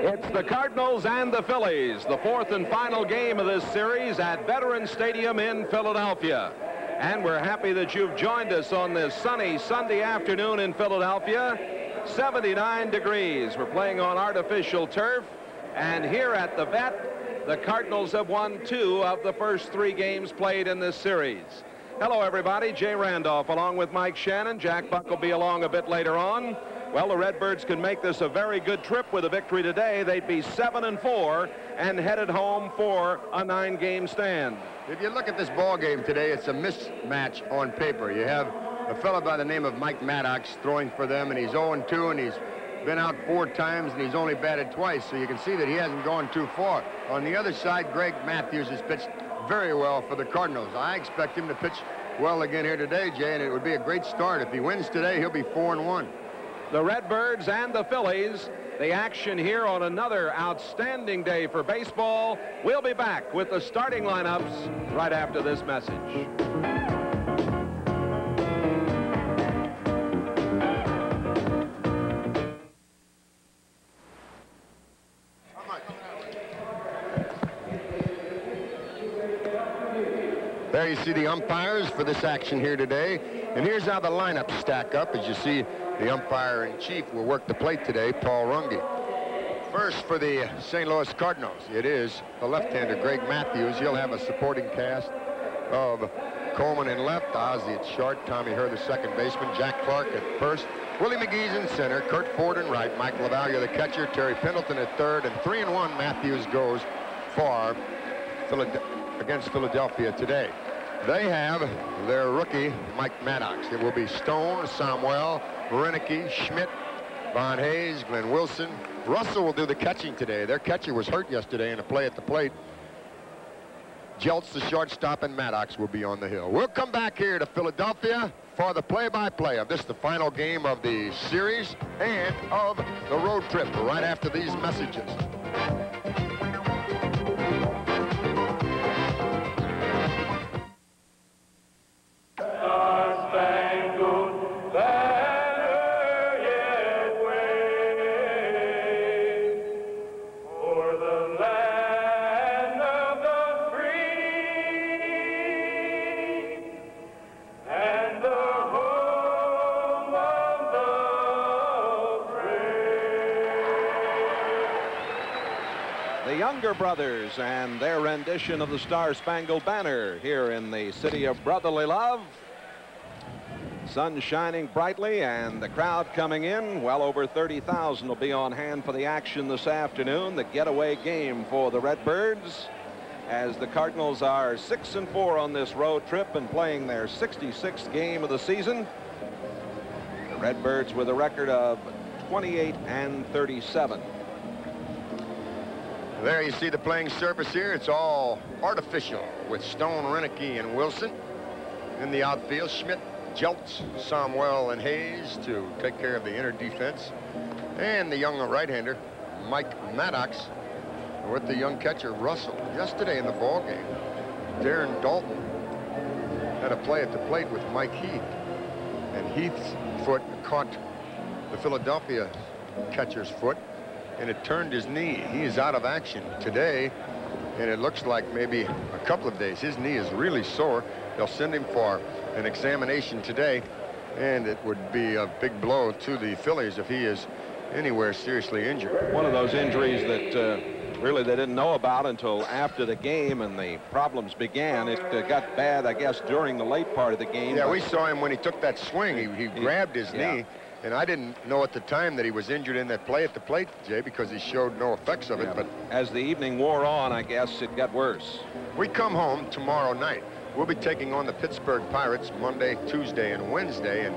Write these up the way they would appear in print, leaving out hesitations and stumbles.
It's the Cardinals and the Phillies, the fourth and final game of this series at Veterans Stadium in Philadelphia. And we're happy that you've joined us on this sunny Sunday afternoon in Philadelphia. 79 degrees. We're playing on artificial turf. And here at the Vet, the Cardinals have won 2 of the first 3 games played in this series. Hello, everybody. Jay Randolph along with Mike Shannon. Jack Buck will be along a bit later on. Well, the Redbirds can make this a very good trip with a victory today. They'd be 7-4 and headed home for a 9-game stand. If you look at this ball game today, it's a mismatch on paper. You have a fellow by the name of Mike Mathews throwing for them, and he's 0-2, and he's been out 4 times, and he's only batted twice, so you can see that he hasn't gone too far. On the other side, Greg Mathews has pitched very well for the Cardinals. I expect him to pitch well again here today, Jay, and it would be a great start. If he wins today, he'll be 4-1. The Redbirds and the Phillies, the action here on another outstanding day for baseball. We'll be back with the starting lineups right after this message. There you see the umpires for this action here today. And here's how the lineups stack up. As you see, the umpire-in-chief will work the plate today, Paul Runge. First for the St. Louis Cardinals, it is the left-hander, Greg Mathews. He'll have a supporting cast of Coleman in left, Ozzie at short, Tommy Herr, the second baseman, Jack Clark at first, Willie McGee's in center, Kurt Ford in right, Mike LaVallia the catcher, Terry Pendleton at third, and 3-1 Mathews goes for against Philadelphia today. They have their rookie, Mike Mathews. It will be Stone, Samuel, Renicky, Schmidt, Von Hayes, Glenn Wilson. Russell will do the catching today. Their catcher was hurt yesterday in a play at the plate. Jeltz, the shortstop, and Maddox will be on the hill. We'll come back here to Philadelphia for the play-by-play of this, the final game of the series and of the road trip right after these messages. Younger Brothers and their rendition of the Star-Spangled Banner here in the city of brotherly love. Sun shining brightly and the crowd coming in. Well over 30,000 will be on hand for the action this afternoon. The getaway game for the Redbirds, as the Cardinals are 6-4 on this road trip and playing their 66th game of the season. The Redbirds with a record of 28-37. There you see the playing surface here. It's all artificial with Stone, Renicky, and Wilson. In the outfield, Schmidt, Jeltz, Samuel, and Hayes to take care of the inner defense. And the young right-hander, Mike Maddox, with the young catcher, Russell. Yesterday in the ball game, Darren Dalton had a play at the plate with Mike Heath. And Heath's foot caught the Philadelphia catcher's foot, and it turned his knee. He is out of action today, and it looks like maybe a couple of days. His knee is really sore. They'll send him for an examination today, and it would be a big blow to the Phillies if he is anywhere seriously injured. One of those injuries that really they didn't know about until after the game and the problems began. It got bad, I guess, during the late part of the game. Yeah, we saw him when he took that swing. He grabbed his knee. And I didn't know at the time that he was injured in that play at the plate, Jay, because he showed no effects of it. But as the evening wore on, I guess it got worse. We come home tomorrow night. We'll be taking on the Pittsburgh Pirates Monday, Tuesday, and Wednesday. And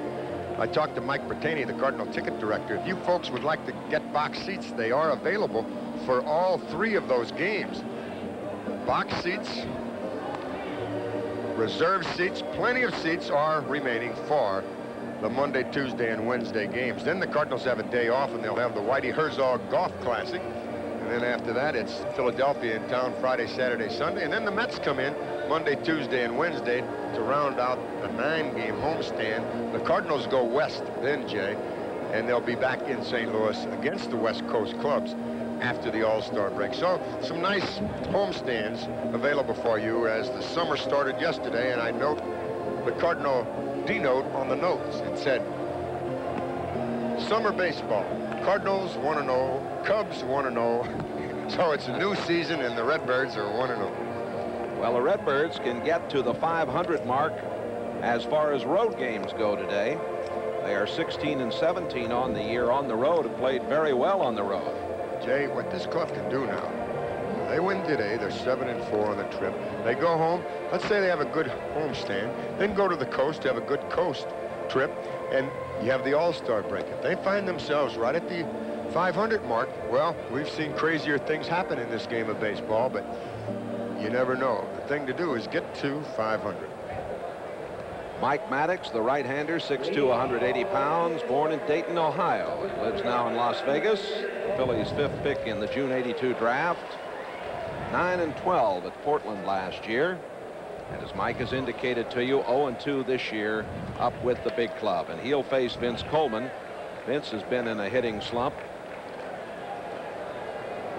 I talked to Mike Bertaney, the Cardinal ticket director. If you folks would like to get box seats, they are available for all 3 of those games. Box seats, reserve seats, plenty of seats are remaining for the Monday, Tuesday, and Wednesday games. Then the Cardinals have a day off, and they'll have the Whitey Herzog Golf Classic. And then after that, it's Philadelphia in town Friday, Saturday, Sunday. And then the Mets come in Monday, Tuesday, and Wednesday to round out a 9-game homestand. The Cardinals go west then, Jay, and they'll be back in St. Louis against the West Coast clubs. after the All-Star break. So some nice homestands available for you as the summer started yesterday, and I note the Cardinal denote on the notes. It said, summer baseball, Cardinals 1-0, Cubs 1-0. So it's a new season, and the Redbirds are 1-0. Well, the Redbirds can get to the 500 mark as far as road games go today. They are 16-17 on the year on the road and played very well on the road. Jay, what this club can do now, they win today, they're 7-4 on the trip. They go home, let's say they have a good homestand, then go to the coast, have a good coast trip, and you have the All-Star break. If they find themselves right at the 500 mark, well, we've seen crazier things happen in this game of baseball, but you never know. The thing to do is get to 500. Mike Mathews, the right-hander, 6'2", 180 pounds, born in Dayton, Ohio. He lives now in Las Vegas. The Phillies' 5th pick in the June '82 draft. 9-12 at Portland last year. And as Mike has indicated to you, 0-2 this year up with the big club. And he'll face Vince Coleman. Vince has been in a hitting slump.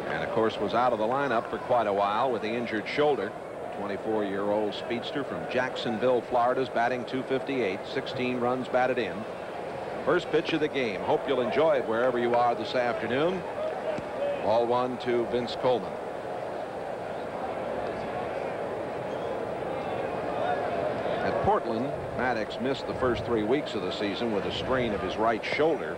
And, of course, was out of the lineup for quite a while with the injured shoulder. 24-year-old speedster from Jacksonville, Florida's batting .258, 16 runs batted in. First pitch of the game. Hope you'll enjoy it wherever you are this afternoon. Ball 1 to Vince Coleman. At Portland, Mathews missed the first 3 weeks of the season with a strain of his right shoulder.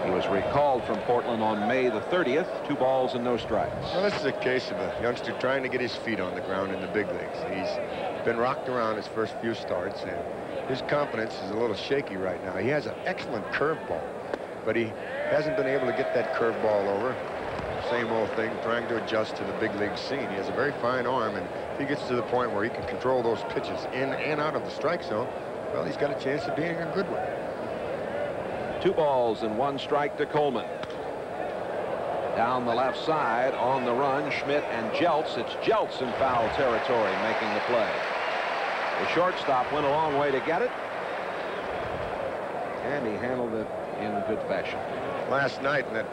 He was recalled from Portland on May the 30th, 2 balls and no strikes. Well, this is a case of a youngster trying to get his feet on the ground in the big leagues. He's been rocked around his first few starts, and his confidence is a little shaky right now. He has an excellent curveball, but he hasn't been able to get that curveball over. Same old thing, trying to adjust to the big league scene. He has a very fine arm, and if he gets to the point where he can control those pitches in and out of the strike zone, well, he's got a chance of being a good one. 2 balls and 1 strike to Coleman. Down the left side on the run, Schmidt and Jeltz. It's Jeltz in foul territory making the play. The shortstop went a long way to get it, and he handled it in good fashion. Last night in that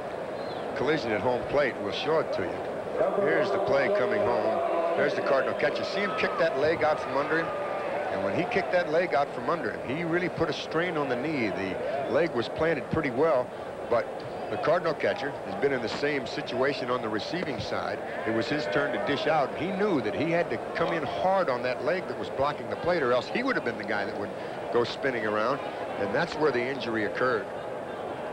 collision at home plate, we'll show it to you. Here's the play coming home. There's the Cardinal catcher. See him kick that leg out from under him? And when he kicked that leg out from under him, he really put a strain on the knee. The leg was planted pretty well, but the Cardinal catcher has been in the same situation on the receiving side. It was his turn to dish out. He knew that he had to come in hard on that leg that was blocking the plate, or else he would have been the guy that would go spinning around, and that's where the injury occurred.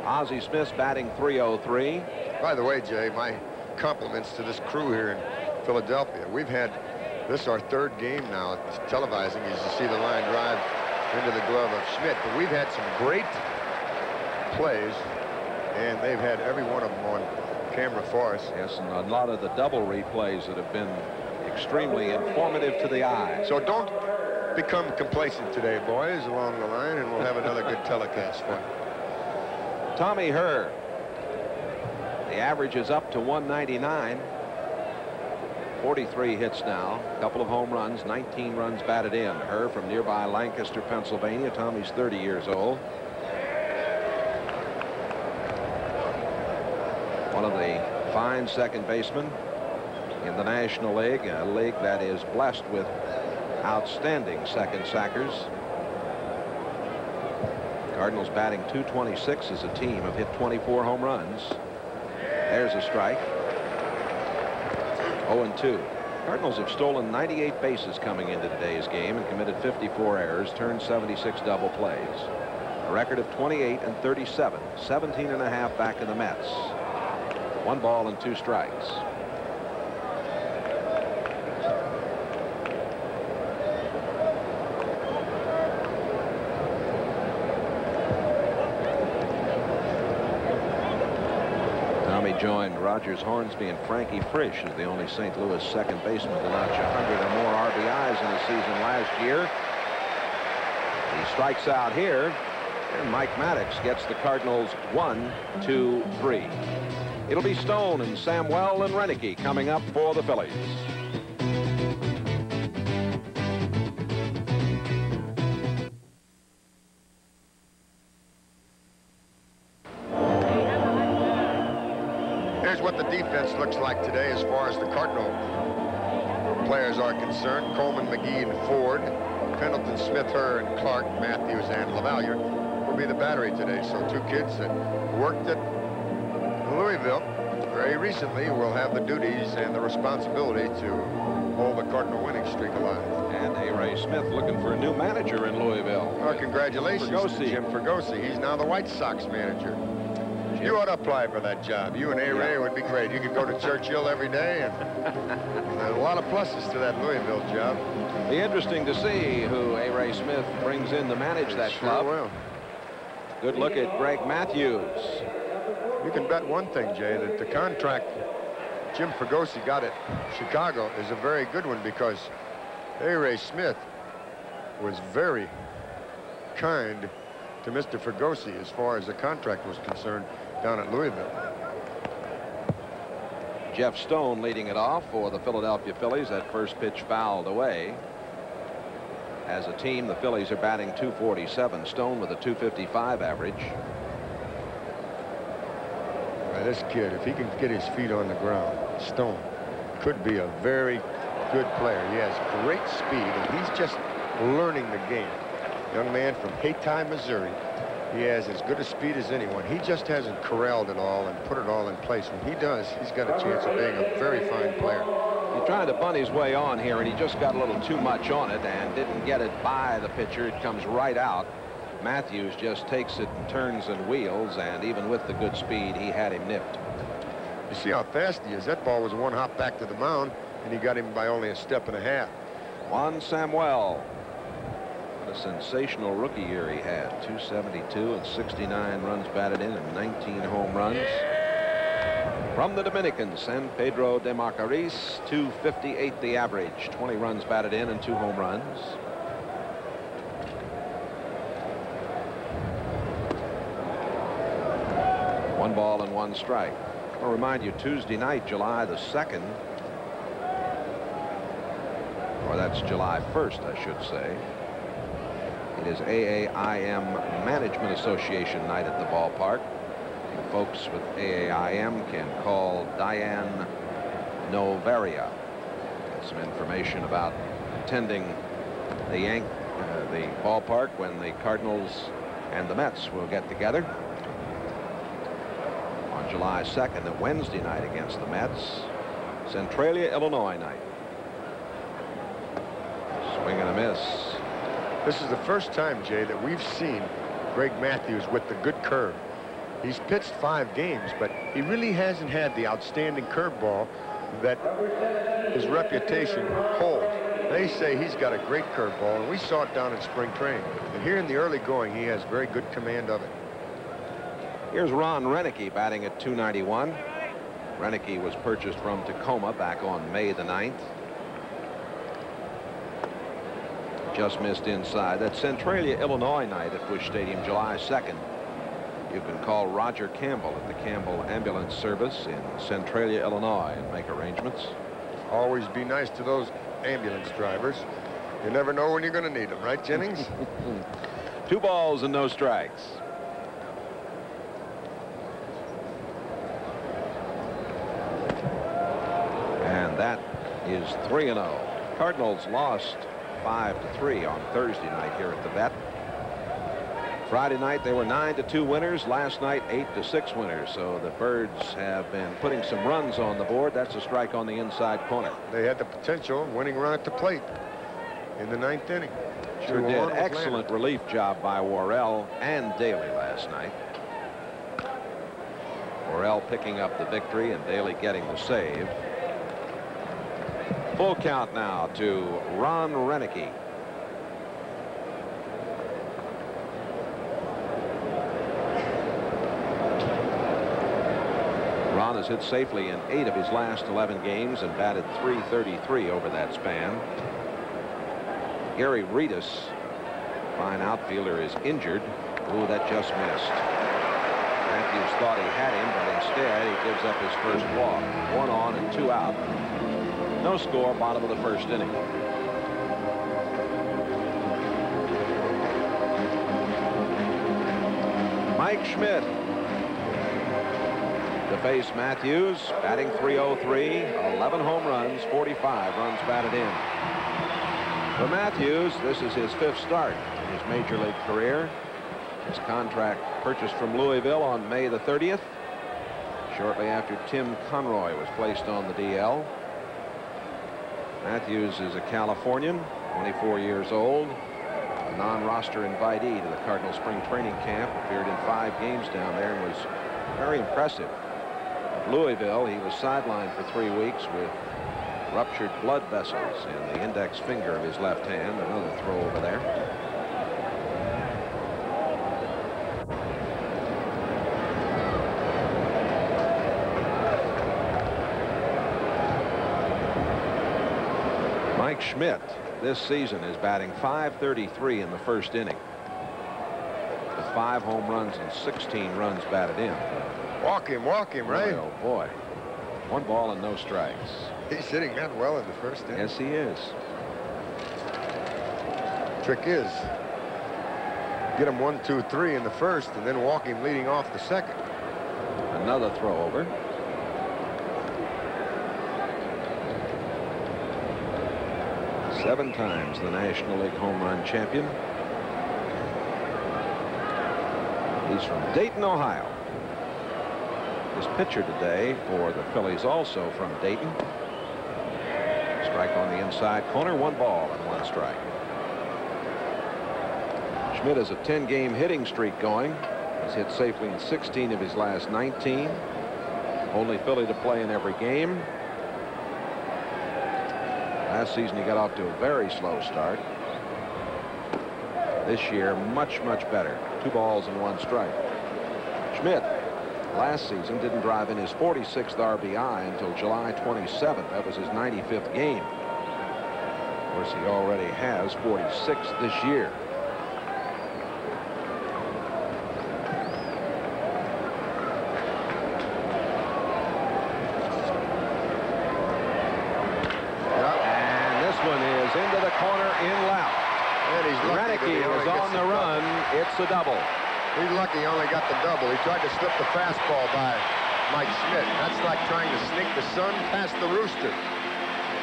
Ozzie Smith's batting .303. By the way, Jay, my compliments to this crew here in Philadelphia. We've had this our 3rd game now televising, as you see the line drive into the glove of Schmidt. But we've had some great plays, and they've had every one of them on camera for us. Yes, and a lot of the double replays that have been extremely informative to the eye. So don't become complacent today, boys, along the line, and we'll have another good telecast for you. Tommy Herr. The average is up to 199. 43 hits now, a couple of home runs, 19 runs batted in. Herr from nearby Lancaster, Pennsylvania. Tommy's 30 years old. One of the fine second basemen in the National League, a league that is blessed with outstanding second sackers. Cardinals batting .226 as a team, have hit 24 home runs. There's a strike. 0-2. Cardinals have stolen 98 bases coming into today's game and committed 54 errors, turned 76 double plays. A record of 28-37, 17.5 back in the Mets. 1 ball and 2 strikes. Joined Rogers Hornsby and Frankie Frisch as the only St. Louis second baseman to notch 100 or more RBIs in the season last year. He strikes out here, and Mike Mathews gets the Cardinals 1-2-3. It'll be Stone and Samwell and Renicky coming up for the Phillies. Here's what the defense looks like today as far as the Cardinal players are concerned. Coleman, McGee, and Ford. Pendleton, Smith, Herr, and Clark, Mathews, and LaValliere will be the battery today. So 2 kids that worked at Louisville very recently will have the duties and the responsibility to hold the Cardinal winning streak alive. And A. Ray Smith looking for a new manager in Louisville. Well, congratulations to Jim Fregosi. He's now the White Sox manager. You ought to apply for that job. You and A. Ray would be great. You could go to Churchill every day, and a lot of pluses to that Louisville job. Be interesting to see who A. Ray Smith brings in to manage that club. Will. Good look at Greg Mathews. You can bet one thing, Jay, that the contract Jim Fregosi got at Chicago is a very good one, because A. Ray Smith was very kind to Mr. Fregosi as far as the contract was concerned down at Louisville. Jeff Stone leading it off for the Philadelphia Phillies. That first pitch fouled away. As a team, the Phillies are batting .247. Stone with a .255 average. This kid, if he can get his feet on the ground, Stone could be a very good player. He has great speed, and he's just learning the game. Young man from Hayti, Missouri. He has as good a speed as anyone. He just hasn't corralled it all and put it all in place. When he does, he's got a chance of being a very fine player. He tried to bunt his way on here, and he just got a little too much on it and didn't get it by the pitcher. It comes right out. Mathews just takes it and turns and wheels, and even with the good speed, he had him nipped. You see how fast he is. That ball was 1 hop back to the mound, and he got him by only a step and a half. Juan Samuel. What a sensational rookie year he had. 272 and 69 runs batted in and 19 home runs. From the Dominicans, San Pedro de Macorís, 258 the average. 20 runs batted in and 2 home runs. One ball and 1 strike. I'll remind you, Tuesday night, July the 2nd, or that's July 1st, I should say. It is AAIM Management Association night at the ballpark. You folks with AAIM can call Diane Novaria. Get some information about attending the ballpark when the Cardinals and the Mets will get together. July 2nd, a Wednesday night against the Mets. Centralia, Illinois night. Swing and a miss. This is the first time, Jay, that we've seen Greg Mathews with the good curve. He's pitched 5 games, but he really hasn't had the outstanding curveball that his reputation holds. They say he's got a great curveball, and we saw it down in spring training. And here in the early going, he has very good command of it. Here's Ron Renicky batting at .291. Renicky was purchased from Tacoma back on May the 9th. Just missed inside. That's Centralia, Illinois night at Busch Stadium, July 2nd. You can call Roger Campbell at the Campbell Ambulance Service in Centralia, Illinois, and make arrangements. Always be nice to those ambulance drivers. You never know when you're going to need them, right, Jennings? 2 balls and no strikes. And that is 3-0. Cardinals lost 5-3 on Thursday night here at the Vet. Friday night they were 9-2 winners. Last night 8-6 winners. So the Birds have been putting some runs on the board. That's a strike on the inside corner. They had the potential winning run at the plate in the 9th inning. Sure did. Excellent relief job by Worrell and Daly last night. Worrell picking up the victory and Daly getting the save. Full count now to Ron Renicky. Ron has hit safely in 8 of his last 11 games and batted .333 over that span. Gary Reedus, fine outfielder, is injured. Ooh, that just missed. Mathews thought he had him, but instead he gives up his first walk. 1 on and 2 out. No score, bottom of the first inning. Mike Schmidt, to face Mathews, batting .303, 11 home runs, 45 runs batted in. For Mathews, this is his 5th start in his major league career. His contract purchased from Louisville on May the 30th, shortly after Tim Conroy was placed on the DL. Mathews is a Californian, 24 years old, a non-roster invitee to the Cardinal spring training camp, appeared in 5 games down there and was very impressive. At Louisville, he was sidelined for 3 weeks with ruptured blood vessels in the index finger of his left hand. Another throw over there. Mike Schmidt this season is batting .533 in the 1st inning, with 5 home runs and 16 runs batted in. Walk him, Ray. Oh boy. 1 ball and no strikes. He's hitting that well in the 1st inning. Yes, he is. Trick is get him 1, 2, 3 in the 1st and then walk him leading off the 2nd. Another throw over. Seven times the National League home run champion. He's from Dayton, Ohio. His pitcher today for the Phillies, also from Dayton. Strike on the inside corner, 1 ball and 1 strike. Schmidt has a 10-game hitting streak going. He's hit safely in 16 of his last 19. Only Philly to play in every game. Last season he got off to a very slow start. This year much better. 2 balls and 1 strike. Schmidt last season didn't drive in his 46th RBI until July 27th. That was his 95th game. Of course, he already has 46 this year. Into the corner in left. And he's lucky. Renicky is on the run. It's a double. He's lucky he only got the double. He tried to slip the fastball by Mike Schmidt. That's like trying to sneak the sun past the rooster.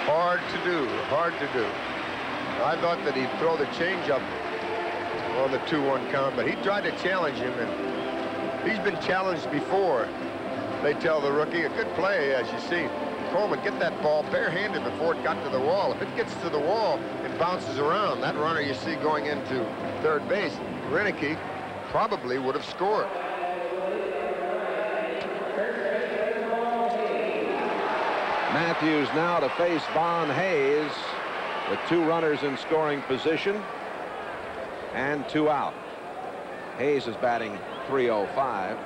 Hard to do. Hard to do. I thought that he'd throw the changeup on the 2-1 count, but he tried to challenge him, and he's been challenged before. They tell the rookie, a good play, as you see. Coleman, get that ball barehanded before it got to the wall. If it gets to the wall, it bounces around. That runner you see going into 3rd base, Renicky, probably would have scored. Mathews now to face Von Hayes with 2 runners in scoring position and 2 out. Hayes is batting .305,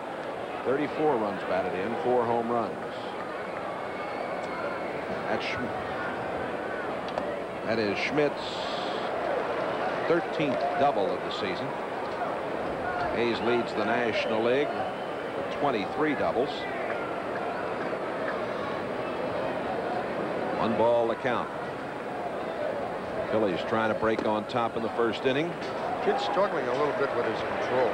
34 runs batted in, 4 home runs. That is Schmidt's 13th double of the season. Hayes leads the National League with 23 doubles. 1 ball to count. Phillies trying to break on top in the 1st inning. Kid's struggling a little bit with his control.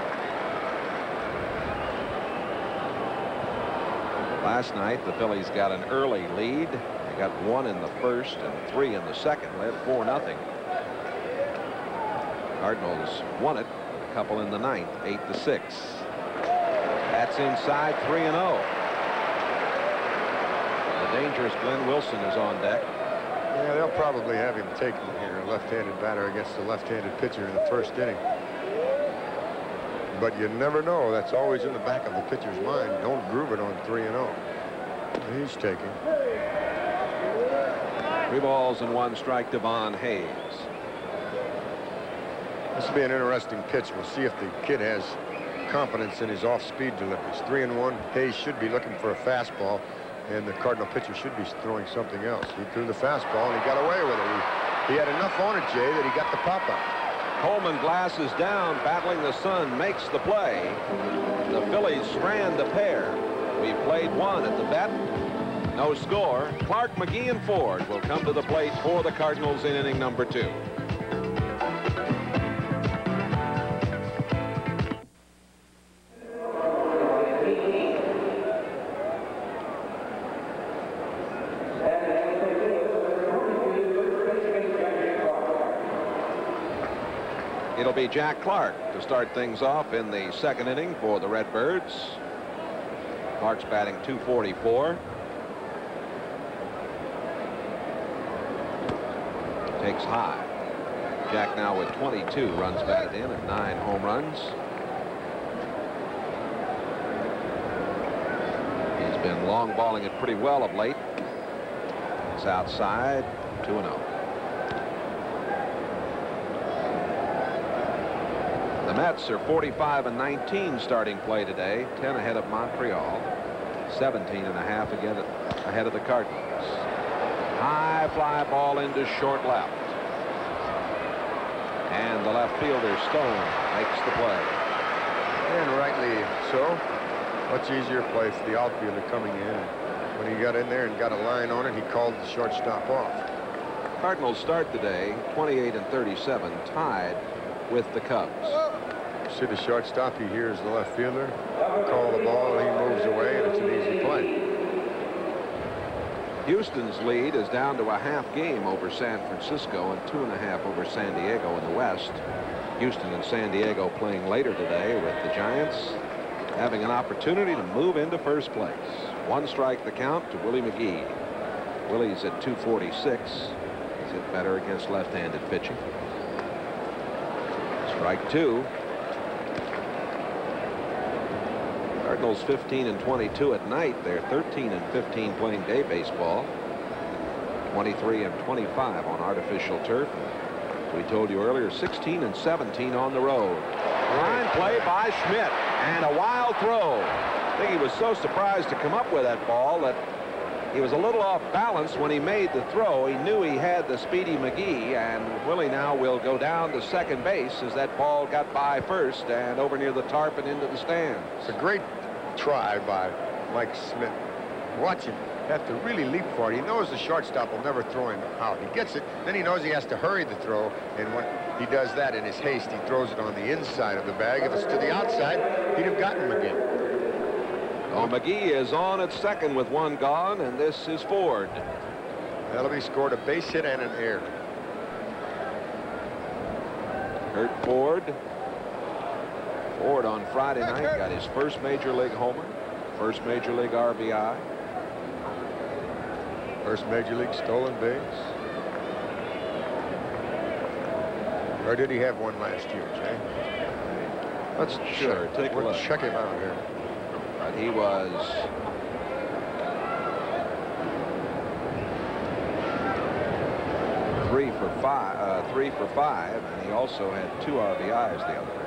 Last night the Phillies got an early lead. They got 1 in the 1st and 3 in the 2nd. Led 4-0. Cardinals won it. A couple in the 9th, 8-6. That's inside, 3-0. The dangerous Glenn Wilson is on deck. Yeah, they'll probably have him taken here, a left-handed batter against a left-handed pitcher in the 1st inning. But you never know. That's always in the back of the pitcher's mind. Don't groove it on 3-0. He's taking. 3 balls and 1 strike to Von Hayes. This will be an interesting pitch. We'll see if the kid has confidence in his off-speed deliveries. 3-1. Hayes should be looking for a fastball, and the Cardinal pitcher should be throwing something else. He threw the fastball, and he got away with it. He had enough on it, Jay, that he got the pop-up. Coleman glasses down, battling the sun, makes the play. The Phillies strand the pair. We played 1 at the bat. No score. Clark, McGee, and Ford will come to the plate for the Cardinals in inning number 2. It'll be Jack Clark to start things off in the second inning for the Redbirds. Clark's batting .244. Takes high. Jack now with 22 runs batted in and 9 home runs. He's been long balling it pretty well of late. It's outside, 2-0. The Mets are 45-19 starting play today, 10 ahead of Montreal, 17 and a half ahead of the Cardinals. High fly ball into short left. And the left fielder, Stone, makes the play. And rightly so. Much easier play for the outfielder coming in. When he got in there and got a line on it, he called the shortstop off. Cardinals start today 28-37, tied with the Cubs. See the shortstop, he hears the left fielder call the ball, and he moves away, and it's an easy play. Houston's lead is down to a half game over San Francisco and 2.5 over San Diego in the West. Houston and San Diego playing later today, with the Giants having an opportunity to move into first place. 1 strike the count to Willie McGee. Willie's at .246. He's hit better against left-handed pitching. Strike 2. Cardinals 15-22 at night. They're 13-15 playing day baseball. 23-25 on artificial turf. We told you earlier, 16-17 on the road. Line play by Schmidt, and a wild throw. I think he was so surprised to come up with that ball that he was a little off balance when he made the throw. He knew he had the speedy McGee, and Willie now will go down to second base as that ball got by first and over near the tarp and into the stands. It's a great try by Mike Schmidt. Watch him have to really leap for it. He knows the shortstop will never throw him out. He gets it, then he knows he has to hurry the throw, and when he does that in his haste, he throws it on the inside of the bag. If it's to the outside, he'd have gotten him again. Oh, McGee is on at second with 1 gone, and this is Ford. That'll be scored a base hit and an error. Kurt Ford. Ford on Friday night got his first major league homer, first major league RBI, first major league stolen base. Or did he have one last year, Jay? Let's take a look. Check him out here. But he was three for five, and he also had 2 RBIs the other day.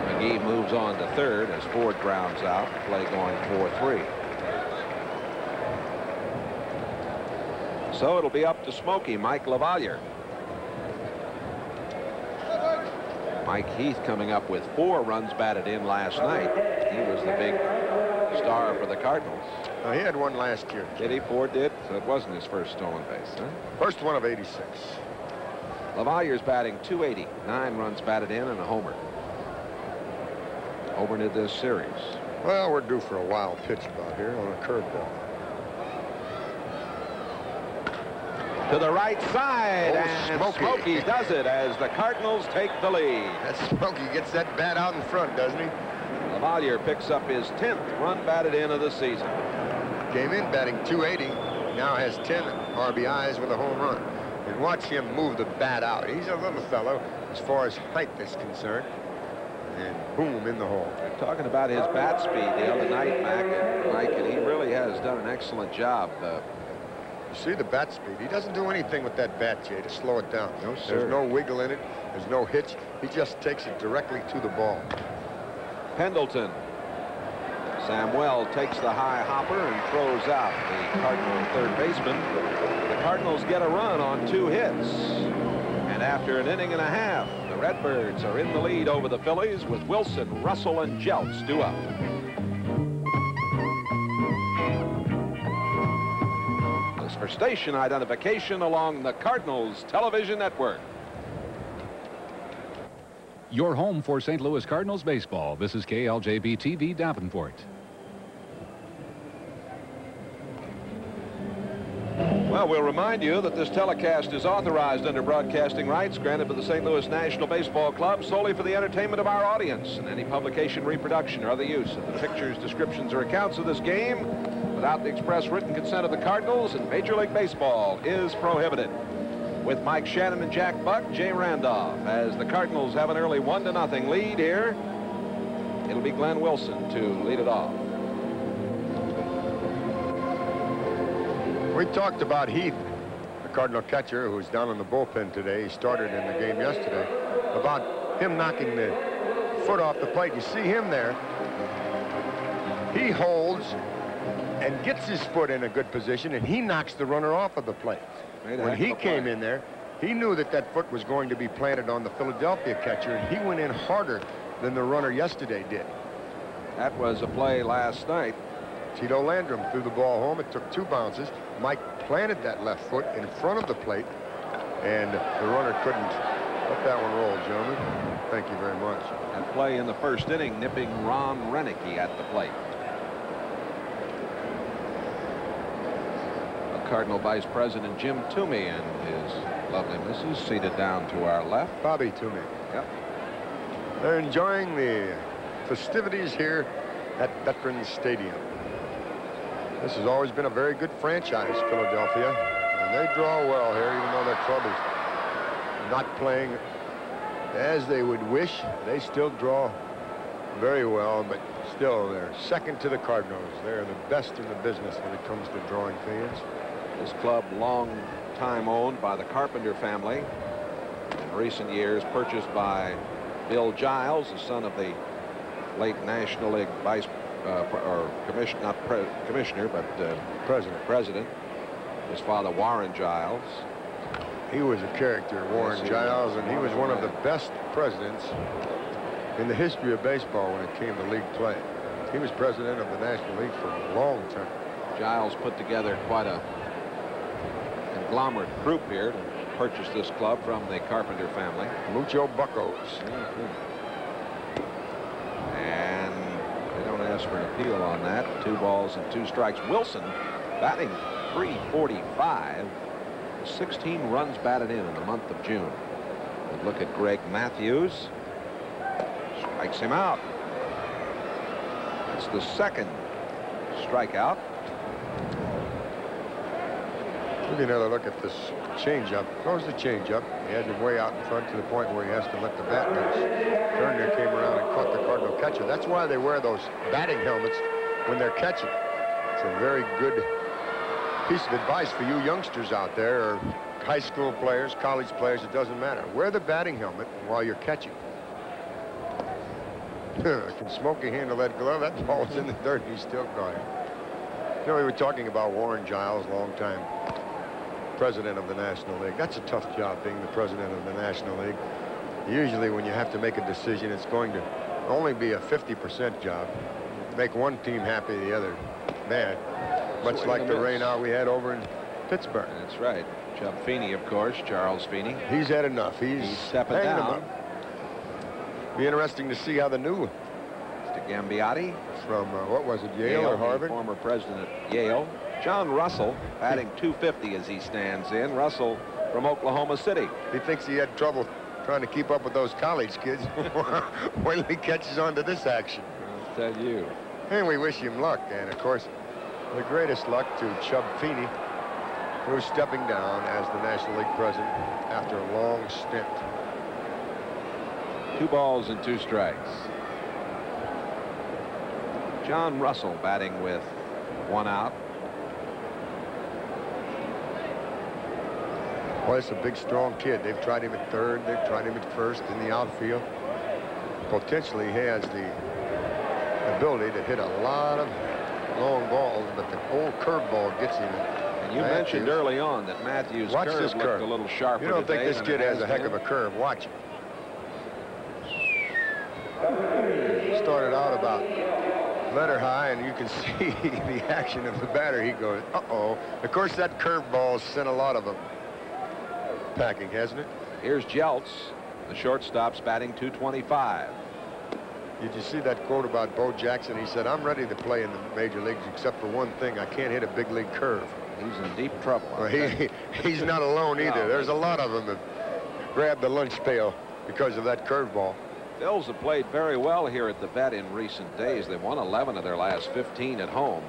McGee moves on to third as Ford grounds out. Play going 4-3. So it'll be up to Smokey Mike LaValliere. Mike Heath coming up with 4 runs batted in last night. He was the big star for the Cardinals. He had one last year. Did he? Ford did? So it wasn't his first stolen base, huh? First one of 86. LaValliere's batting .280. 9 runs batted in and a homer. Over into this series. Well, we're due for a wild pitch about here on a curveball. To the right side, and Smokey. Smokey does it as the Cardinals take the lead. That Smokey gets that bat out in front, doesn't he? LaValliere picks up his 10th run batted in of the season. Came in batting .280, now has 10 RBIs with a home run. And watch him move the bat out. He's a little fellow as far as height is concerned. And boom, in the hole. We're talking about his bat speed the other night, Mike, and he really has done an excellent job. You see the bat speed. He doesn't do anything with that bat, Jay, to slow it down. No, sir. There's no wiggle in it. There's no hitch. He just takes it directly to the ball. Pendleton. Samuel takes the high hopper and throws out the Cardinal third baseman. The Cardinals get a run on 2 hits. And after an inning and a half, the Redbirds are in the lead over the Phillies with Wilson, Russell, and Jeltz due up. This for station identification along the Cardinals television network. Your home for St. Louis Cardinals baseball. This is KLJB TV Davenport. Well, we'll remind you that this telecast is authorized under broadcasting rights granted by the St. Louis National Baseball Club solely for the entertainment of our audience, and any publication, reproduction, or other use of the pictures, descriptions, or accounts of this game without the express written consent of the Cardinals and Major League Baseball is prohibited. With Mike Shannon and Jack Buck, Jay Randolph, as the Cardinals have an early 1-0 lead here. It'll be Glenn Wilson to lead it off. We talked about Heath, the Cardinal catcher who's down in the bullpen today. He started in the game yesterday, about him knocking the foot off the plate. You see him there. He holds and gets his foot in a good position, and he knocks the runner off of the plate. When he came in there, he knew that that foot was going to be planted on the Philadelphia catcher, and he went in harder than the runner yesterday did. That was a play last night. Tito Landrum threw the ball home. It took 2 bounces. Mike planted that left foot in front of the plate, and the runner couldn't let that one roll, gentlemen. Thank you very much. And play in the first inning, nipping Ron Renicky at the plate. Cardinal Vice President Jim Toomey and his lovely missus seated down to our left. Bobby Toomey. Yep. They're enjoying the festivities here at Veterans Stadium. This has always been a very good franchise, Philadelphia, and they draw well here, even though their club is not playing as they would wish. They still draw very well, but still they're second to the Cardinals. They're the best in the business when it comes to drawing fans. This club, long time owned by the Carpenter family. In recent years, purchased by Bill Giles, the son of the late National League commissioner, not commissioner, but president. His father, Warren Giles. He was a character, Warren Giles, and he was one of the best presidents in the history of baseball when it came to league play. He was president of the National League for a long time. Giles put together quite a conglomerate group here to purchase this club from the Carpenter family. Mucho Buccos. And they don't ask for an appeal on that. 2 balls and 2 strikes. Wilson batting .345. 16 runs batted in the month of June. We'll look at Greg Mathews. Strikes him out. It's the second strikeout. We'll get another look at this changeup. Throws the changeup. He had him way out in front to the point where he has to let the bat loose. Turner came around and caught the Cardinal catcher. That's why they wear those batting helmets when they're catching. It's a very good piece of advice for you youngsters out there, or high school players, college players, it doesn't matter. Wear the batting helmet while you're catching. Can Smokey handle that glove? That ball was in the dirt and he still caught it. You know, we were talking about Warren Giles, long time president of the National League. That's a tough job, being the president of the National League. Usually when you have to make a decision, it's going to only be a 50% job. Make one team happy, the other mad. Much like the rainout we had over in Pittsburgh. That's right. Chub Feeney, of course, Charles Feeney. He's had enough. He's stepping down. Be interesting to see how the new Mr. Gambiotti from what was it, Yale or Harvard? Former president at Yale. John Russell batting .250 as he stands in. Russell from Oklahoma City. He thinks he had trouble trying to keep up with those college kids. When he catches on to this action. I'll tell you. And we wish him luck. And of course, the greatest luck to Chub Feeney, who's stepping down as the National League president after a long stint. 2 balls and 2 strikes. John Russell batting with 1 out. Well, it's a big, strong kid. They've tried him at third. They've tried him at first in the outfield. Potentially, he has the ability to hit a lot of long balls, but the old curveball gets him. And you mentioned early on that Mathews' curve looked a little sharper. You don't think today this kid has a heck of a curve? Watch him. Started out about letter high, and you can see the action of the batter. He goes, uh-oh. Of course, that curveball sent a lot of them packing, hasn't it? Here's Jeltz, the shortstop's batting .225. Did you see that quote about Bo Jackson? He said, I'm ready to play in the major leagues except for one thing. I can't hit a big league curve. he's in deep trouble. Well, he's not alone either. No. There's a lot of them that grabbed the lunch pail because of that curveball. Phils have played very well here at the vet in recent days. They've won 11 of their last 15 at home.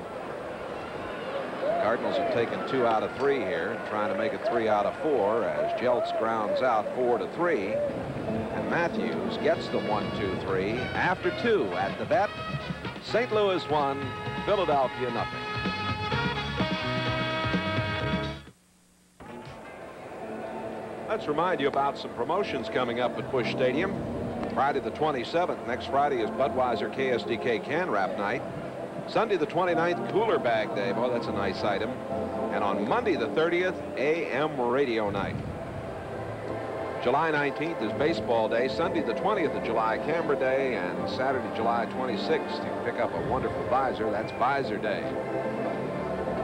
Cardinals have taken 2 out of 3 here and trying to make it 3 out of 4 as Jeltz grounds out 4-3. And Mathews gets the 1-2-3 after 2 at the vet. St. Louis 1, Philadelphia 0. Let's remind you about some promotions coming up at Busch Stadium. Friday the 27th, next Friday, is Budweiser KSDK Can Wrap Night. Sunday the 29th, Cooler Bag Day. Boy, that's a nice item. And on Monday the 30th, AM Radio Night. July 19th is Baseball Day. Sunday the 20th of July, Camera Day. And Saturday, July 26th, you can pick up a wonderful visor. That's Visor Day.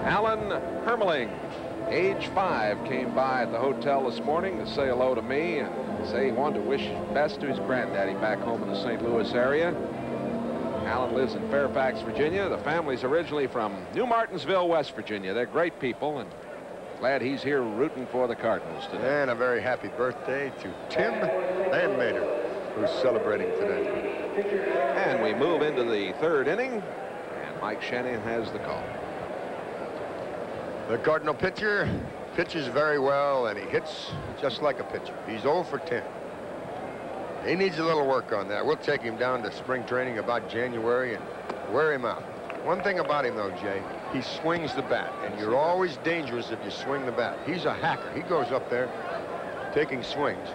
Alan Hermeling, age 5, came by at the hotel this morning to say hello to me and say he wanted to wish best to his granddaddy back home in the St. Louis area. Alan lives in Fairfax, Virginia. The family's originally from New Martinsville, West Virginia. They're great people, and glad he's here rooting for the Cardinals today. And a very happy birthday to Tim Van Mater, who's celebrating today. And we move into the 3rd inning, and Mike Shanahan has the call. The Cardinal pitcher pitches very well, and he hits just like a pitcher. He's 0 for 10. He needs a little work on that. We'll take him down to spring training about January and wear him out. One thing about him, though, Jay, he swings the bat, and you're always dangerous if you swing the bat. He's a hacker. He goes up there taking swings.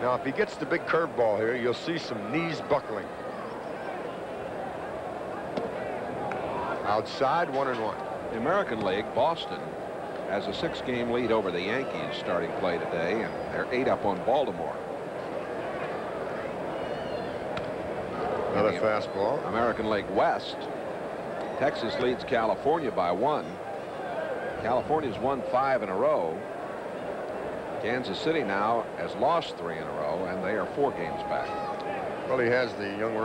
Now, if he gets the big curveball here, you'll see some knees buckling. Outside, 1-1. The American League, Boston, has a 6-game lead over the Yankees starting play today, and they're 8 up on Baltimore. Another fastball. American League West, Texas leads California by 1. California's won 5 in a row. Kansas City now has lost 3 in a row, and they are 4 games back. Well, he has the young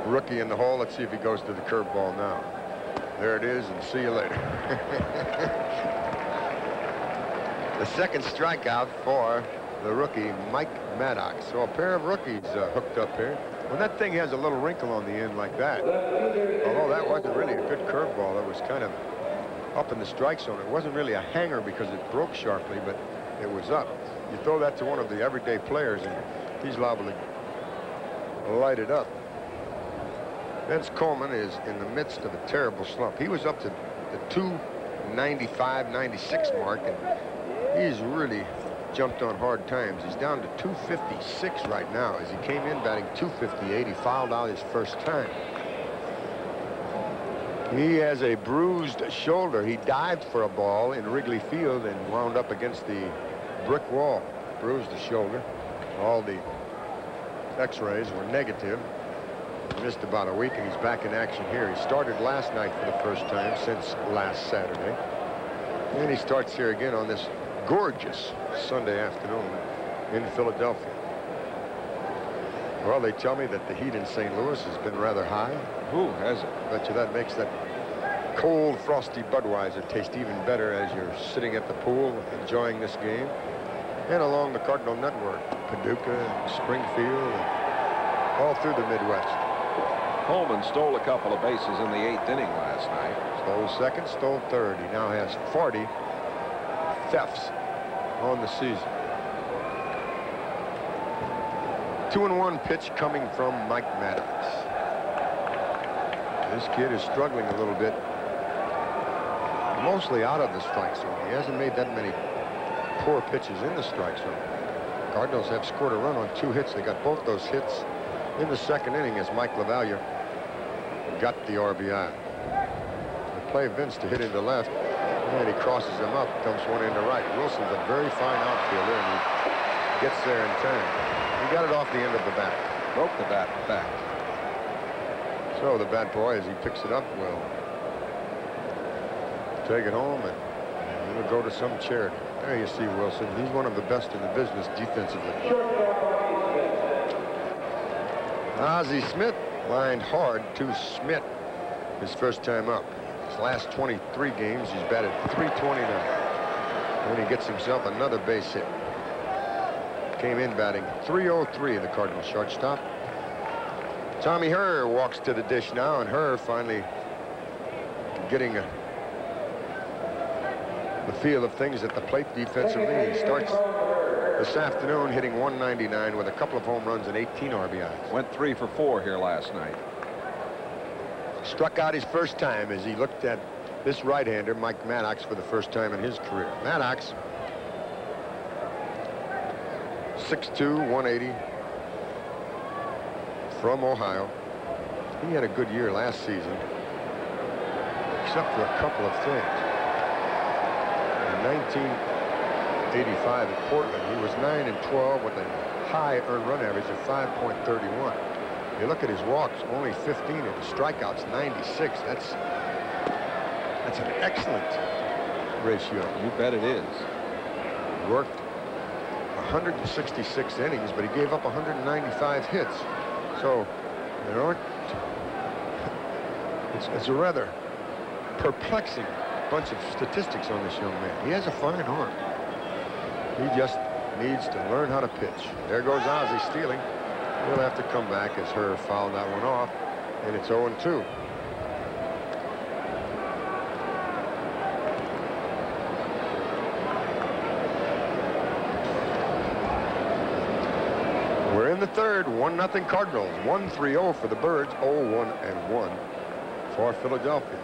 rookie in the hole. Let's see if he goes to the curveball now. There it is, and see you later. The second strikeout for the rookie, Mike Maddox. So a pair of rookies hooked up here. When that thing has a little wrinkle on the end like that, although that wasn't really a good curveball, it was kind of up in the strike zone. It wasn't really a hanger because it broke sharply, but it was up. You throw that to one of the everyday players, and he's liable to light it up. Vince Coleman is in the midst of a terrible slump. He was up to the 295, 96 mark, and he's really jumped on hard times. He's down to 256 right now. As he came in batting 258, he fouled out his first time. He has a bruised shoulder. He dived for a ball in Wrigley Field and wound up against the brick wall. Bruised the shoulder. All the x-rays were negative. He missed about a week, and he's back in action here. He started last night for the first time since last Saturday. And he starts here again on this gorgeous Sunday afternoon in Philadelphia. Well, they tell me that the heat in St. Louis has been rather high. Who has it? Bet you that makes that cold, frosty Budweiser taste even better as you're sitting at the pool enjoying this game. And along the Cardinal Network, Paducah and Springfield and all through the Midwest. Coleman stole a couple of bases in the 8th inning last night. Stole second, stole third. He now has 40 thefts on the season. 2-1 pitch coming from Mike Maddox. This kid is struggling a little bit, mostly out of the strike zone. He hasn't made that many poor pitches in the strike zone. Cardinals have scored a run on 2 hits. They got both those hits in the second inning as Mike LaValliere got the RBI. They play Vince to hit into left, and he crosses him up, dumps one into right. Wilson's a very fine outfielder, and he gets there in time. He got it off the end of the bat. Broke the bat back. So the bat boy, as he picks it up, will take it home, and it'll go to some charity. There you see Wilson. He's one of the best in the business defensively. Ozzie Smith lined hard to Smith his first time up. His last 23 games, he's batted .329. And he gets himself another base hit. Came in batting .303, the Cardinals shortstop. Tommy Herr walks to the dish now, and Herr finally getting the feel of things at the plate defensively. He starts this afternoon hitting .199 with a couple of home runs and 18 RBIs. Went 3 for 4 here last night. Struck out his first time as he looked at this right-hander, Mike Maddox, for the first time in his career. Maddox, 6'2", 180, from Ohio. He had a good year last season, except for a couple of things. In 1985 at Portland, he was 9-12 with a high earned run average of 5.31. You look at his walks, only 15, and his strikeouts, 96. That's an excellent ratio. You bet it is. He worked 166 innings, but he gave up 195 hits. So there aren't. It's a rather perplexing bunch of statistics on this young man. He has a fine arm. He just needs to learn how to pitch. There goes Ozzie stealing. He'll have to come back as Herr fouled that one off, and it's 0-2. We're in the third. 1-0 Cardinals. 1-3-0 for the Birds. 0-1-1 for Philadelphia.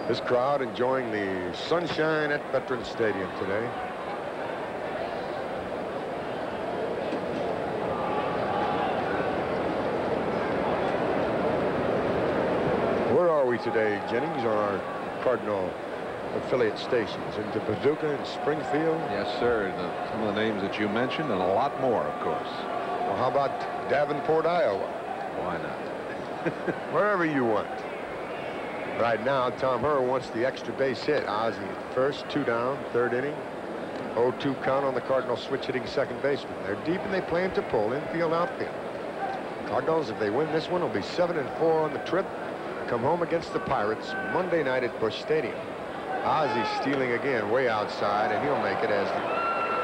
This crowd enjoying the sunshine at Veterans Stadium today. Where are we today, Jennings, on our Cardinal affiliate stations? Into Paducah and Springfield? Yes, sir. Some of the names that you mentioned, and a lot more, of course. Well, how about Davenport, Iowa? Why not? Wherever you want. Right now, Tom Herr wants the extra base hit. Ozzie at first, 2 down, 3rd inning. 0-2 count on the Cardinals switch hitting second baseman. They're deep and they play him to pull, infield, outfield. Cardinals, if they win this one, will be 7-4 on the trip. Come home against the Pirates Monday night at Busch Stadium. Ozzie stealing again way outside, and he'll make it as the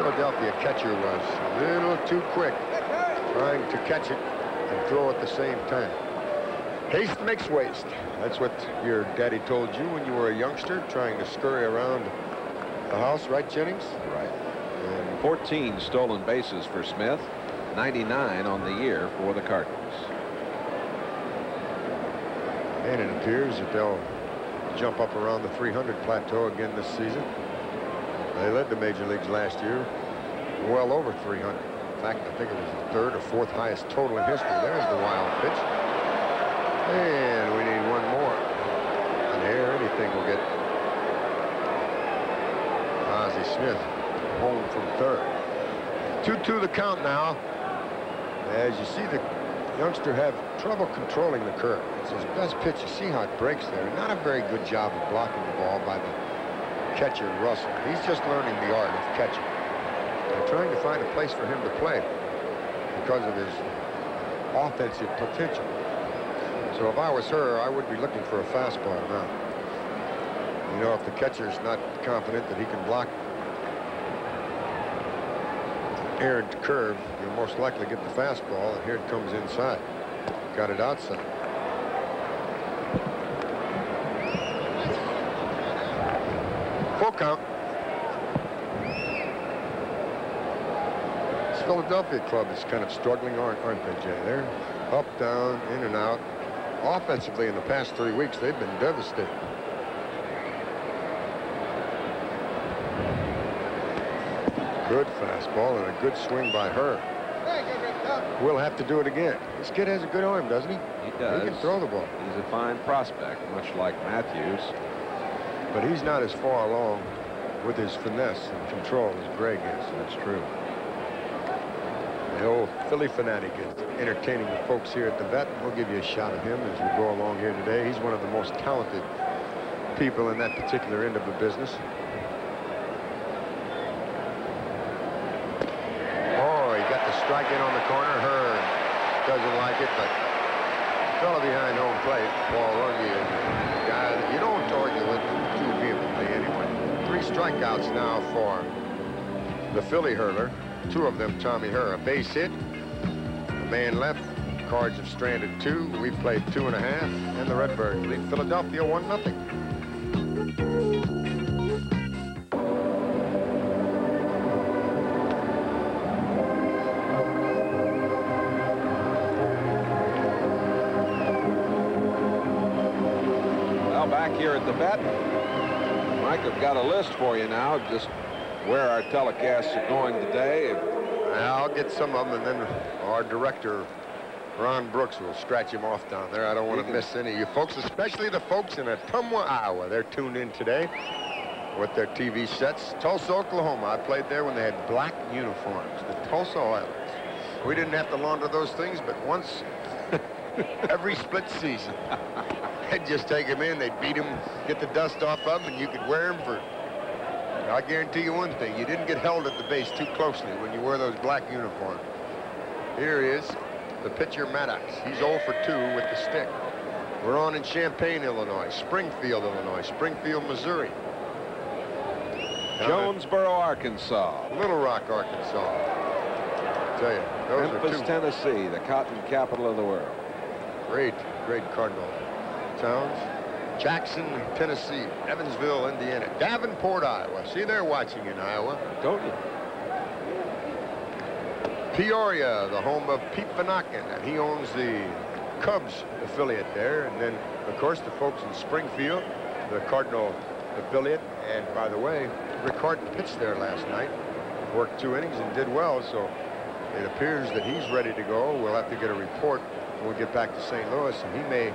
Philadelphia catcher was a little too quick trying to catch it and throw at the same time. Haste makes waste. That's what your daddy told you when you were a youngster trying to scurry around the house, right, Jennings? Right. And 14 stolen bases for Smith, 99 on the year for the Cardinals. And it appears that they'll jump up around the 300 plateau again this season. They led the major leagues last year well over 300. In fact, I think it was the 3rd or 4th highest total in history. There's the wild pitch. And we need one more. And here, anything will get Ozzie Smith home from 3rd. 2-2 the count now. As you see the youngster have trouble controlling the curve. It's his best pitch. You see how it breaks there. Not a very good job of blocking the ball by the catcher, Russell. He's just learning the art of catching. They're trying to find a place for him to play because of his offensive potential. So if I was her, I would be looking for a fastball now. You know, if the catcher's not confident that he can block errant curve, you'll most likely get the fastball, and here it comes inside. Got it outside. Full count. This Philadelphia club is kind of struggling, aren't they, Jay? They're up, down, in and out. Offensively, in the past 3 weeks, they've been devastating. Good fastball and a good swing by Herr. We'll have to do it again. This kid has a good arm, doesn't he? He does. He can throw the ball. He's a fine prospect, much like Mathews. But he's not as far along with his finesse and control as Greg is. That's true. The old Philly fanatic is entertaining the folks here at the vet. We'll give you a shot of him as we go along here today. He's one of the most talented people in that particular end of the business. Oh, he got the strike in on the corner. Herr doesn't like it, but fellow behind home plate, Paul Runge, is a guy that you don't argue with too vehemently anyway. 3 strikeouts now for the Philly hurler. 2 of them, Tommy Herr. A base hit, a man left. Cards have stranded 2. We've played 2.5, and the Redbirds lead Philadelphia 1-0. Well, back here at the bet, Mike, I've got a list for you now, just where our telecasts are going today. I'll get some of them, and then our director, Ron Brooks, will scratch him off down there. I don't want to miss any of you folks, especially the folks in Ottumwa, Iowa. They're tuned in today with their TV sets. Tulsa, Oklahoma. I played there when they had black uniforms, the Tulsa Oilers. We didn't have to launder those things, but once every split season. They'd just take them in, they'd beat them, get the dust off of them, and you could wear them for... I guarantee you one thing, you didn't get held at the base too closely when you wear those black uniforms. Here he is, the pitcher Maddox. He's 0 for 2 with the stick. We're on in Champaign, Illinois, Springfield, Illinois, Springfield, Missouri. Jonesboro, Arkansas. Little Rock, Arkansas. I tell you, those Memphis, are 2 Tennessee, the cotton capital of the world. great Cardinal towns. Jackson, Tennessee, Evansville, Indiana, Davenport, Iowa. See, they're watching in Iowa. Don't you? Peoria, the home of Pete Vanaken, and he owns the Cubs affiliate there. And then, of course, the folks in Springfield, the Cardinal affiliate. And by the way, Rick Hart pitched there last night, worked 2 innings and did well. So it appears that he's ready to go. We'll have to get a report when we get back to St. Louis, and he may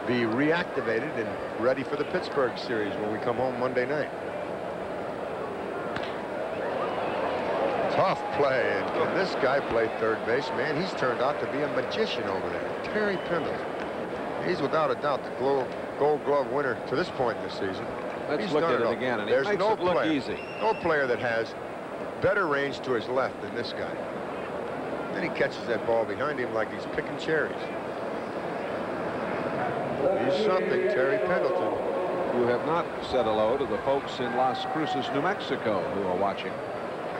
be reactivated and ready for the Pittsburgh series when we come home Monday night. Tough play, and can this guy play third base? Man, he's turned out to be a magician over there. Terry Pendleton. He's without a doubt the Gold Glove winner to this point in the season. Let's look at it again, and he makes it look easy. No player that has better range to his left than this guy. Then he catches that ball behind him like he's picking cherries. He's something, Terry Pendleton. You have not said hello to the folks in Las Cruces, New Mexico, who are watching.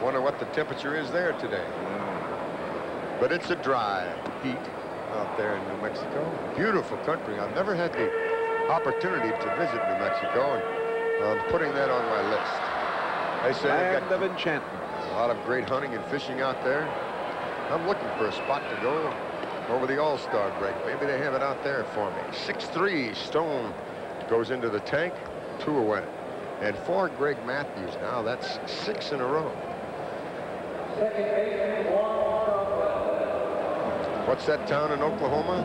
Wonder what the temperature is there today. But it's a dry heat out there in New Mexico. Beautiful country. I've never had the opportunity to visit New Mexico, and I'm putting that on my list. They say Land of enchantment. A lot of great hunting and fishing out there. I'm looking for a spot to go over the All-Star break. Maybe they have it out there for me. 6-3, Stone goes into the tank, 2 away. And for Greg Mathews now, that's 6 in a row. What's that town in Oklahoma?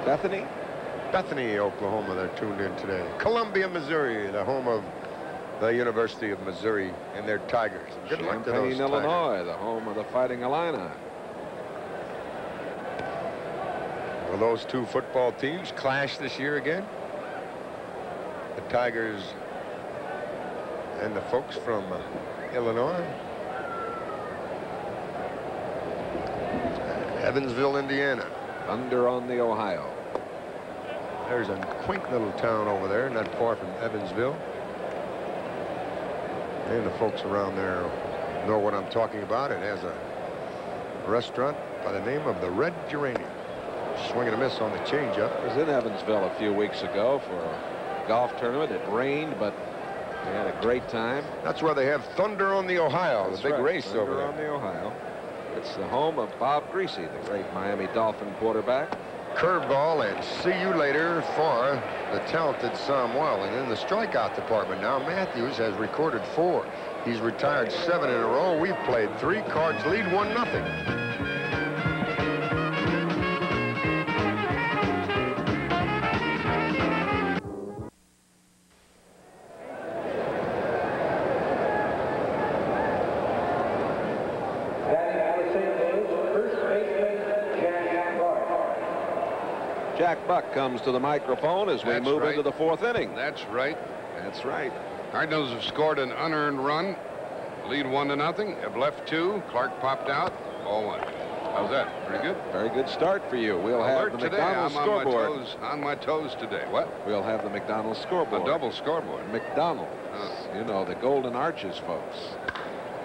Bethany? Bethany, Oklahoma. They're tuned in today. Columbia, Missouri, the home of the University of Missouri and their Tigers. Good luck to those Champaign, Illinois, Tigers. the home of the Fighting Illini. Will those 2 football teams clash this year again? The Tigers and the folks from Illinois. Evansville, Indiana. Thunder on the Ohio. There's a quaint little town over there, not far from Evansville. And the folks around there know what I'm talking about. It has a restaurant by the name of the Red Geranium. Swing and a miss on the changeup. I was in Evansville a few weeks ago for a golf tournament. It rained, but we had a great time. That's where they have Thunder on the Ohio, That's the big right. race Thunder over there. on the Ohio. It's the home of Bob Greasy, the great Miami Dolphin quarterback. Curveball, and see you later for the talented Samuel. And in the strikeout department now, Mathews has recorded 4. He's retired 7 in a row. We've played 3. Cards lead 1-0. Jack Buck comes to the microphone as we move into the 4th inning. That's right. That's right. Cardinals have scored an unearned run. Lead 1-0. Have left 2. Clark popped out. 0-1. How's that? Pretty good? Very good start for you. We'll have the McDonald's scoreboard. On my toes today. What? We'll have the McDonald's scoreboard. A double scoreboard. McDonald's. You know, the Golden Arches, folks.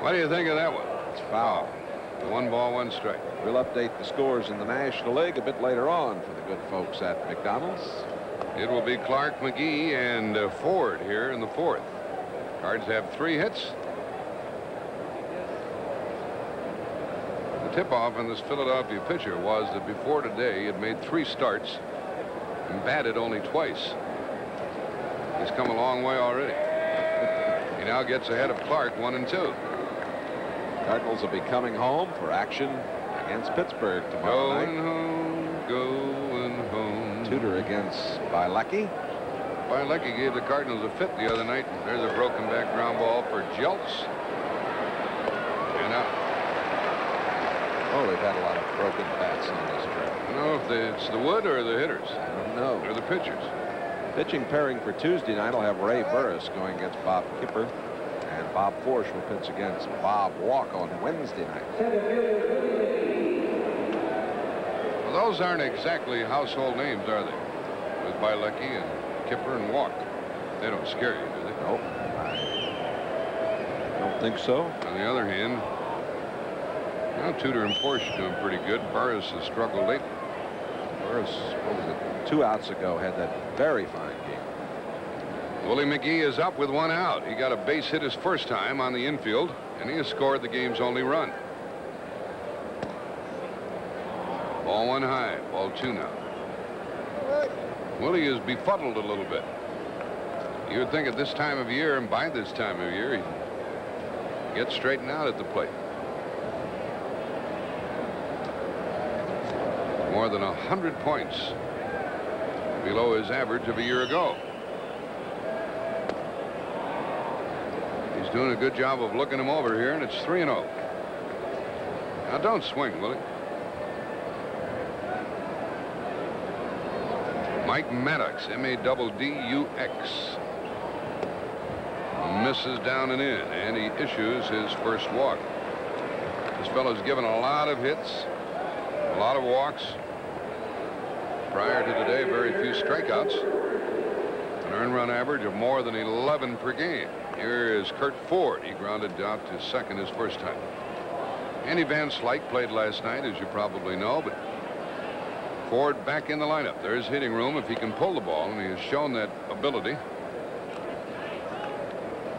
What do you think of that one? It's foul. 1 ball, 1 strike. We'll update the scores in the National League a bit later on for the good folks at McDonald's. It will be Clark, McGee, and Ford here in the 4th. Cards have 3 hits. The tip-off on this Philadelphia pitcher was that before today he had made 3 starts and batted only twice. He's come a long way already. He now gets ahead of Clark 1 and 2. Cardinals will be coming home for action against Pittsburgh tomorrow night. Going home. Tudor against Bilecki. Bilecki gave the Cardinals a fit the other night. There's a broken back ground ball for Jeltz. And out. Oh, we've had a lot of broken bats on this trip. I don't know if it's the wood or the hitters. I don't know. Or the pitchers. Pitching pairing for Tuesday night will have Ray Burris going against Bob Kipper. And Bob Forsch will pitch against Bob Walk on Wednesday night. Well, those aren't exactly household names, are they? With Bilecki and Kipper and Walk. They don't scare you, do they? Nope. I don't think so. On the other hand, now Tudor and Forsch are doing pretty good. Burris has struggled lately. Burris, what was it, 2 outs ago, had that very fine game. Willie McGee is up with 1 out. He got a base hit his first time on the infield, and he has scored the game's only run. Ball 1 high, ball 2 now. Willie is befuddled a little bit. You would think at this time of year and by this time of year he'd get straightened out at the plate. More than 100 points below his average of a year ago. He's doing a good job of looking him over here, and it's 3-0. Now don't swing, Willie. Mike Maddox, M-A-D-D-U-X. Misses down and in, and he issues his first walk. This fellow's given a lot of hits, a lot of walks. Prior to today, very few strikeouts. An earned run average of more than 11 per game. Here is Curt Ford. He grounded out to second his first time. Andy Van Slyke played last night, as you probably know, but Ford back in the lineup. There's hitting room if he can pull the ball, and he has shown that ability.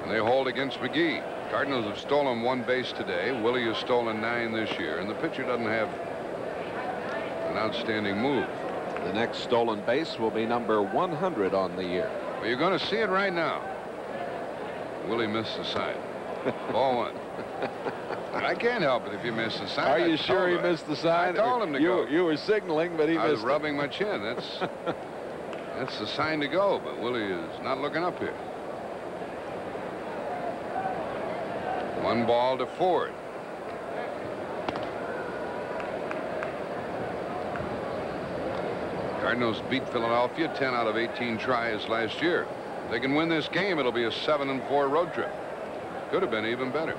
And they hold against McGee. Cardinals have stolen 1 base today. Willie has stolen 9 this year, and the pitcher doesn't have an outstanding move. The next stolen base will be number 100 on the year. Well, you're going to see it right now. Willie missed the sign. Ball 1. I can't help it if you miss the sign. Are you sure he missed the sign? I told him to go. You were signaling, but he missed it. I was rubbing my chin. That's the sign to go, but Willie is not looking up here. 1 ball to Ford. Cardinals beat Philadelphia 10 out of 18 tries last year. If they can win this game, it'll be a 7-4 road trip. Could have been even better.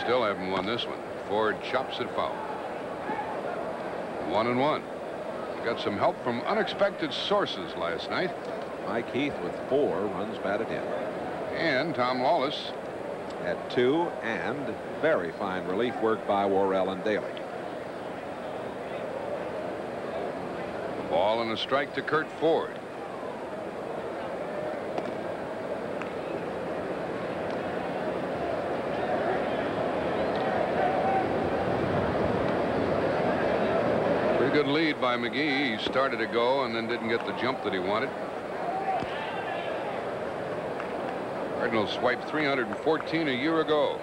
Still haven't won this one. Ford chops it foul. 1-1. Got some help from unexpected sources last night. Mike Heath with 4 runs batted in. And Tom Lawless had 2, and very fine relief work by Worrell and Daly. A ball and a strike to Curt Ford. Pretty good lead by McGee. He started to go and then didn't get the jump that he wanted. Cardinals swiped 314 a year ago.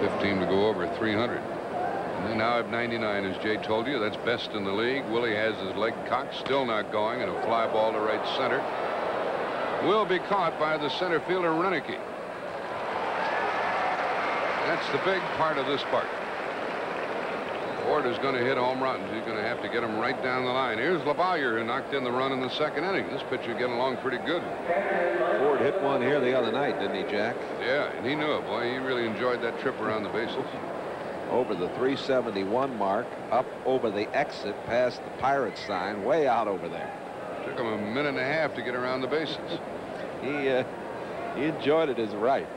15 to go over 300. And they now have 99, as Jay told you. That's best in the league. Willie has his leg cocked, still not going, and a fly ball to right center will be caught by the center fielder Renicky. That's the big part of this part. Ford is going to hit home runs. He's going to have to get them right down the line. Here's LaValliere, who knocked in the run in the second inning. This pitcher getting along pretty good. Ford hit one here the other night, didn't he, Jack? Yeah, and he knew it, boy. He really enjoyed that trip around the bases. Over the 371 mark, up over the exit, past the Pirates sign, way out over there. Took him a minute and a half to get around the bases. He enjoyed it as a right.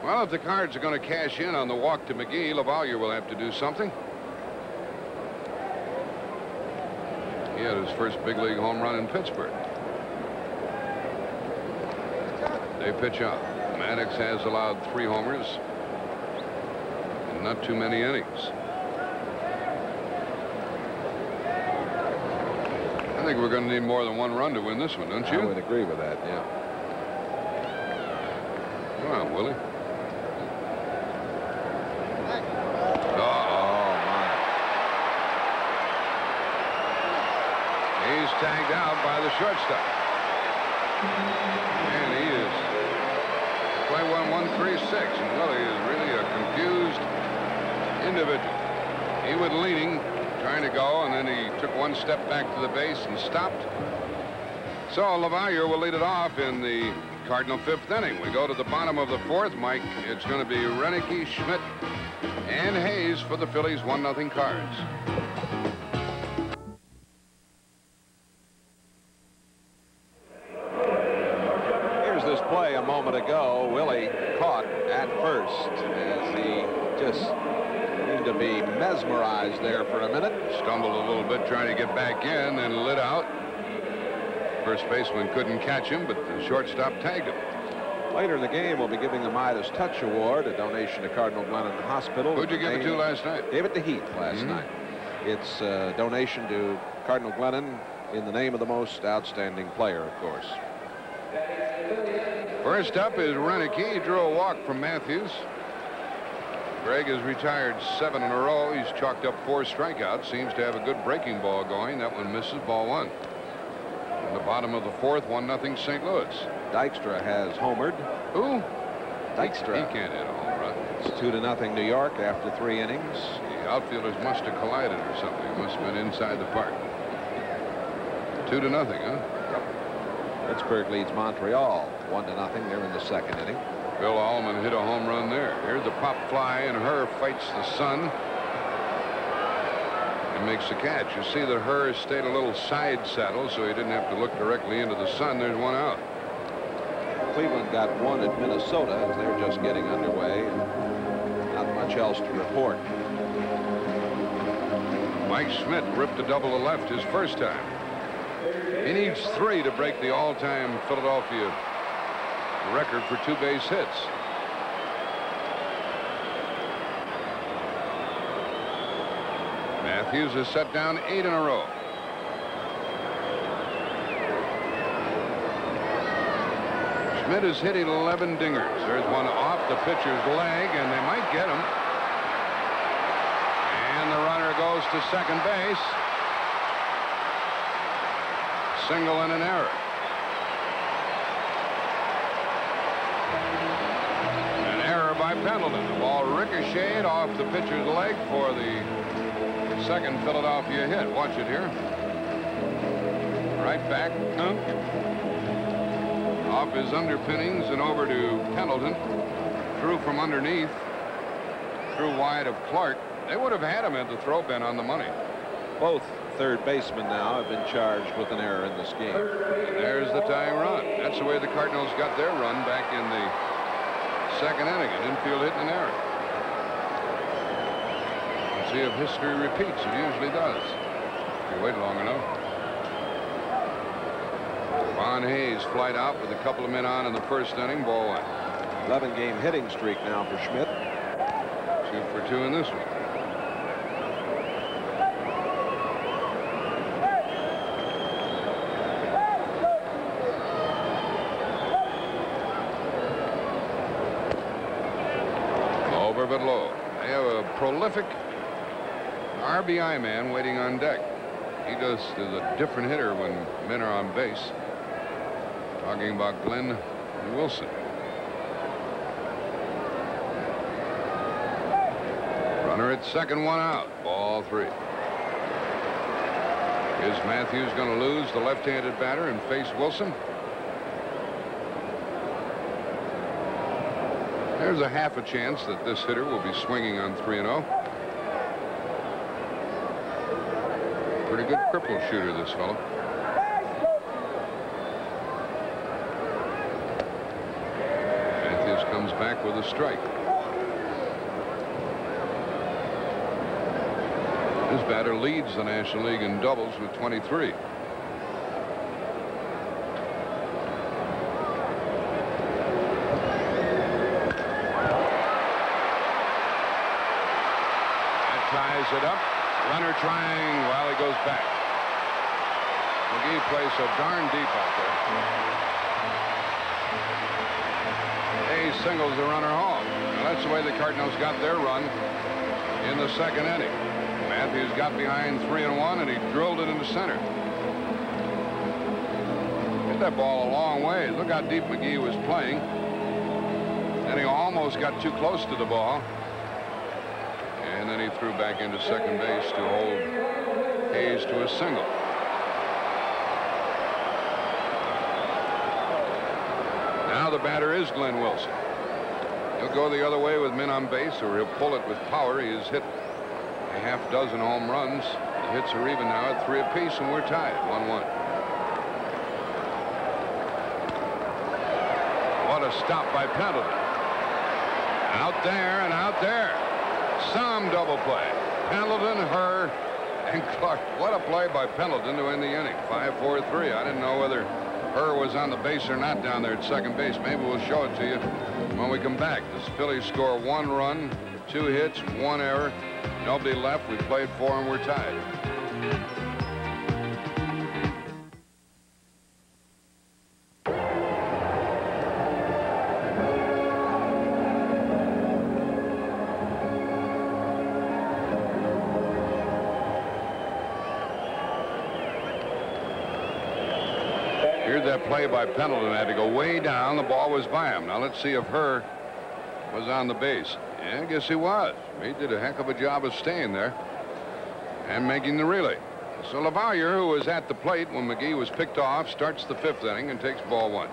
Well, if the Cards are going to cash in on the walk to McGee, LaValliere will have to do something. He had his first big league home run in Pittsburgh. They pitch out. Maddox has allowed 3 homers in not too many innings. I think we're going to need more than 1 run to win this one, don't you? I would agree with that, yeah. Come on, Willie. He's tagged out by the shortstop. And he is play 1-1-3-6. And Willie is really a confused individual. He was leaning, trying to go, and then he took 1 step back to the base and stopped. So LaValliere will lead it off in the Cardinal 5th inning. We go to the bottom of the 4th, Mike. It's going to be Renicky, Schmidt, and Hayes for the Phillies 1-0 Cards. This play a moment ago, Willie caught at first as he just seemed to be mesmerized there for a minute. Stumbled a little bit trying to get back in and lit out. First baseman couldn't catch him, but the shortstop tagged him. Later in the game, we'll be giving the Midas Touch Award, a donation to Cardinal Glennon Hospital. Who'd you give it to last night? Gave it to Heath last night. It's a donation to Cardinal Glennon in the name of the most outstanding player, of course. First up is Renicky. He drew a walk from Mathews. Greg has retired 7 in a row. He's chalked up 4 strikeouts. Seems to have a good breaking ball going. That one misses, ball 1. In the bottom of the 4th, 1-0 St. Louis. Dykstra has homered. Who? Dykstra. He can't hit a home run. It's 2-0 New York after 3 innings. The outfielders must have collided or something. It must have been inside the park. 2-0, huh? Pittsburgh leads Montreal 1-0. They're in the 2nd inning. Bill Allman hit a home run there. Here's the pop fly, and Herr fights the sun and makes the catch. You see that Herr stayed a little side saddle, so he didn't have to look directly into the sun. There's 1 out. Cleveland got 1 at Minnesota as they're just getting underway. Not much else to report. Mike Schmidt ripped a double to left his first time. He needs 3 to break the all-time Philadelphia record for 2 base hits. Mathews has set down 8 in a row. Schmidt has hit 11 dingers. There's one off the pitcher's leg, and they might get him. And the runner goes to second base. Single and an error. An error by Pendleton. The ball ricocheted off the pitcher's leg for the second Philadelphia hit. Watch it here. Right back. Off his underpinnings and over to Pendleton. Threw from underneath. Threw wide of Clark. They would have had him at the throw bin on the money. Both third basemen now have been charged with an error in this game. And there's the tying run. That's the way the Cardinals got their run back in the 2nd inning. An infield hit and an error. Let's see if history repeats. It usually does. If you wait long enough. Von Hayes flied out with a couple of men on in the 1st inning. Ball 1. 11-game hitting streak now for Schmidt. 2 for 2 in this one. But low. They have a prolific RBI man waiting on deck. He is a different hitter when men are on base. Talking about Glenn Wilson. Runner at second, one out. Ball 3. Is Mathews going to lose the left-handed batter and face Wilson? There's a half a chance that this hitter will be swinging on 3-0. Pretty good cripple shooter, this fellow. Mathews comes back with a strike. This batter leads the National League in doubles with 23. Ties it up. Runner trying while he goes back. McGee plays so darn deep out there. He singles the runner home. Now that's the way the Cardinals got their run in the second inning. Mathews got behind 3-1 and he drilled it into center. Hit that ball a long way. Look how deep McGee was playing. And he almost got too close to the ball. And then he threw back into second base to hold Hayes to a single. Now the batter is Glenn Wilson. He'll go the other way with men on base, or he'll pull it with power. He has hit a half dozen home runs. The hits are even now at 3 apiece, and we're tied 1-1. What a stop by Pendleton. Out there and out there. Some double play. Pendleton, Herr, and Clark. What a play by Pendleton to end the inning. 5-4-3. I didn't know whether Herr was on the base or not down there at second base. Maybe we'll show it to you when we come back. The Phillies score 1 run, 2 hits, 1 error. Nobody left. We played 4 and we're tied. Here's that play by Pendleton. Had to go way down. The ball was by him. Now let's see if Herr was on the base. Yeah, I guess he was. He did a heck of a job of staying there and making the relay. So LaValliere, who was at the plate when McGee was picked off, starts the 5th inning and takes ball 1.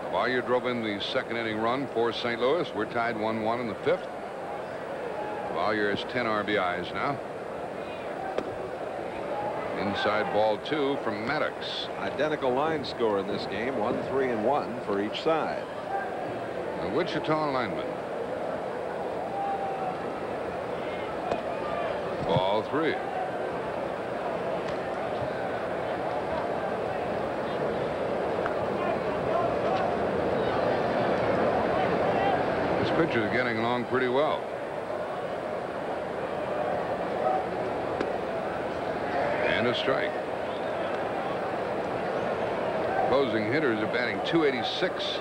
LaValliere drove in the second inning run for St. Louis. We're tied 1-1 in the 5th. LaValliere has 10 RBIs now. Inside ball 2 from Maddox. Identical line score in this game, 1-3-1 for each side. The Wichita lineman. Ball 3. This pitcher is getting along pretty well. And a strike. Opposing hitters are batting .286.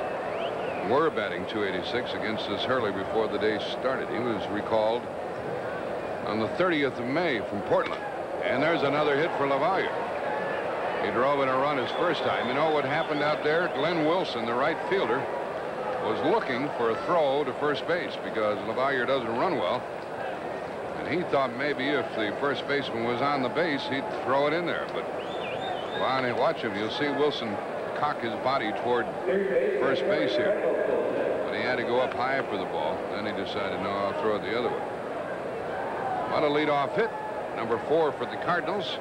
Were batting .286 against this Hurley before the day started. He was recalled on the 30th of May from Portland. And there's another hit for LaValliere. He drove in a run his first time. You know what happened out there? Glenn Wilson, the right fielder, was looking for a throw to first base because LaValliere doesn't run well. And he thought maybe if the first baseman was on the base, he'd throw it in there. But while you watch him, you'll see Wilson cock his body toward first base here. But he had to go up high for the ball. Then he decided, no, I'll throw it the other way. What a leadoff hit. Number 4 for the Cardinals.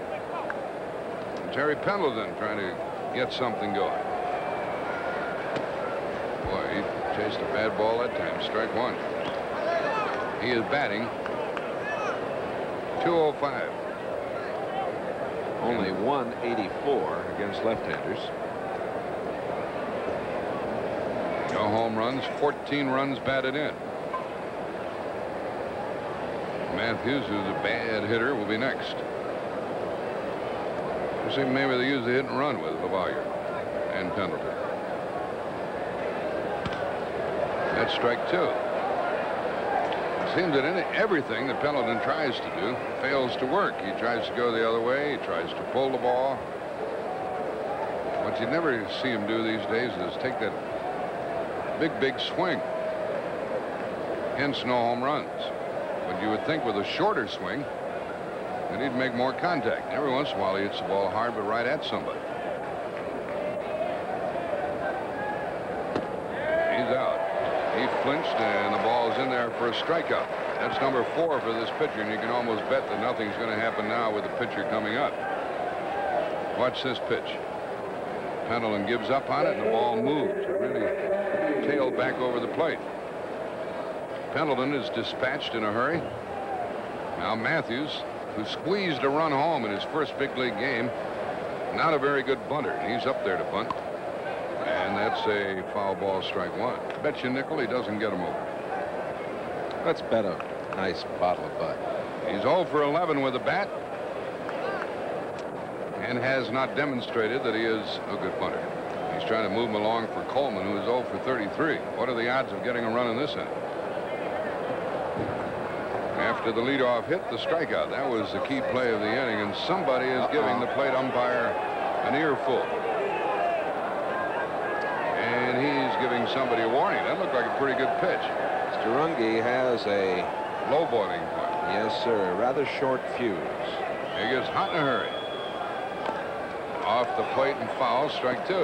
And Terry Pendleton trying to get something going. Boy, he chased a bad ball that time. Strike 1. He is batting .205. Only 184 against left-handers. No home runs, 14 runs batted in. Mathews, who's a bad hitter, will be next. You see, maybe they use the hit and run with LaValliere and Pendleton. That's strike 2. It seems that everything that Pendleton tries to do fails to work. He tries to go the other way. He tries to pull the ball. What you never see him do these days is take that big swing. Hence no home runs. But you would think with a shorter swing that he'd make more contact. Every once in a while he hits the ball hard, but right at somebody. He's out. He flinched, and the ball's in there for a strikeout. That's number 4 for this pitcher, and you can almost bet that nothing's going to happen now with the pitcher coming up. Watch this pitch. Pendleton gives up on it, and the ball moves. It really tailed back over the plate. Pendleton is dispatched in a hurry. Now Mathews, who squeezed a run home in his first big league game, not a very good bunter. He's up there to bunt. And that's a foul ball, strike 1. Bet you nickel he doesn't get him over. Let's bet a nice bottle of Bud. He's 0 for 11 with a bat, and has not demonstrated that he is a good bunter. He's trying to move him along for Coleman, who is 0 for 33. What are the odds of getting a run in this inning? After the leadoff hit, the strikeout. That was the key play of the inning, and somebody is giving the plate umpire an earful. And he's giving somebody a warning. That looked like a pretty good pitch. Runge has a low boiling point. Yes, sir. Rather short fuse. He gets hot in a hurry. Off the plate and foul, strike 2.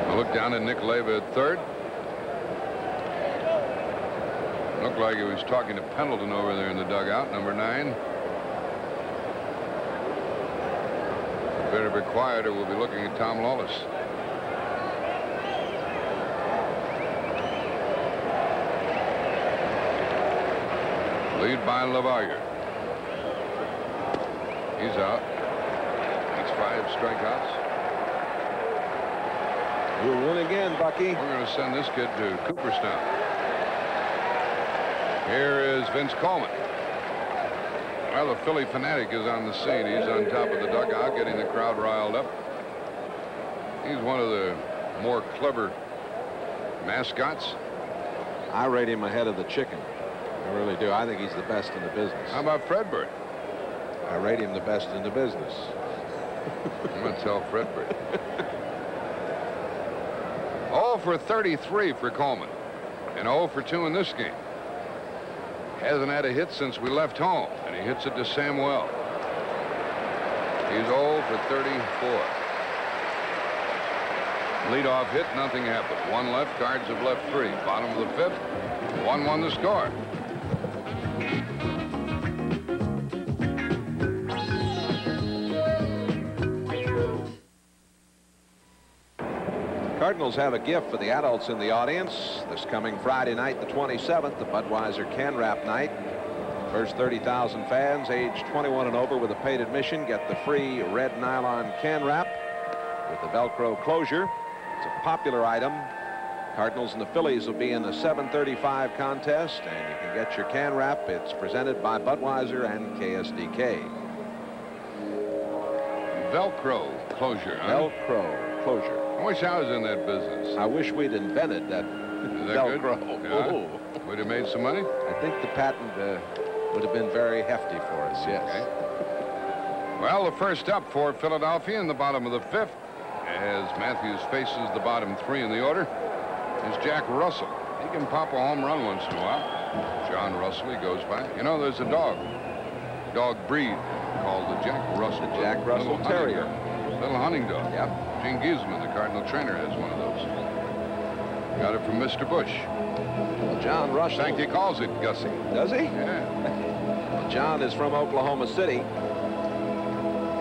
I look down at Nick Leva at third. Looked like he was talking to Pendleton over there in the dugout, number 9. Better be quiet or we'll be looking at Tom Lawless. Lead by LaValliere. He's out. That's 5 strikeouts. You'll win again, Bucky. We're going to send this kid to Cooperstown. Here is Vince Coleman. Well, the Philly fanatic is on the scene. He's on top of the dugout, getting the crowd riled up. He's one of the more clever mascots. I rate him ahead of the chicken. I really do. I think he's the best in the business. How about Fredbird? I rate him the best in the business. I'm going to tell Fredbird. 0 for 33 for Coleman, and 0 for 2 in this game. Hasn't had a hit since we left home, and he hits it to Samuel. He's 0 for 34. Leadoff hit, nothing happened. 1 left, Cards have left 3. Bottom of the 5th, 1-1 the score. Cardinals have a gift for the adults in the audience. This coming Friday night, the 27th, the Budweiser Can Wrap Night. First 30,000 fans aged 21 and over with a paid admission get the free red nylon can wrap with the Velcro closure. It's a popular item. Cardinals and the Phillies will be in the 7:35 contest, and you can get your can wrap. It's presented by Budweiser and KSDK. Velcro closure, huh? Velcro closure. I wish I was in that business. I wish we'd invented that, Velcro. Yeah. Would have made some money? I think the patent would have been very hefty for us, yes. Okay. Well, the first up for Philadelphia in the bottom of the 5th, as Mathews faces the bottom 3 in the order, is Jack Russell. He can pop a home run once in a while. John Russell, he goes by. You know, there's a dog breed called the Jack Russell. The Jack Russell Terrier. Little hunting dog. Yep. Gene Giesman, the Cardinal trainer, has one of those. Got it from Mr. Bush. Well, John Russell. In fact, he calls it Gussie. Does he? Yeah. Well, John is from Oklahoma City.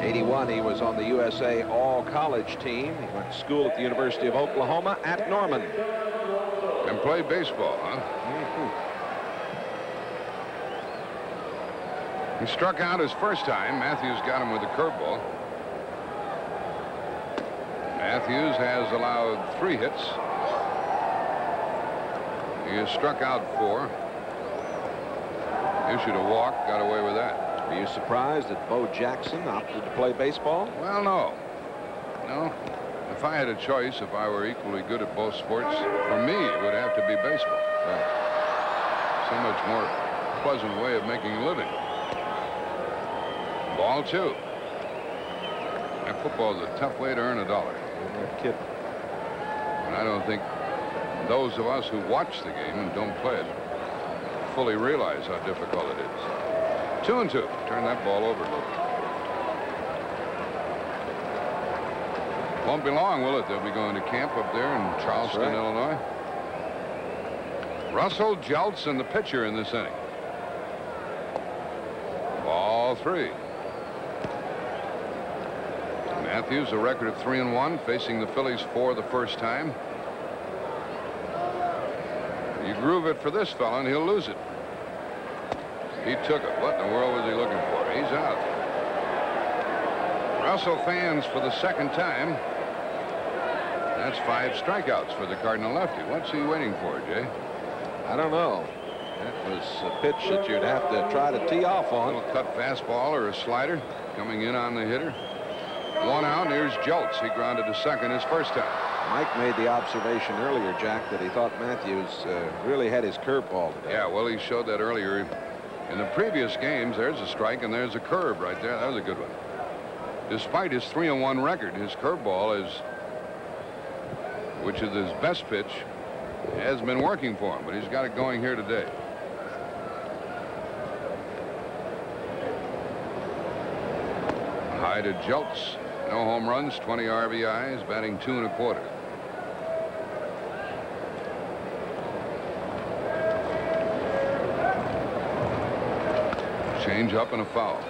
81, he was on the USA All-College team. He went to school at the University of Oklahoma at Norman. And played baseball, huh? He struck out his first time. Mathews got him with a curveball. Mathews has allowed 3 hits. He has struck out 4. Issued a walk, got away with that. Are you surprised that Bo Jackson opted to play baseball? Well, no. No. If I had a choice, if I were equally good at both sports, for me, it would have to be baseball. Right. So much more pleasant way of making a living. Ball 2. And football is a tough way to earn $1. No kidding. And I don't think those of us who watch the game and don't play it fully realize how difficult it is. 2-2. Turn that ball over a little bit. Won't be long, will it? They'll be going to camp up there in Charleston, right. Illinois. Russell Jeltz and the pitcher in this inning. Ball 3. Mathews, a record of 3-1, facing the Phillies for the first time. You groove it for this fella and he'll lose it. He took it. What in the world was he looking for? He's out. Russell fans for the second time. That's 5 strikeouts for the Cardinal lefty. What's he waiting for, Jay? I don't know. That was a pitch that you'd have to try to tee off on. A little cut fastball or a slider coming in on the hitter. 1 out, and here's Jeltz. He grounded to second his first time. Mike made the observation earlier, Jack, that he thought Mathews really had his curveball today. Yeah, well, he showed that earlier. In the previous games, there's a strike and there's a curve right there. That was a good one. Despite his 3-1 record, his curveball is, which is his best pitch, has been working for him, but he's got it going here today. High to Jeltz. No home runs, 20 RBIs, batting 2 1/4. Change up and a foul.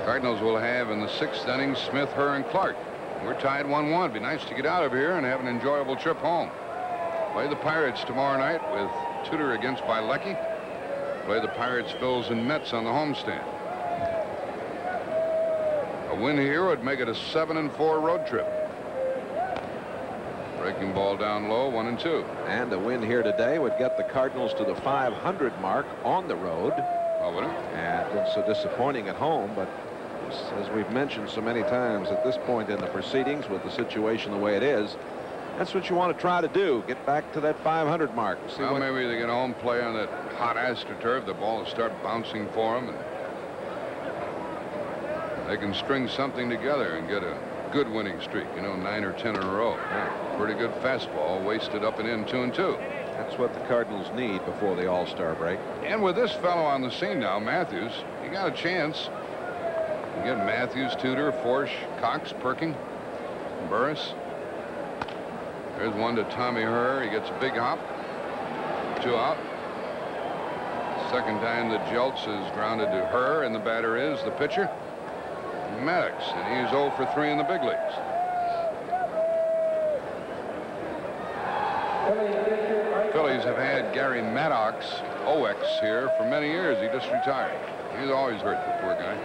Cardinals will have in the 6th inning Smith, Herr, and Clark. We're tied 1-1. Be nice to get out of here and have an enjoyable trip home. Play the Pirates tomorrow night with Tudor against Bilecki. Play the Pirates, Phils, and Mets on the homestand. A win here would make it a 7-4 road trip. Breaking ball down low, 1-2. And a win here today would get the Cardinals to the 500 mark on the road. Oh, would it? And it's so disappointing at home, but as we've mentioned so many times at this point in the proceedings, with the situation the way it is, that's what you want to try to do. Get back to that 500 mark. See well, maybe they get home, play on that hot AstroTurf. The ball will start bouncing for them, and they can string something together and get a good winning streak. You know, 9 or 10 in a row. Yeah. Pretty good fastball, wasted up and in, 2-2. That's what the Cardinals need before the All-Star break. And with this fellow on the scene now, Mathews, you got a chance. You get Mathews, Tudor, Forsch, Cox, Perking, Burris. There's one to Tommy Herr. He gets a big hop. 2 out. Second time that Jeltz is grounded to Herr, and the batter is the pitcher, Maddox, and he's 0 for 3 in the big leagues. Phillies have had Gary Maddox, OX, here for many years. He just retired. He's always hurt, the poor guy.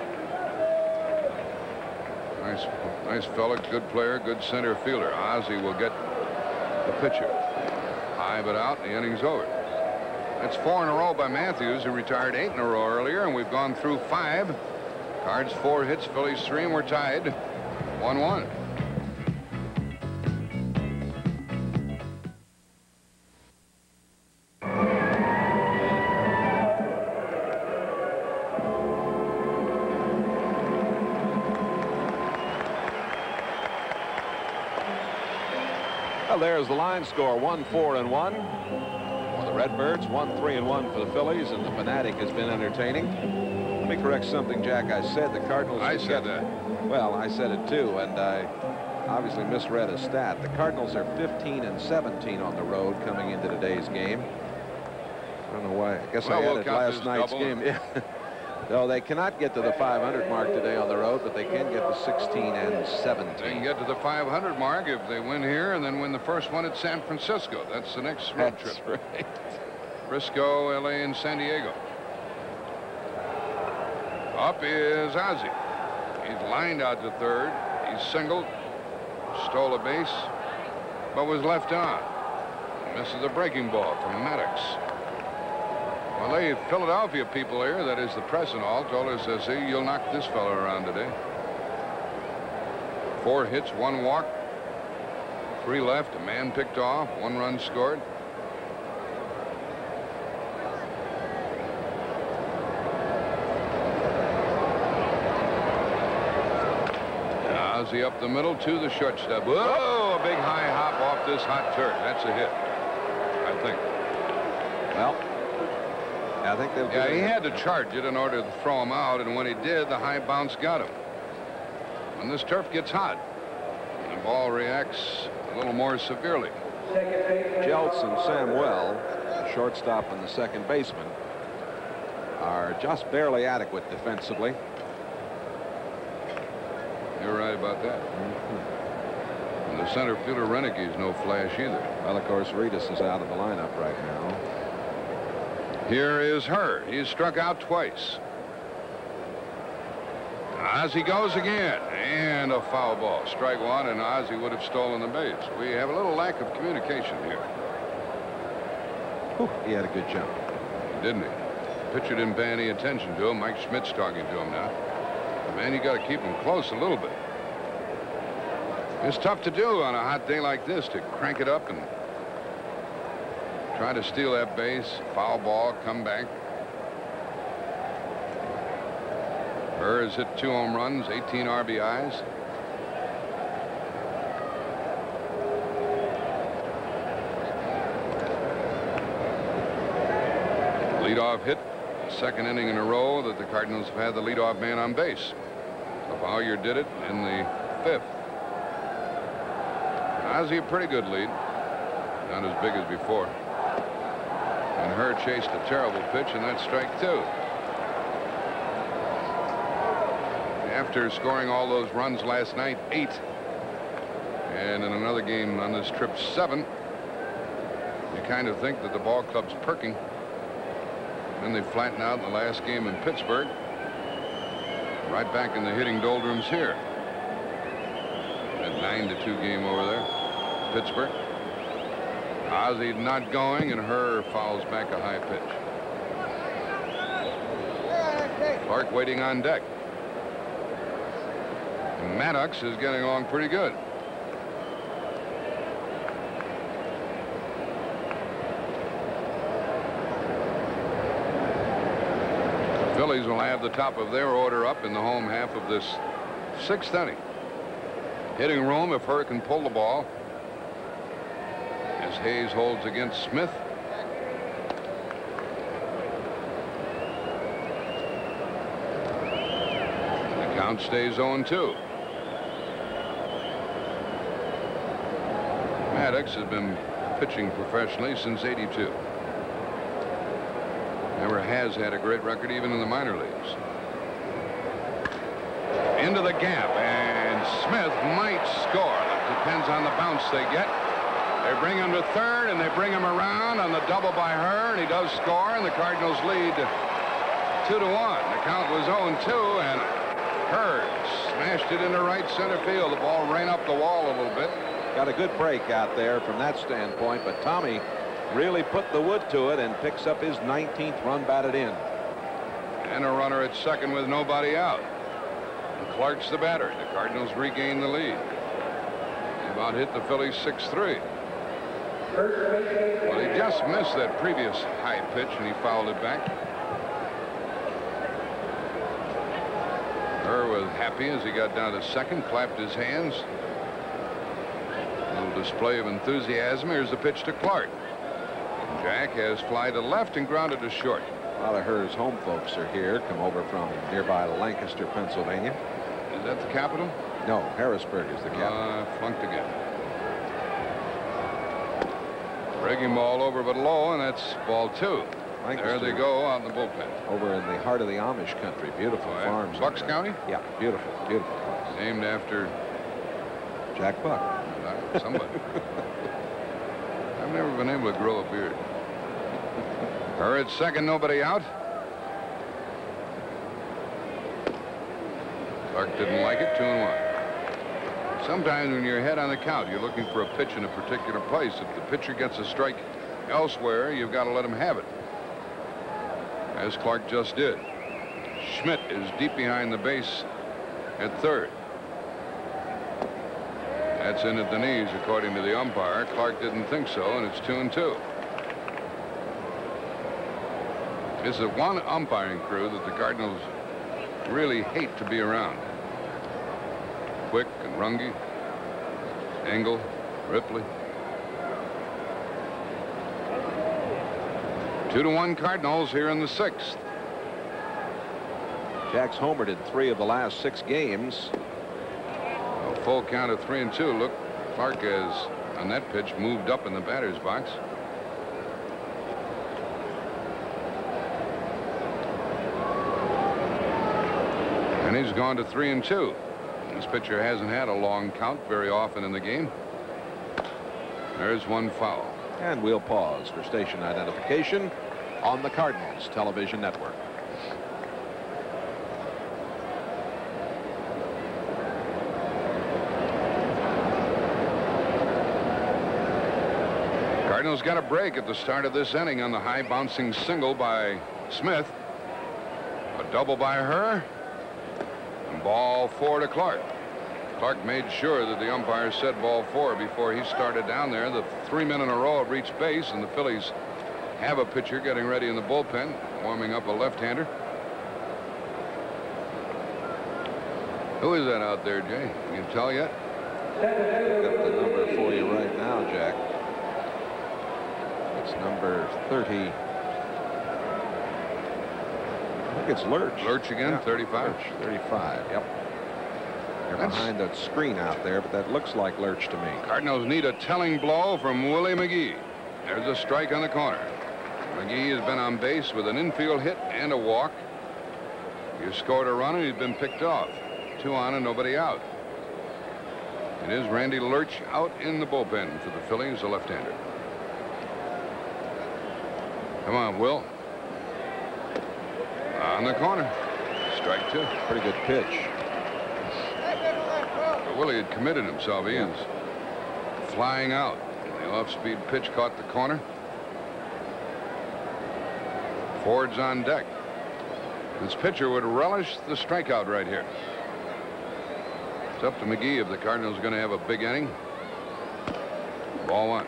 Nice fella, good player, good center fielder. Ozzie will get the pitcher. High but out, and the inning's over. That's 4 in a row by Mathews, who retired 8 in a row earlier, and we've gone through 5. Cards 4 hits, Phillies 3, and we're tied 1-1. Well, there's the line score, 1-4-1 for the Redbirds, 1-3-1 for the Phillies, and the Fanatic has been entertaining. Let me correct something, Jack. I said the Cardinals. I said that. Well, I said it too, and I obviously misread a stat. The Cardinals are 15-17 on the road coming into today's game. I don't know why. I guess I added last night's game. Yeah. No, they cannot get to the 500 mark today on the road, but they can get to 16-17. They can get to the 500 mark if they win here and then win the first one at San Francisco. That's the next road trip. That's right. Frisco, L.A., and San Diego. Up is Ozzie. He's lined out to third. He's singled, stole a base, but was left on. Misses a breaking ball from Maddox. Well, the Philadelphia people here, that is the press and all, told us, see, you'll knock this fella around today. 4 hits, 1 walk, 3 left, a man picked off, 1 run scored. Ozzie up the middle to the shortstop. Whoa, a big high hop off this hot turf. That's a hit, I think. Well, I think they'll. Yeah, he had to charge it in order to throw him out, and when he did, the high bounce got him. When this turf gets hot, the ball reacts a little more severely. Jeltz and Samuel, the shortstop and the second baseman, are just barely adequate defensively. You're right about that. And the center fielder Renege's no flash either. Well, of course, Reedus is out of the lineup right now. Here is Hurd. He's struck out twice. Ozzie goes again, and a foul ball. Strike one, and Ozzie would have stolen the base. We have a little lack of communication here. Whew, he had a good jump. Didn't he? Pitcher didn't pay any attention to him. Mike Schmidt's talking to him now. Man, you got to keep him close a little bit. It's tough to do on a hot day like this, to crank it up and try to steal that base. Foul ball, come back. Burr has hit 2 home runs, 18 RBIs. Leadoff hit. Second inning in a row that the Cardinals have had the leadoff man on base. So Bowyer did it in the 5th. Ozzie a pretty good lead. Not as big as before. And Hurd chased a terrible pitch, and that's strike 2. After scoring all those runs last night, 8. And in another game on this trip, 7. You kind of think that the ball club's perking. Then they flatten out in the last game in Pittsburgh. Right back in the hitting doldrums here. That 9-2 game over there. Pittsburgh. Ozzie not going, and Hurd fouls back a high pitch. Clark waiting on deck. And Maddox is getting along pretty good. Phillies will have the top of their order up in the home half of this 6th inning. Hitting room if Hurd can pull the ball. As Hayes holds against Smith. The count stays 0-2. Maddox has been pitching professionally since '82. Never has had a great record even in the minor leagues. Into the gap, and Smith might score. It depends on the bounce they get. They bring him to third, and they bring him around on the double by Hurd. He does score, and the Cardinals lead 2-1. The count was 0-2, and Hurd smashed it into right center field. The ball ran up the wall a little bit. Got a good break out there from that standpoint, but Tommy really put the wood to it and picks up his 19th run batted in. And a runner at second with nobody out. And Clark's the batter. The Cardinals regain the lead. They about hit the Phillies 6-3. Well, he just missed that previous high pitch, and he fouled it back. Hurd was happy as he got down to second, clapped his hands. A little display of enthusiasm. Here's the pitch to Clark. Jack has fly to left and grounded to short. A lot of Hurd's home folks are here, come over from nearby Lancaster, Pennsylvania. Is that the capital? No, Harrisburg is the capital. Flunked again. Breaking ball over but low, and that's ball 2. Lancaster. There they go out in the bullpen. Over in the heart of the Amish country. Beautiful farms. Bucks County? Yeah, beautiful, beautiful place. Named after Jack Buck. Somebody. I've never been able to grow a beard. Hurd at second, nobody out. Clark didn't like it, 2-1. Sometimes when you're ahead on the count, you're looking for a pitch in a particular place. If the pitcher gets a strike elsewhere, you've got to let him have it. As Clark just did. Schmidt is deep behind the base at third. That's in at the knees, according to the umpire. Clark didn't think so, and it's 2-2. This is one umpiring crew that the Cardinals really hate to be around. Quick and Runge, Engel, Ripley. 2-1 Cardinals here in the 6th. Jack's homered in 3 of the last 6 games. A full count of 3-2. Look, Clark has on that pitch moved up in the batter's box. And he's gone to 3-2. This pitcher hasn't had a long count very often in the game. There's one foul. And we'll pause for station identification on the Cardinals television network. Cardinals got a break at the start of this inning on the high bouncing single by Smith. A double by her. And ball 4 to Clark. Clark made sure that the umpire said ball 4 before he started down there. The 3 men in a row have reached base, and the Phillies have a pitcher getting ready in the bullpen, warming up a left-hander. Who is that out there, Jay? Can you tell yet? I've got the number for you right now, Jack. It's number 30. I think it's Lurch. Lurch again, yeah. 35. Lurch, 35, yep. They're behind that screen out there, but that looks like Lurch to me. Cardinals need a telling blow from Willie McGee. There's a strike on the corner. McGee has been on base with an infield hit and a walk. You scored a run and he's been picked off. 2 on and nobody out. It is Randy Lurch out in the bullpen for the Phillies, a left-hander. Come on, Will. On the corner. Strike 2. Pretty good pitch. But Willie had committed himself. He is flying out. The off-speed pitch caught the corner. Ford's on deck. This pitcher would relish the strikeout right here. It's up to McGee if the Cardinals are going to have a big inning. Ball 1.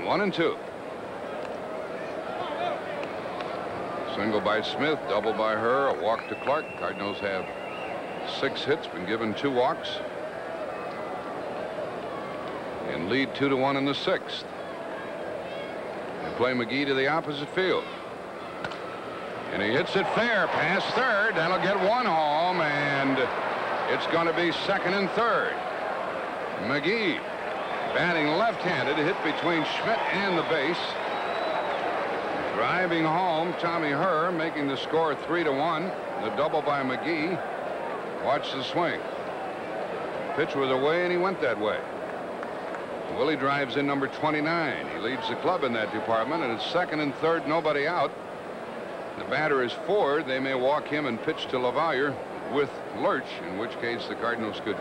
1-2. Single by Smith, double by her, a walk to Clark. Cardinals have 6 hits, been given 2 walks. And lead 2-1 in the 6th. They play McGee to the opposite field. And he hits it fair past third. That'll get 1 home, and it's going to be 2nd and 3rd. McGee batting left-handed, hit between Schmidt and the base. Driving home, Tommy Herr making the score 3-1. The double by McGee. Watch the swing. Pitch was away, and he went that way. Willie drives in number 29. He leads the club in that department, and it's 2nd and 3rd, nobody out. The batter is Ford. They may walk him and pitch to LaValliere with Lurch, in which case the Cardinals could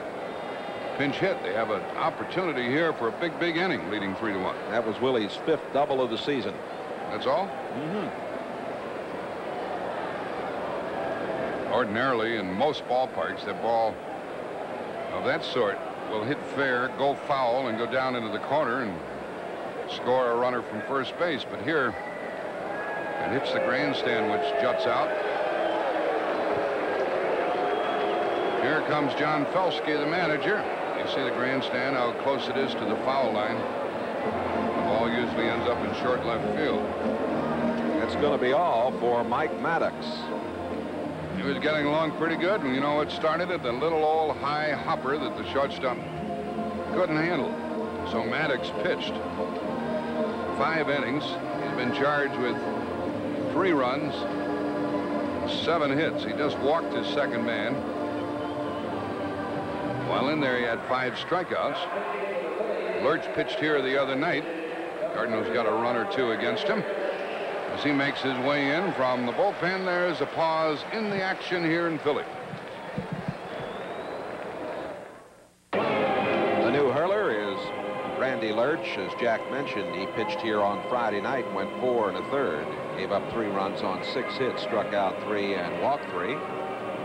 pinch hit. They have an opportunity here for a big inning, leading 3-1. That was Willie's 5th double of the season. That's all? Ordinarily, in most ballparks, that ball of that sort will hit fair, go foul, and go down into the corner and score a runner from first base. But here, it hits the grandstand, which juts out. Here comes John Felsky, the manager. You see the grandstand, how close it is to the foul line. The ball usually ends up in short left field. That's going to be all for Mike Maddox. He was getting along pretty good, and you know what started it? The little old high hopper that the shortstop couldn't handle. So Maddox pitched 5 innings. He's been charged with 3 runs, 7 hits. He just walked his second man. While in there, he had 5 strikeouts. Lurch pitched here the other night. Cardinals got a run or 2 against him. As he makes his way in from the bullpen, there's a pause in the action here in Philly. The new hurler is Randy Lurch. As Jack mentioned, he pitched here on Friday night, went 4 1/3. Gave up 3 runs on 6 hits, struck out 3 and walked 3.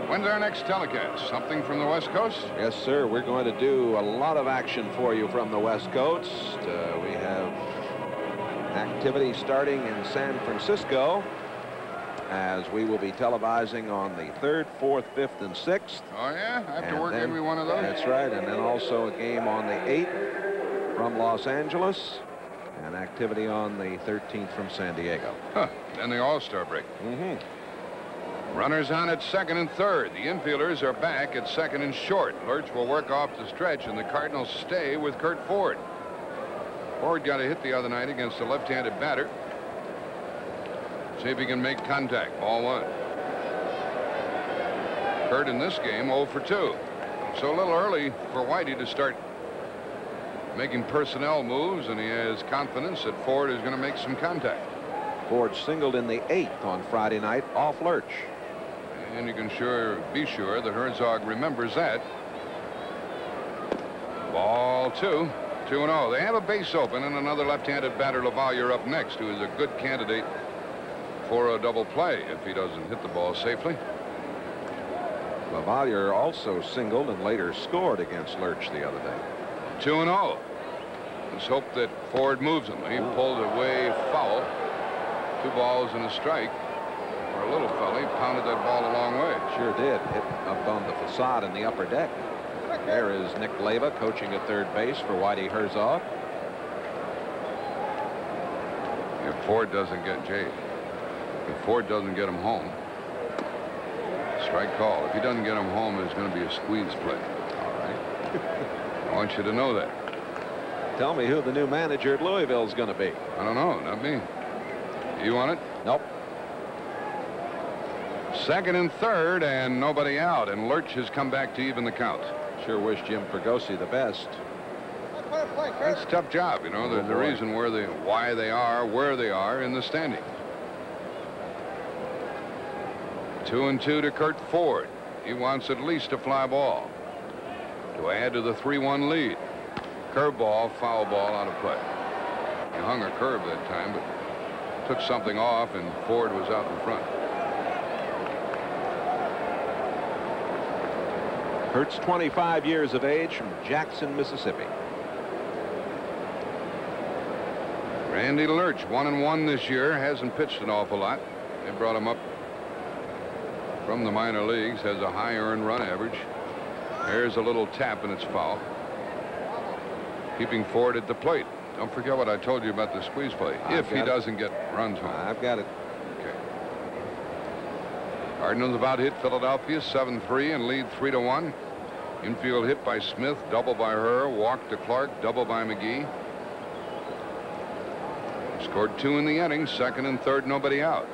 When's our next telecast? Something from the West Coast? Yes, sir. We're going to do a lot of action for you from the West Coast. We have activity starting in San Francisco. as we will be televising on the 3rd, 4th, 5th, and 6th. Oh, yeah? I have to work then, every one of those? That's right. And then also a game on the 8th from Los Angeles. And activity on the 13th from San Diego. Huh. Then the All-Star break. Runners on at 2nd and 3rd. The infielders are back at 2nd and short. Lurch will work off the stretch, and the Cardinals stay with Curt Ford. Ford got a hit the other night against a left-handed batter. See if he can make contact. Ball 1. Curt in this game 0 for 2. So a little early for Whitey to start making personnel moves, and he has confidence that Ford is going to make some contact. Ford singled in the 8th on Friday night off Lurch. And you can be sure that Herzog remembers that. Ball 2. 2-0. They have a base open, and another left-handed batter, LaValliere, up next, who is a good candidate for a double play if he doesn't hit the ball safely. LaValliere also singled and later scored against Lurch the other day. 2-0. Let's hope that Ford moves him. He pulled it way foul. 2 balls and a strike. For a little fella, he pounded that ball a long way. Sure did. Hit up on the facade in the upper deck. There is Nick Leyva coaching at third base for Whitey Herzog. If Ford doesn't get him home, strike call. If he doesn't get him home, there's going to be a squeeze play. All right. I want you to know that. Tell me who the new manager at Louisville is going to be. I don't know. Not me. You want it? Nope. 2nd and 3rd, and nobody out, and Lurch has come back to even the count. Sure wish Jim Fregosi the best. That's a tough job, you know. There's a reason why they are where they are in the standings. 2-2 to Curt Ford. He wants at least a fly ball to add to the 3-1 lead. Curveball, foul ball, out of play. He hung a curve that time, but took something off, and Ford was out in front. Kurt's 25 years of age from Jackson, Mississippi. Randy Lurch, 1-1 this year, hasn't pitched an awful lot. They brought him up from the minor leagues, has a high earned run average. There's a little tap, and it's foul. Keeping Ford at the plate. Don't forget what I told you about the squeeze play. If he doesn't get runs home. I've got it. Okay. Cardinals about hit Philadelphia 7-3 and lead 3-1. Infield hit by Smith, double by Herr, walk to Clark, double by McGee. Scored 2 in the inning, 2nd and 3rd, nobody out.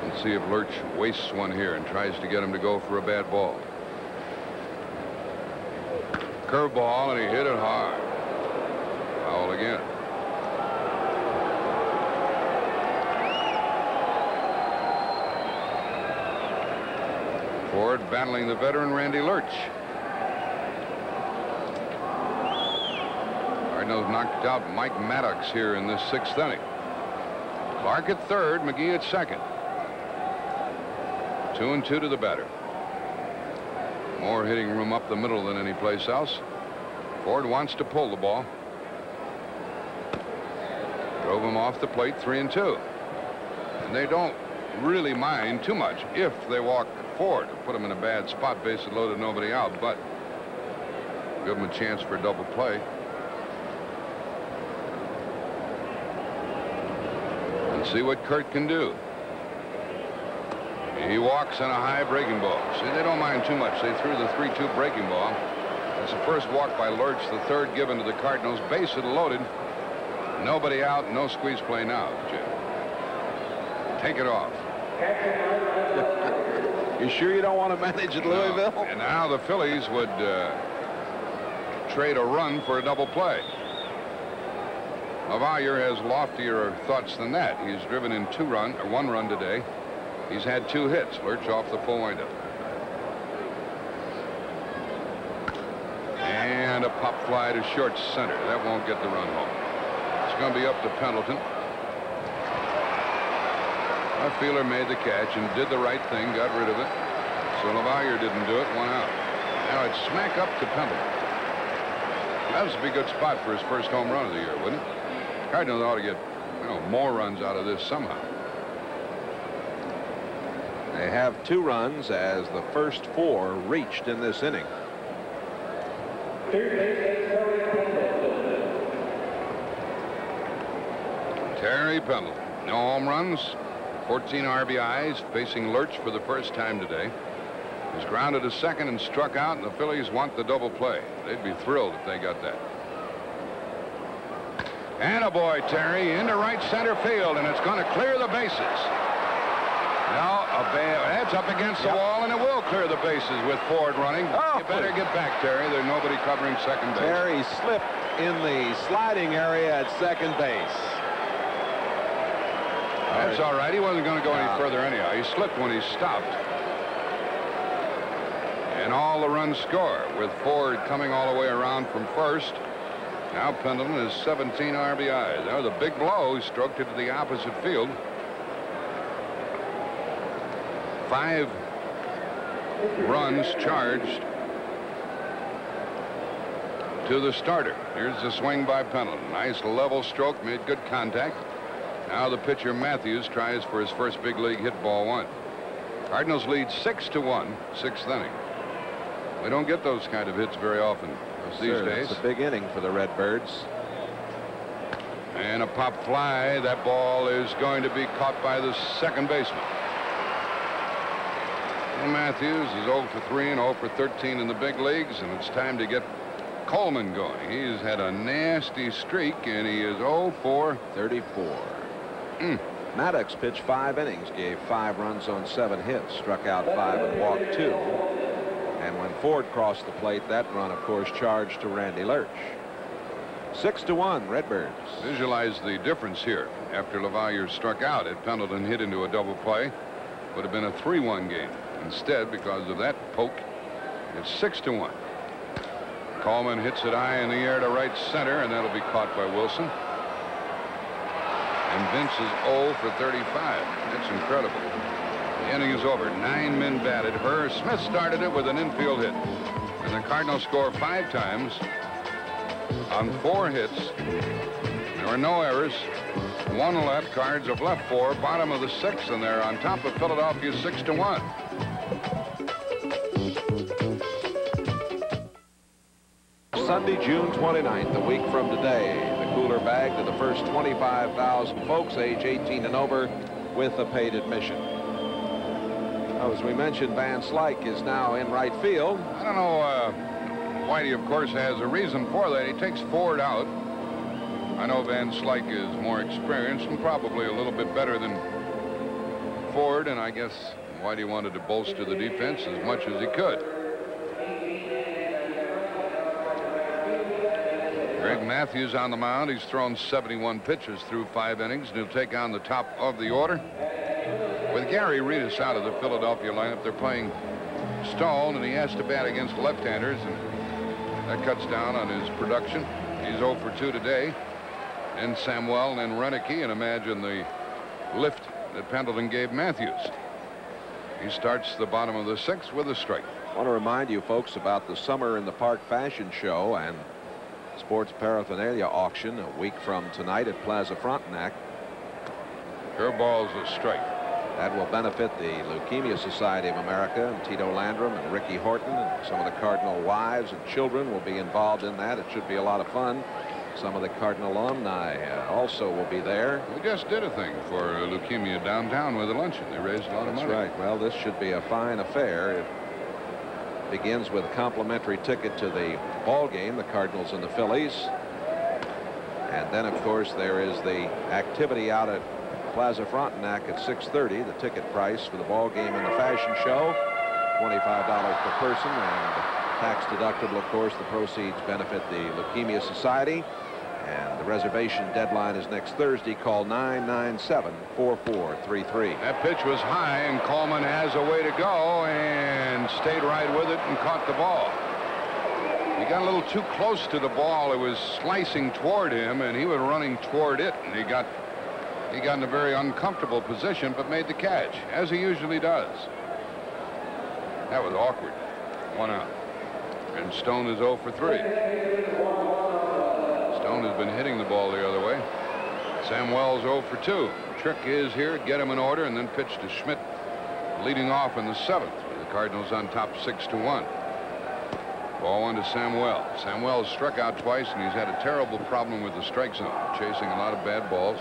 Let's see if Lurch wastes one here and tries to get him to go for a bad ball. Curveball, and he hit it hard. Foul again. Ford battling the veteran Randy Lurch. Cardinals knocked out Mike Maddox here in this 6th inning. Clark at 3rd, McGee at 2nd. 2-2 to the batter. More hitting room up the middle than any place else. Ford wants to pull the ball. Drove him off the plate, 3-2. And they don't really mind too much if they walk Ford. Put him in a bad spot, bases loaded, nobody out, but give him a chance for a double play. And see what Curt can do. He walks on a high breaking ball. See, they don't mind too much. They threw the 3-2 breaking ball. That's the first walk by Lurch, the 3rd given to the Cardinals. Bases loaded. Nobody out. No squeeze play now, Jim. Take it off. You sure you don't want to manage at Louisville? No. And now the Phillies would trade a run for a double play. LaValliere has loftier thoughts than that. He's driven in 1 run today. He's had 2 hits. Lurch off the full windup. And a pop fly to short center. That won't get the run home. It's going to be up to Pendleton. Fielder made the catch and did the right thing, got rid of it. So LaValliere didn't do it, 1 out. Now it's smack up to Pendleton. That would be a good spot for his first home run of the year, wouldn't it? Cardinals ought to get, more runs out of this somehow. They have 2 runs as the first 4 reached in this inning. Terry Pendleton, no home runs, 14 RBIs, facing Lurch for the first time today. He's grounded to second and struck out, and the Phillies want the double play. They'd be thrilled if they got that. And a boy, Terry, into right center field, and it's going to clear the bases. Now, that's up against the wall, and it will clear the bases with Ford running. Oh, you better get back, Terry. There's nobody covering second base. Terry slipped in the sliding area at second base. That's all right. He wasn't going to go any further anyhow. He slipped when he stopped. And all the runs score with Ford coming all the way around from first. Now Pendleton is 17 RBIs. That was a big blow. He stroked it to the opposite field. 5 runs charged to the starter. Here's the swing by Pendleton. Nice level stroke, made good contact. Now the pitcher Mathews tries for his first big league hit, ball 1. Cardinals lead 6-1, 6th inning. We don't get those kind of hits very often these days. It's a big inning for the Redbirds. And a pop fly. That ball is going to be caught by the second baseman. Well, Mathews is 0 for 3 and 0 for 13 in the big leagues, and it's time to get Coleman going. He's had a nasty streak, and he is 0 for 34. Maddox pitched 5 innings, gave 5 runs on 7 hits, struck out 5 and walked 2. And when Ford crossed the plate, that run, of course, charged to Randy Lurch. 6-1, Redbirds. Visualize the difference here. After LaValliere struck out, had Pendleton hit into a double play, would have been a 3-1 game. Instead, because of that poke, it's 6-1. Coleman hits it high in the air to right center, and that'll be caught by Wilson. And Vince is 0 for 35. That's incredible. The inning is over. 9 men batted. Smith started it with an infield hit. And the Cardinals score 5 times on 4 hits. There were no errors. 1 left. Cards have left 4. Bottom of the 6th, and they're on top of Philadelphia 6-1. Sunday, June 29th, a week from today, the cooler bag to the first 25,000 folks age 18 and over with a paid admission. As we mentioned, Van Slyke is now in right field. I don't know. Whitey, of course, has a reason for that. He takes Ford out. I know Van Slyke is more experienced and probably a little bit better than Ford, and I guess Whitey wanted to bolster the defense as much as he could. Greg Mathews on the mound. He's thrown 71 pitches through 5 innings, and he'll take on the top of the order. With Gary Reedus out of the Philadelphia lineup, they're playing Stahl, and he has to bat against left-handers, and that cuts down on his production. He's 0 for 2 today. And Samuel and then Renicky, and imagine the lift that Pendleton gave Mathews. He starts the bottom of the 6th with a strike. I want to remind you folks about the Summer in the Park Fashion Show and Sports Paraphernalia Auction a week from tonight at Plaza Frontenac. Curveball's a strike. That will benefit the Leukemia Society of America, and Tito Landrum and Ricky Horton and some of the Cardinal wives and children will be involved in that. It should be a lot of fun. Some of the Cardinal alumni also will be there. We just did a thing for leukemia downtown with a luncheon. They raised a lot of money. That's right. Well, this should be a fine affair. It begins with a complimentary ticket to the ball game, the Cardinals and the Phillies. And then, of course, there is the activity out at Plaza Frontenac at 6:30. The ticket price for the ball game and the fashion show, $25 per person, and tax deductible. Of course, the proceeds benefit the Leukemia Society. And the reservation deadline is next Thursday. Call 997-4433. That pitch was high, and Coleman has a way to go and stayed right with it and caught the ball. He got a little too close to the ball. It was slicing toward him, and he was running toward it, and he got in a very uncomfortable position, but made the catch, as he usually does. That was awkward. 1 out. And Stone is 0 for 3. Stone has been hitting the ball the other way. Sam Wells 0 for 2. Trick is here, get him in order, and then pitch to Schmidt, leading off in the 7th. The Cardinals on top 6-1. Ball 1 to Sam Wells. Sam Wells struck out twice, and he's had a terrible problem with the strike zone, chasing a lot of bad balls.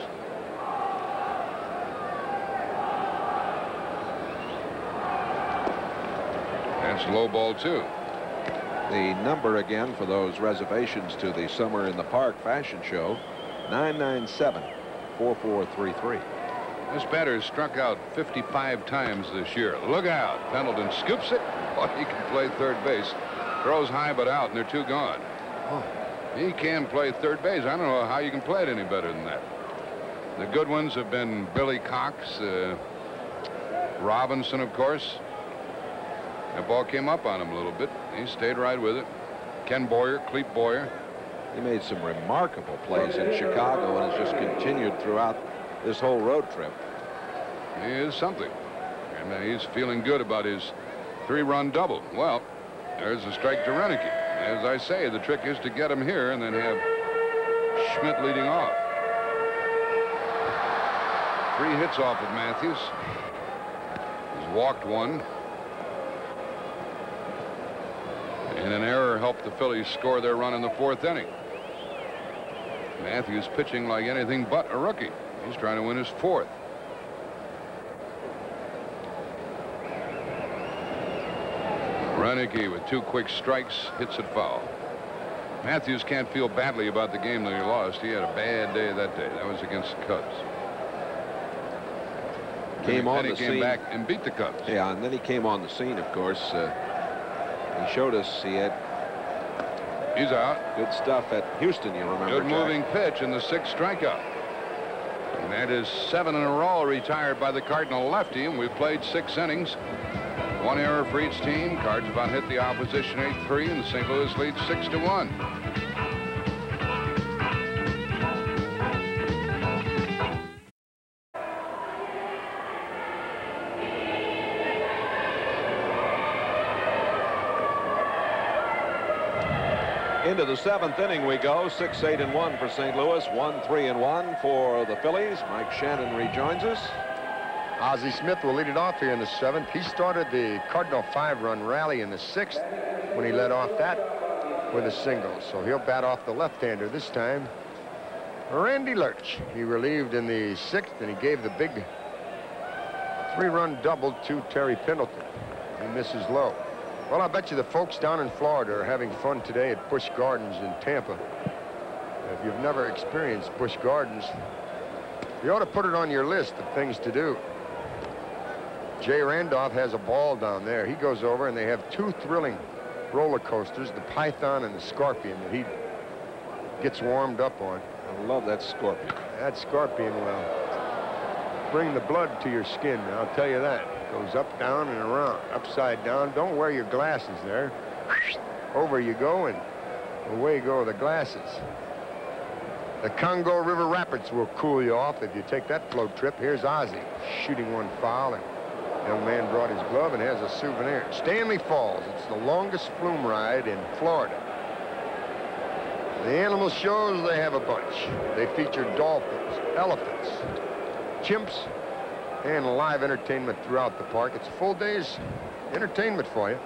That's low ball 2. The number again for those reservations to the Summer in the Park fashion show, 997-4433. This batter has struck out 55 times this year. Look out. Pendleton scoops it. Boy, he can play third base. Throws high but out, and they're 2 gone. Oh. He can play third base. I don't know how you can play it any better than that. The good ones have been Billy Cox, Robinson, of course. That ball came up on him a little bit. He stayed right with it. Ken Boyer, Clete Boyer. He made some remarkable plays in Chicago and has just continued throughout this whole road trip. He is something. And he's feeling good about his 3-run double. Well, there's a strike to Renicky. As I say, the trick is to get him here and then have Schmidt leading off. 3 hits off of Mathews. He's walked 1. And an error helped the Phillies score their run in the 4th inning. Mathews pitching like anything but a rookie. He's trying to win his 4th. Renicky with 2 quick strikes hits it foul. Mathews can't feel badly about the game that he lost. He had a bad day that day. That was against the Cubs. Came back and beat the Cubs. Yeah, and then he came on the scene, of course. He showed us he had. He's out. Good stuff at Houston, you remember. Good moving pitch in the 6th strikeout. And that is 7 in a row retired by the Cardinal lefty, and we've played 6 innings. 1 error for each team. Cards have about hit the opposition 8-3, and St. Louis leads 6-1. Into the 7th inning we go. 6-8-1 for St. Louis. 1-3-1 for the Phillies. Mike Shannon rejoins us. Ozzie Smith will lead it off here in the 7th. He started the Cardinal 5-run rally in the 6th when he led off that with a single. So he'll bat off the left-hander this time. Randy Lurch. He relieved in the 6th, and he gave the big 3-run double to Terry Pendleton. He misses low. Well, I bet you the folks down in Florida are having fun today at Busch Gardens in Tampa. If you've never experienced Busch Gardens, you ought to put it on your list of things to do. Jay Randolph has a ball down there. He goes over, and they have 2 thrilling roller coasters, the Python and the Scorpion, that he gets warmed up on. I love that Scorpion. That Scorpion will bring the blood to your skin, I'll tell you that. Goes up, down, and around. Upside down. Don't wear your glasses there. Over you go, and away go the glasses. The Congo River Rapids will cool you off if you take that float trip. Here's Ozzie shooting one foul, and the young man brought his glove and has a souvenir. Stanley Falls. It's the longest flume ride in Florida. The animal shows, they have a bunch. They feature dolphins, elephants, chimps, and live entertainment throughout the park. It's a full day's entertainment for you.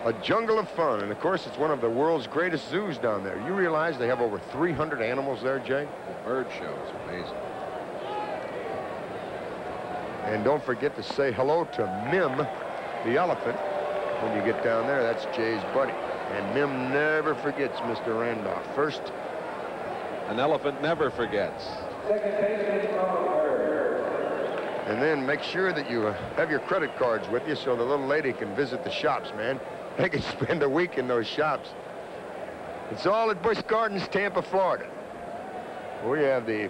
A jungle of fun, and of course it's one of the world's greatest zoos down there. You realize they have over 300 animals there, Jay? The bird show is amazing. And don't forget to say hello to Mim, the elephant, when you get down there. That's Jay's buddy. And Mim never forgets Mr. Randolph. First, an elephant never forgets. And then make sure that you have your credit cards with you so the little lady can visit the shops, man. They can spend a week in those shops. It's all at Busch Gardens, Tampa, Florida. We have the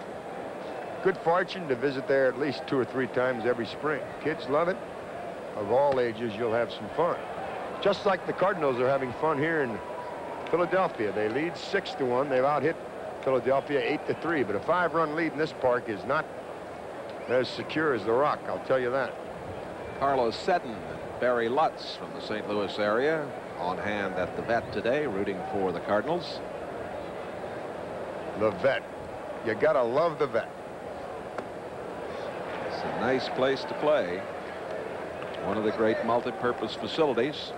good fortune to visit there at least 2 or 3 times every spring. Kids love it. Of all ages, you'll have some fun. Just like the Cardinals are having fun here in Philadelphia. They lead 6-1. They've out-hit Philadelphia 8-3. But a 5-run lead in this park is not as secure as the Rock, I'll tell you that. Carlos Seddon and Barry Lutz from the St. Louis area on hand at the vet today, rooting for the Cardinals. The vet. You got to love the vet. It's a nice place to play. One of the great multi-purpose facilities.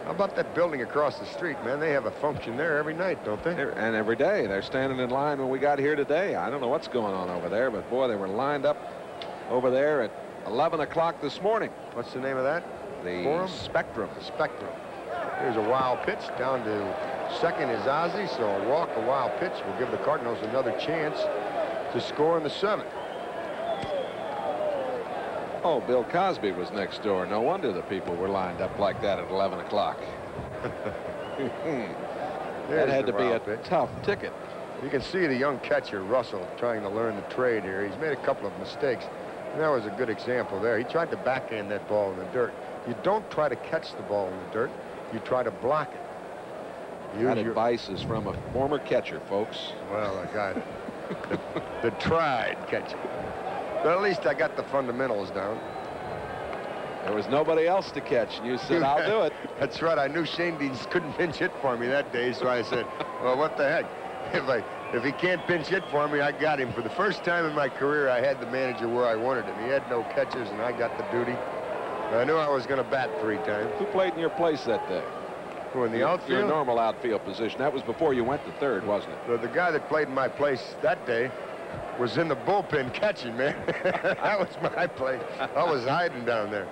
How about that building across the street, man? They have a function there every night, don't they? And every day. They're standing in line when we got here today. I don't know what's going on over there, but boy, they were lined up over there at 11 o'clock this morning. What's the name of that? The Forum? Spectrum. The Spectrum. Here's a wild pitch. Down to second is Ozzie, so a walk, a wild pitch will give the Cardinals another chance to score in the 7th. Oh, Bill Cosby was next door. No wonder the people were lined up like that at 11 o'clock. That had to be a tough ticket. You can see the young catcher, Russell, trying to learn the trade here. He's made a couple of mistakes, and that was a good example there. He tried to backhand that ball in the dirt. You don't try to catch the ball in the dirt. You try to block it. That advice is from a former catcher, folks. Well, I got it. the tried catcher. But at least I got the fundamentals down. There was nobody else to catch, and you said, I'll do it. That's right. I knew Shane Deans couldn't pinch hit for me that day, so I said, well, what the heck? If he can't pinch hit for me, I got him. For the first time in my career, I had the manager where I wanted him. He had no catchers, and I got the duty. I knew I was going to bat 3 times. Who played in your place that day? Who, in the outfield? Your normal outfield position. That was before you went to third, wasn't it? The guy that played in my place that day was in the bullpen catching, man. That was my place. I was hiding down there.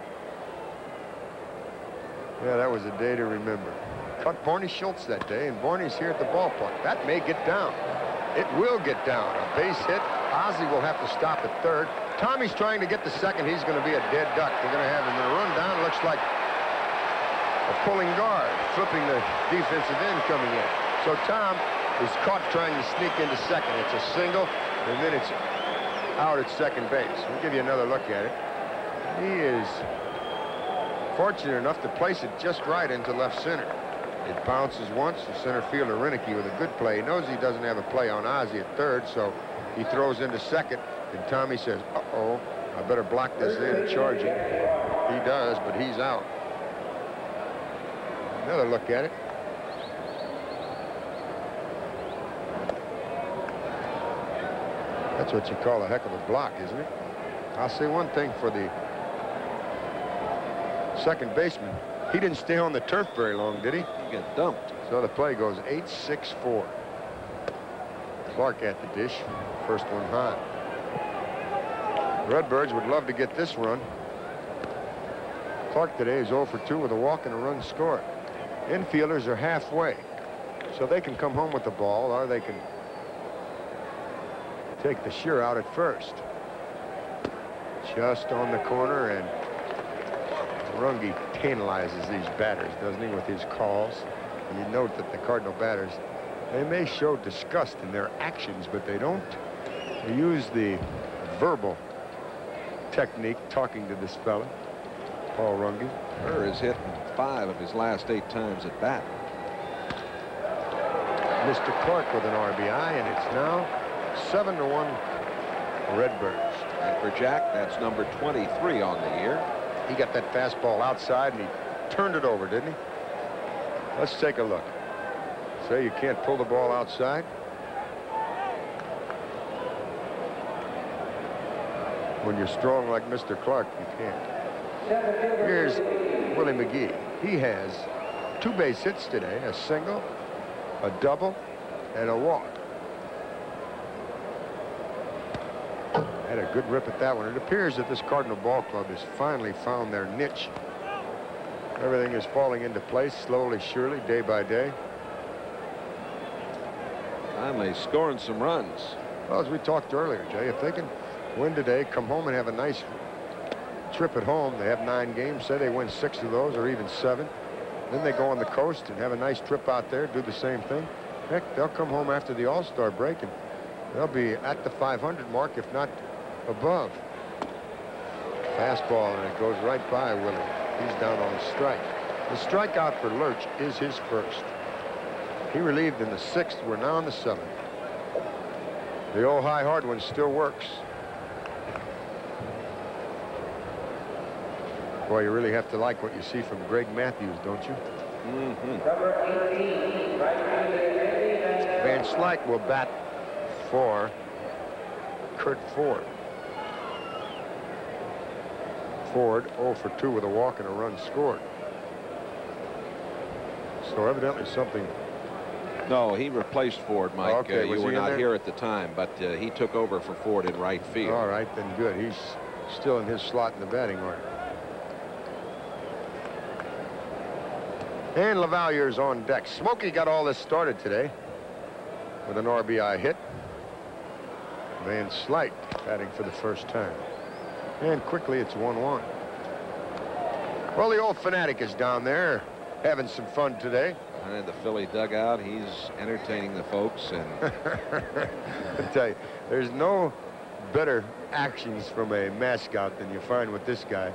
Yeah, that was a day to remember. Caught Barney Schultz that day, and Barney's here at the ballpark. That may get down. It will get down. A base hit. Ozzie will have to stop at third. Tommy's trying to get to second. He's going to be a dead duck. They're going to have him in a run down. Looks like a pulling guard, flipping the defensive end coming in. So Tom is caught trying to sneak into second. It's a single, and then it's out at second base. We'll give you another look at it. He is fortunate enough to place it just right into left center. It bounces once. The center fielder, Renicky, with a good play. He knows he doesn't have a play on Ozzie at third, so he throws into second, and Tommy says, uh-oh, I better block this in, charge him. He does, but he's out. Another look at it. That's what you call a heck of a block, isn't it? I'll say one thing for the second baseman. He didn't stay on the turf very long, did he? He got dumped. So the play goes 8-6-4. Clark at the dish. First one high. Redbirds would love to get this run. Clark today is 0 for 2 with a walk and a run scored. Infielders are halfway, so they can come home with the ball, or they can take the shear out at first. Just on the corner, and Runge tantalizes these batters, doesn't he, with his calls. And you note that the Cardinal batters, they may show disgust in their actions, but they don't use the verbal technique talking to this fella, Paul Runge. Burr has hit 5 of his last 8 times at bat. Mr. Clark with an RBI, and it's now 7-1 Redbirds. And for Jack, that's number 23 on the year. He got that fastball outside, and he turned it over, didn't he? Let's take a look. Say you can't pull the ball outside. When you're strong like Mr. Clark, you can't. Here's Willie McGee. He has 2 base hits today, a single, a double, and a walk. Had a good rip at that one. It appears that this Cardinal ball club has finally found their niche. Everything is falling into place slowly, surely, day by day. Finally scoring some runs. Well, as we talked earlier, Jay, if they can win today, come home and have a nice trip at home. They have 9 games. Say they win 6 of those, or even 7. Then they go on the coast and have a nice trip out there, do the same thing. Heck, they'll come home after the All-Star break, and they'll be at the 500 mark, if not above. Fastball, and it goes right by Willie. He's down on a strike. The strikeout for Lurch is his first. He relieved in the 6th. We're now in the 7th. The old high hard one still works. Boy, you really have to like what you see from Greg Mathews, don't you? Mm-hmm. Van Slyke will bat for Kurt Ford. Ford 0 for 2 with a walk and a run scored. So evidently something. No, he replaced Ford, Mike. Okay, you were not here at the time, but he took over for Ford in right field. All right, then good. He's still in his slot in the batting order. And Lavalier's on deck. Smokey got all this started today with an RBI hit. Van Slyke batting for the first time. And quickly it's 1-1. Well, the old fanatic is down there having some fun today. And the Philly dugout, he's entertaining the folks. And I tell you, there's no better actions from a mascot than you find with this guy.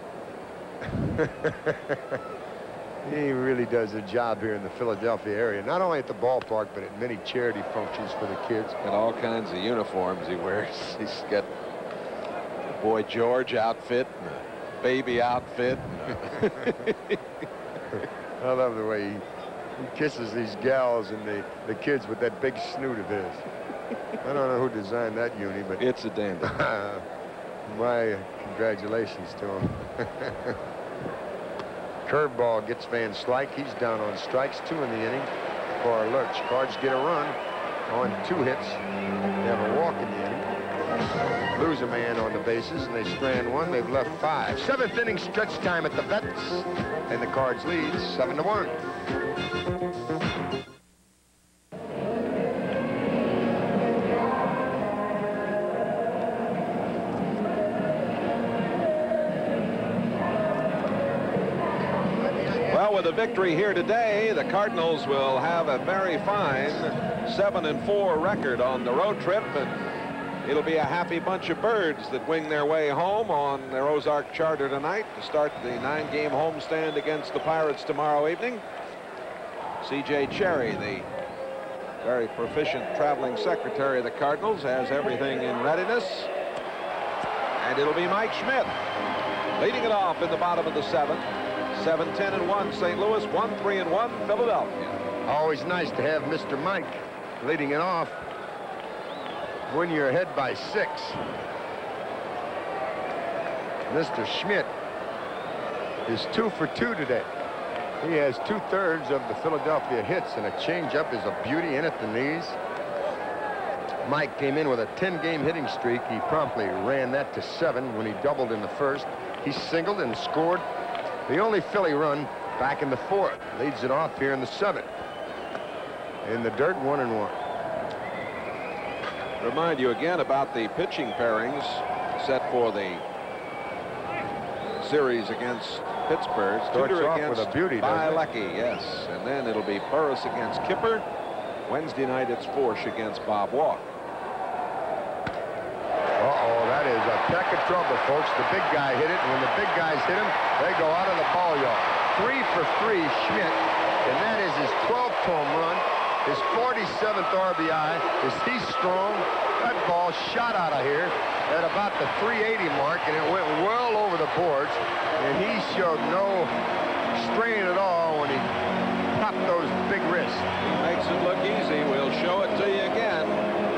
He really does a job here in the Philadelphia area, not only at the ballpark, but at many charity functions for the kids. Got all kinds of uniforms he wears. He's got a Boy George outfit, and a baby outfit. I love the way he kisses these gals and the kids with that big snoot of his. I don't know who designed that uni, but it's a dandy. My congratulations to him. Curveball gets Van Slyke. He's down on strikes, 2 in the inning for Lurch. Cards get a run on 2 hits. They have a walk in the inning. Lose a man on the bases, and they strand 1. They've left 5. 7th inning stretch time at the Vets, and the Cards lead 7-1. With a victory here today, the Cardinals will have a very fine 7-4 record on the road trip, and it'll be a happy bunch of birds that wing their way home on their Ozark charter tonight to start the 9-game homestand against the Pirates tomorrow evening. C.J. Cherry, the very proficient traveling secretary of the Cardinals, has everything in readiness, and it'll be Mike Schmidt leading it off in the bottom of the 7th. 7-10-1 St. Louis, 1-3-1 Philadelphia. Always nice to have Mr. Mike leading it off when you're ahead by 6. Mr. Schmidt is 2 for 2 today. He has 2/3 of the Philadelphia hits, and a changeup is a beauty in at the knees. Mike came in with a 10-game hitting streak. He promptly ran that to 7 when he doubled in the first. He singled and scored the only Philly run back in the 4th. Leads it off here in the 7th. In the dirt, 1-1. Remind you again about the pitching pairings set for the series against Pittsburgh. Starts off with a beauty, doesn't it? Bialecki, yes. And then it'll be Burris against Kipper. Wednesday night, it's Forsch against Bob Walk. Uh-oh, that is a peck of trouble, folks. The big guy hit it, and when the big guys hit him, they go out of the ball yard. 3 for 3, Schmidt, and that is his 12th home run, his 47th RBI. Is he strong? That ball shot out of here at about the 380 mark, and it went well over the boards, and he showed no strain at all when he popped those big wrists. He makes it look easy. We'll show it to you again.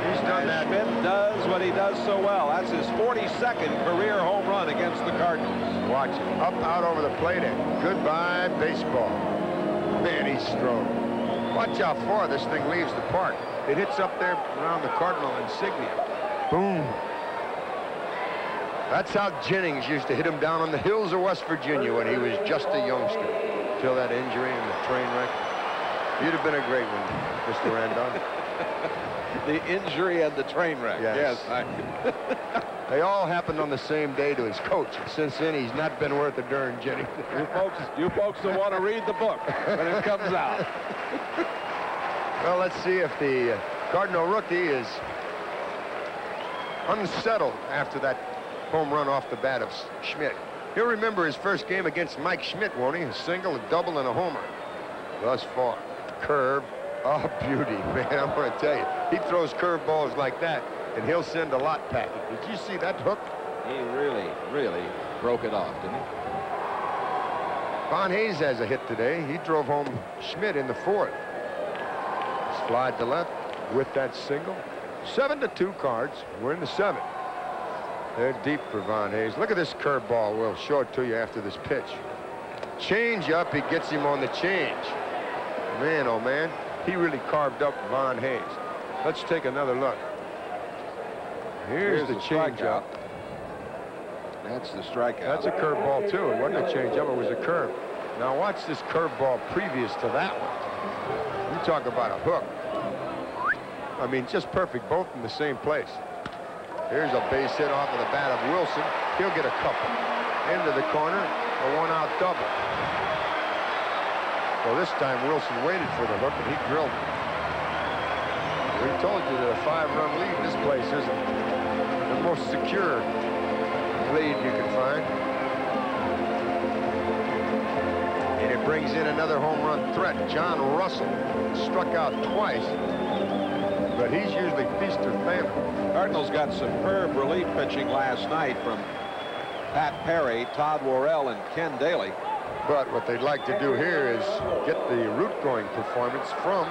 He's done that. Schmidt does what he does so well. That's his 42nd career home run against the Cardinals. Watch it. Up, out over the plate, and goodbye, baseball. Man, he's strong. Watch how far this thing leaves the park. It hits up there around the Cardinal insignia. Boom. That's how Jennings used to hit him down on the hills of West Virginia when he was just a youngster. Till that injury and the train wreck. You'd have been a great one, Mr. Randon. The injury and the train wreck. Yes. They They all happened on the same day to his coach. And since then, he's not been worth a darn Jenny. You folks will want to read the book when it comes out. Well, let's see if the Cardinal rookie is unsettled after that home run off the bat of Schmidt. He'll remember his first game against Mike Schmidt, won't he? A single, a double, and a homer. Thus far. Curve. Oh, beauty, man. I'm going to tell you. He throws curve balls like that, and he'll send a lot packing. Did you see that hook? He really, really broke it off, didn't he? Von Hayes has a hit today. He drove home Schmidt in the fourth. Slide to left with that single. 7-2 Cards. We're in the 7th. They're deep for Von Hayes. Look at this curveball. We'll show it to you after this pitch. Change up. He gets him on the change. Man, oh man, he really carved up Von Hayes. Let's take another look. Here's the change up. That's the strikeout. That's a curveball too. It wasn't a change up. It was a curve. Now watch this curveball previous to that one. You talk about a hook. I mean, just perfect, both in the same place. Here's a base hit off of the bat of Wilson. He'll get a couple. Into the corner, a one-out double. Well, this time Wilson waited for the hook, and he drilled it. We told you that a 5-run lead in this place isn't the most secure lead you can find. And it brings in another home run threat. John Russell struck out twice, but he's usually feast or famine. Cardinals got superb relief pitching last night from Pat Perry, Todd Worrell, and Ken Daly. But what they'd like to do here is get the root-going performance from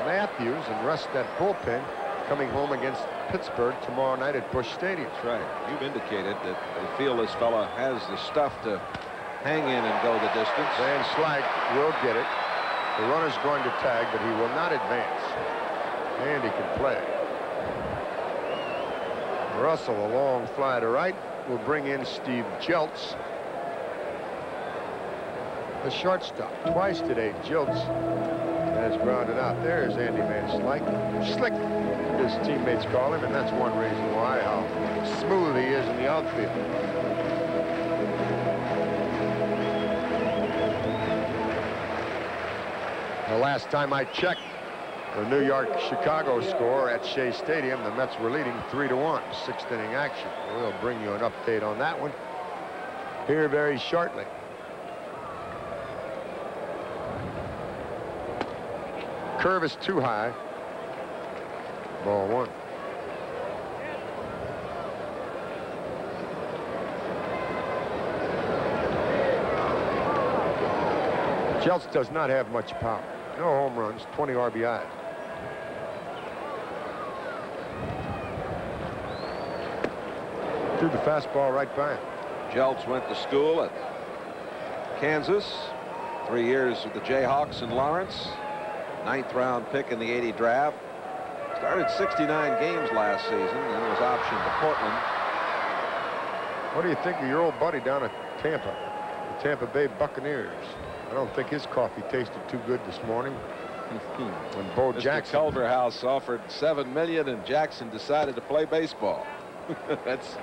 Mathews and rest that bullpen coming home against Pittsburgh tomorrow night at Busch Stadium. That's right. You've indicated that they feel this fella has the stuff to hang in and go the distance. Van Slyke will get it. The runner's going to tag, but he will not advance. And he can play. Russell, a long fly to right, will bring in Steve Jeltz, the shortstop. Twice today, Jeltz has grounded out. There's Andy Van Slyke. Slick, his teammates call him, and that's one reason why, how smooth he is in the outfield. The last time I checked the New York-Chicago score at Shea Stadium, the Mets were leading 3-1, 6th inning action. We'll bring you an update on that one here very shortly. Curve is too high. Ball 1. Jeltz does not have much power. No home runs, 20 RBIs. Threw the fastball right by him. Jeltz went to school at Kansas. 3 years with the Jayhawks in Lawrence. 9th round pick in the '80 draft. Started 69 games last season, then was optioned to Portland. What do you think of your old buddy down at Tampa, the Tampa Bay Buccaneers? I don't think his coffee tasted too good this morning. When Bo Jackson, Culverhouse offered $7 million, and Jackson decided to play baseball. That's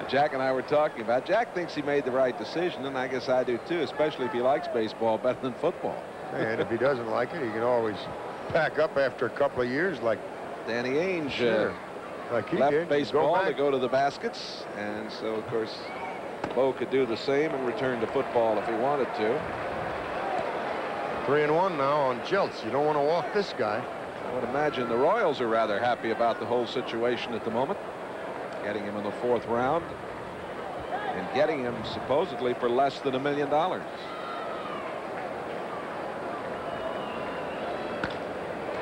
Jack and I were talking about. Jack thinks he made the right decision, and I guess I do too, especially if he likes baseball better than football. And if he doesn't like it, he can always pack up after a couple of years, like Danny Ainge. Sure. Like he left did. baseball to go to the baskets, and so of course Bo could do the same and return to football if he wanted to. 3-1 now on Jeltz. You don't want to walk this guy. I would imagine the Royals are rather happy about the whole situation at the moment, getting him in the 4th round and getting him supposedly for less than $1 million.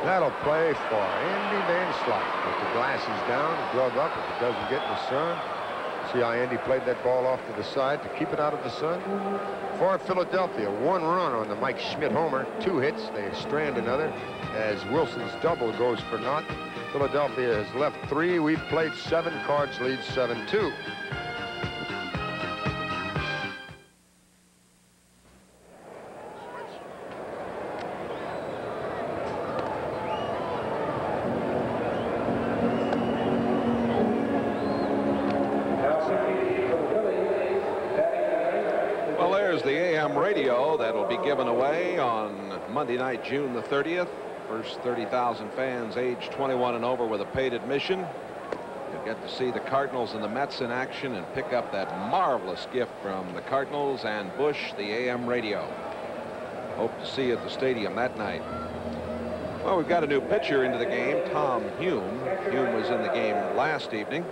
That'll play for Andy Van Slyke. With the glasses down, glove up, if it doesn't get in the sun. See how Andy played that ball off to the side to keep it out of the sun? For Philadelphia, 1 run on the Mike Schmidt homer, 2 hits. They strand another as Wilson's double goes for naught. Philadelphia has left 3. We've played 7. Cards lead 7-2. Radio that'll be given away on Monday night, June the 30th. First 30,000 fans age 21 and over with a paid admission. You'll get to see the Cardinals and the Mets in action and pick up that marvelous gift from the Cardinals and Busch, the AM radio. Hope to see you at the stadium that night. Well, we've got a new pitcher into the game, Tom Hume. Hume was in the game last evening.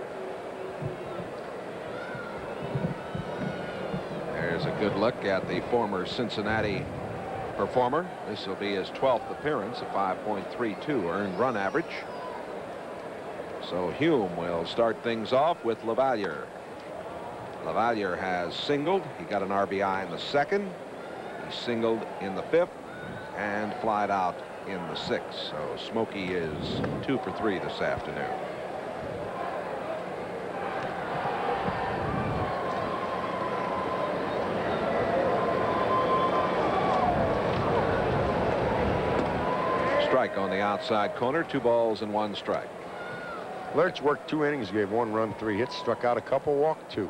There's a good look at the former Cincinnati performer. This will be his 12th appearance, a 5.32 earned run average. So Hume will start things off with LaValliere. LaValliere has singled. He got an RBI in the second. He singled in the fifth and flied out in the sixth. So Smokey is 2 for 3 this afternoon. Strike on the outside corner. 2 balls and 1 strike. Lurch worked 2 innings, gave 1 run, 3 hits, struck out a couple, walked 2.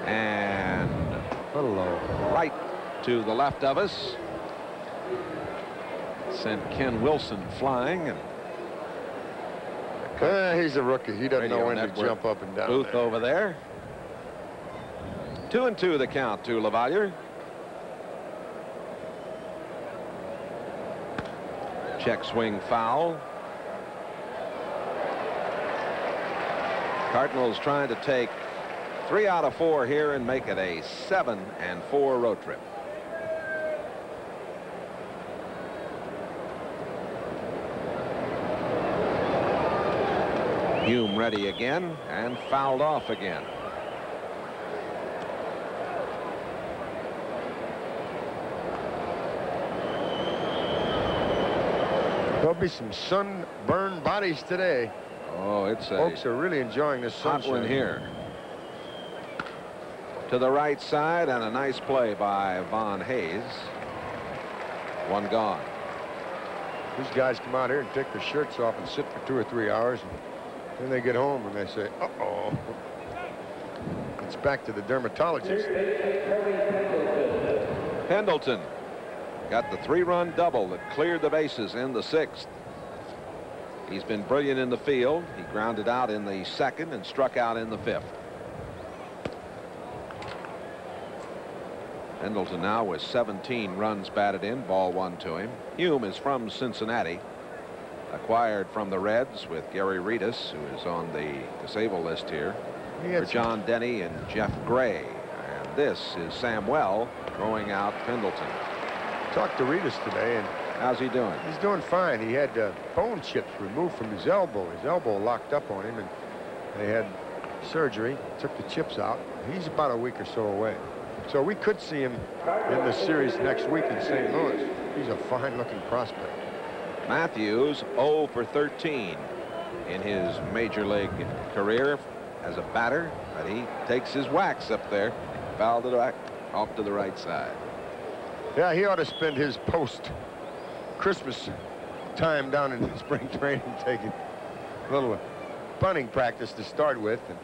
And Hello. right to the left of us. Sent Ken Wilson flying. And He's a rookie. He doesn't know when to jump up and down. Booth there. over there. 2-2 the count to LaValliere. Check swing foul. Cardinals trying to take 3 out of 4 here and make it a 7-4 road trip. Hume ready again and fouled off again. There'll be some sunburned bodies today. Oh, it's Folks are really enjoying this hot sunshine one here. To the right side, and a nice play by Von Hayes. 1 gone. These guys come out here and take their shirts off and sit for 2 or 3 hours, and then they get home and they say, uh-oh. It's back to the dermatologist. Pendleton got the 3-run double that cleared the bases in the 6th. He's been brilliant in the field. He grounded out in the 2nd and struck out in the 5th. Pendleton now with 17 runs batted in. Ball 1 to him. Hume is from Cincinnati, acquired from the Reds with Gary Reedus, who is on the disabled list here, for John Denny and Jeff Gray. And this is Samuel throwing out Pendleton. Talked to Reedus today, and how's he doing? he's doing fine. He had bone chips removed from his elbow. His elbow locked up on him, and they had surgery, took the chips out. He's about a week or so away. So we could see him in the series next week in St. Louis. He's a fine-looking prospect. Matthews 0 for 13 in his major league career as a batter, but he takes his wax up there, fouled it back off to the right side. Yeah, he ought to spend his post-Christmas time down in spring training taking a little bunting practice to start with. And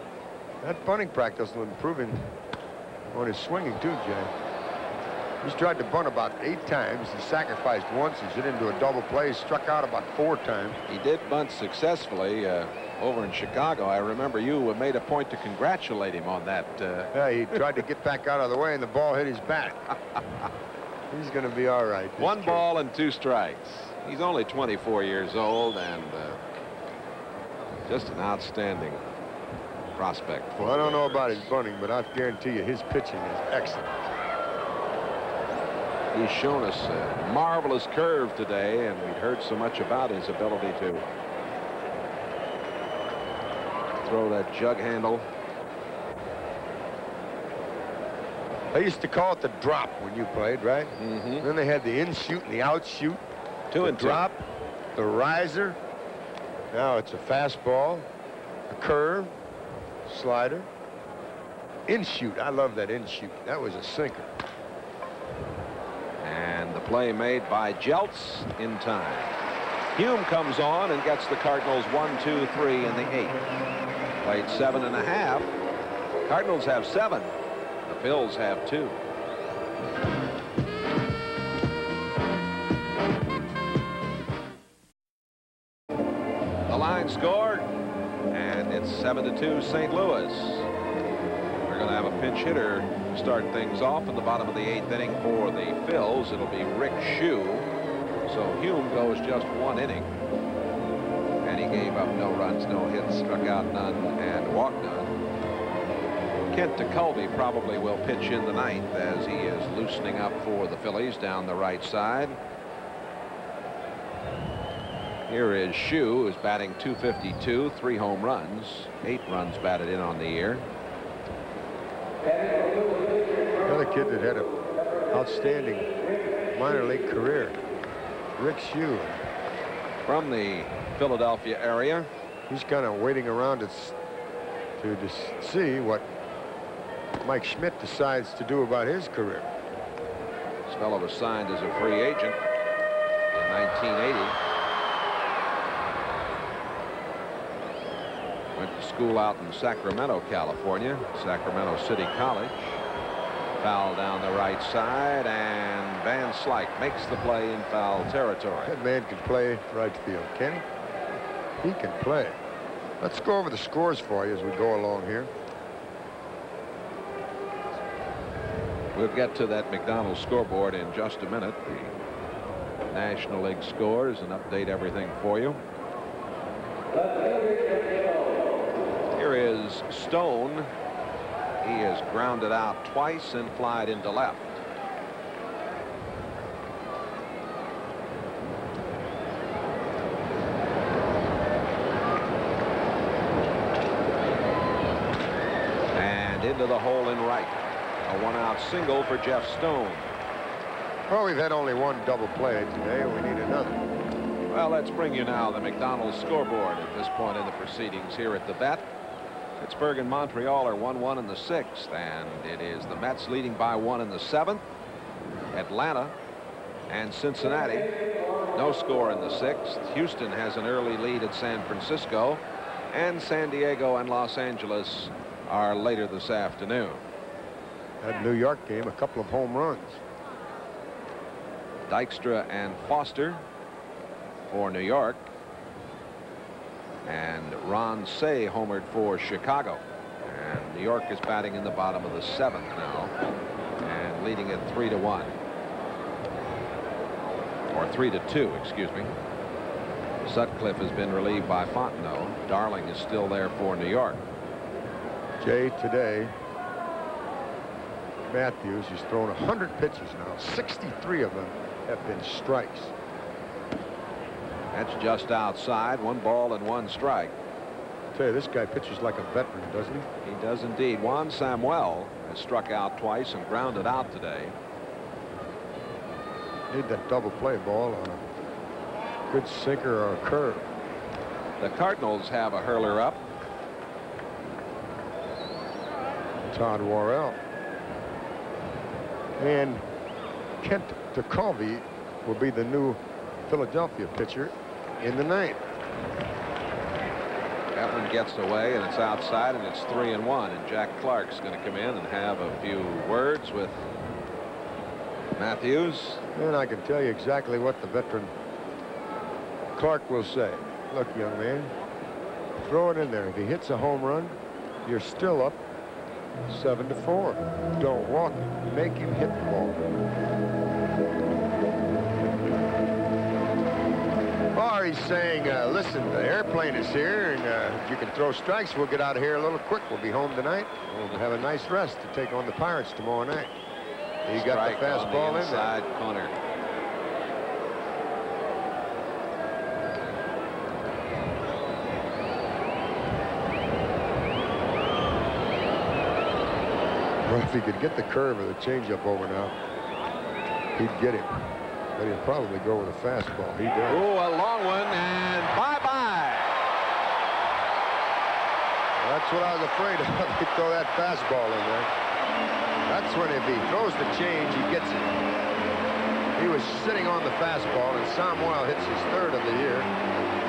that bunting practice will improve him on his swinging too, Jay. He's tried to bunt about 8 times. He sacrificed once. He's hit into a double play. He struck out about 4 times. He did bunt successfully over in Chicago. I remember you made a point to congratulate him on that. Yeah, he tried to get back out of the way, and the ball hit his bat. He's going to be all right. 1 ball and 2 strikes. He's only 24 years old and just an outstanding prospect. Well, I don't know about his bunting, but I guarantee you his pitching is excellent. He's shown us a marvelous curve today, and we'd heard so much about his ability to throw that jug handle. They used to call it the drop when you played, right? Mm-hmm. Then they had the in-shoot and the out-shoot. 2 and 2. Drop, the riser. Now it's a fastball, a curve, slider, in-shoot. I love that in-shoot. That was a sinker. And the play made by Jeltz in time. Hume comes on and gets the Cardinals 1, 2, 3 in the 8th. Played 7.5. Cardinals have 7. The Phillies have 2. The line scored, and it's 7-2 St. Louis. We're going to have a pinch hitter to start things off in the bottom of the 8th inning for the Phillies. It'll be Rick Shue. So Hume goes just 1 inning. And he gave up no runs, no hits, struck out none, and walked none. Kent DeCulvey probably will pitch in the 9th as he is loosening up for the Phillies down the right side. Here is Shue, who's batting .252, 3 home runs, 8 runs batted in on the year. Another kid that had an outstanding minor league career, Rick Shue. From the Philadelphia area. He's kind of waiting around to just see what Mike Schmidt decides to do about his career. This fellow was signed as a free agent in 1980. Went to school out in Sacramento, California, Sacramento City College. Foul down the right side, and Van Slyke makes the play in foul territory. That man can play right field, can he? He can play. Let's go over the scores for you as we go along here. We'll get to that McDonald's scoreboard in just a minute. The National League scores and update everything for you. Here is Stone. He has grounded out twice and flied into left. And into the hole in right. A 1-out single for Jeff Stone. Well, we've had only one double play today. We need another. Well, let's bring you now the McDonald's scoreboard at this point in the proceedings here at the Bet. Pittsburgh and Montreal are 1-1 in the 6th, and it is the Mets leading by 1 in the 7th. Atlanta and Cincinnati, no score in the 6th. Houston has an early lead at San Francisco, and San Diego and Los Angeles are later this afternoon. That New York game, a couple of home runs. Dykstra and Foster for New York. And Ron Say homered for Chicago. And New York is batting in the bottom of the 7th now and leading it 3-1. Or 3-2, excuse me. Sutcliffe has been relieved by Fontenot. Darling is still there for New York. Jay, today, Mathews has thrown 100 pitches now. 63 of them have been strikes. That's just outside. 1 ball and 1 strike. I tell you, this guy pitches like a veteran, doesn't he? He does indeed. Juan Samuel has struck out twice and grounded out today. Need that double play ball on a good sinker or a curve. The Cardinals have a hurler up. Todd Worrell. And Kent DeCalvey will be the new Philadelphia pitcher in the 9th. That one gets away, and it's outside, and it's 3-1. And Jack Clark's going to come in and have a few words with Mathews. And I can tell you exactly what the veteran Clark will say. Look, young man, throw it in there. If he hits a home run, you're still up 7-4. Don't walk it. Make him hit the ball. Or he's saying, listen, the airplane is here, and if you can throw strikes, we'll get out of here a little quick. We'll be home tonight. We'll have a nice rest to take on the Pirates tomorrow night. He got the fastball in inside corner. Well, if he could get the curve or the changeup over now, he'd get him. But he'll probably go with a fastball. He does. Oh, a long one, and bye-bye. That's what I was afraid of. He'd throw that fastball in there. That's when if he throws the change, he gets it. He was sitting on the fastball, and Samuel hits his 3rd of the year.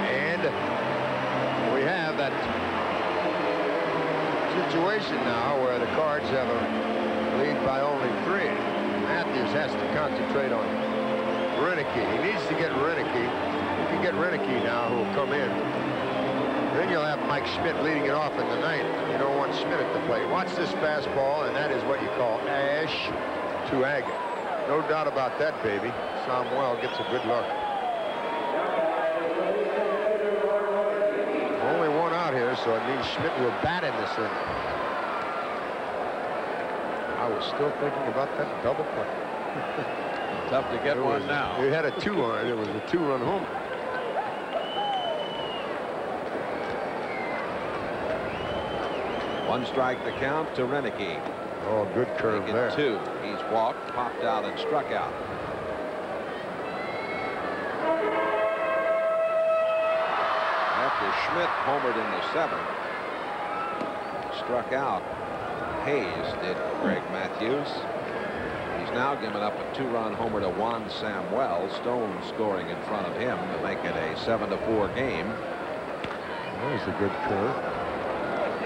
And we have that situation now where the Cards have a lead by only 3. Mathews has to concentrate on Renicky. He needs to get Renicky. You can get Renicky now, who will come in. Then you'll have Mike Schmidt leading it off in the 9th. You don't want Schmidt at the plate. Watch this fastball, and that is what you call ash to agate. No doubt about that, baby. Samuel gets a good look. Only 1 out here, so it means Schmidt will bat in this inning. I was still thinking about that double play. Tough to get one now. It had a 2 on it. It was a 2-run homer. One strike the count to Renicky. Oh, good curve there. 2. He's walked, popped out, and struck out. After Schmidt homered in the 7th, struck out Hayes did Greg Mathews. He's now given up a 2-run homer to Juan Samuel. Stone scoring in front of him to make it a 7-4 game. There's a good curve.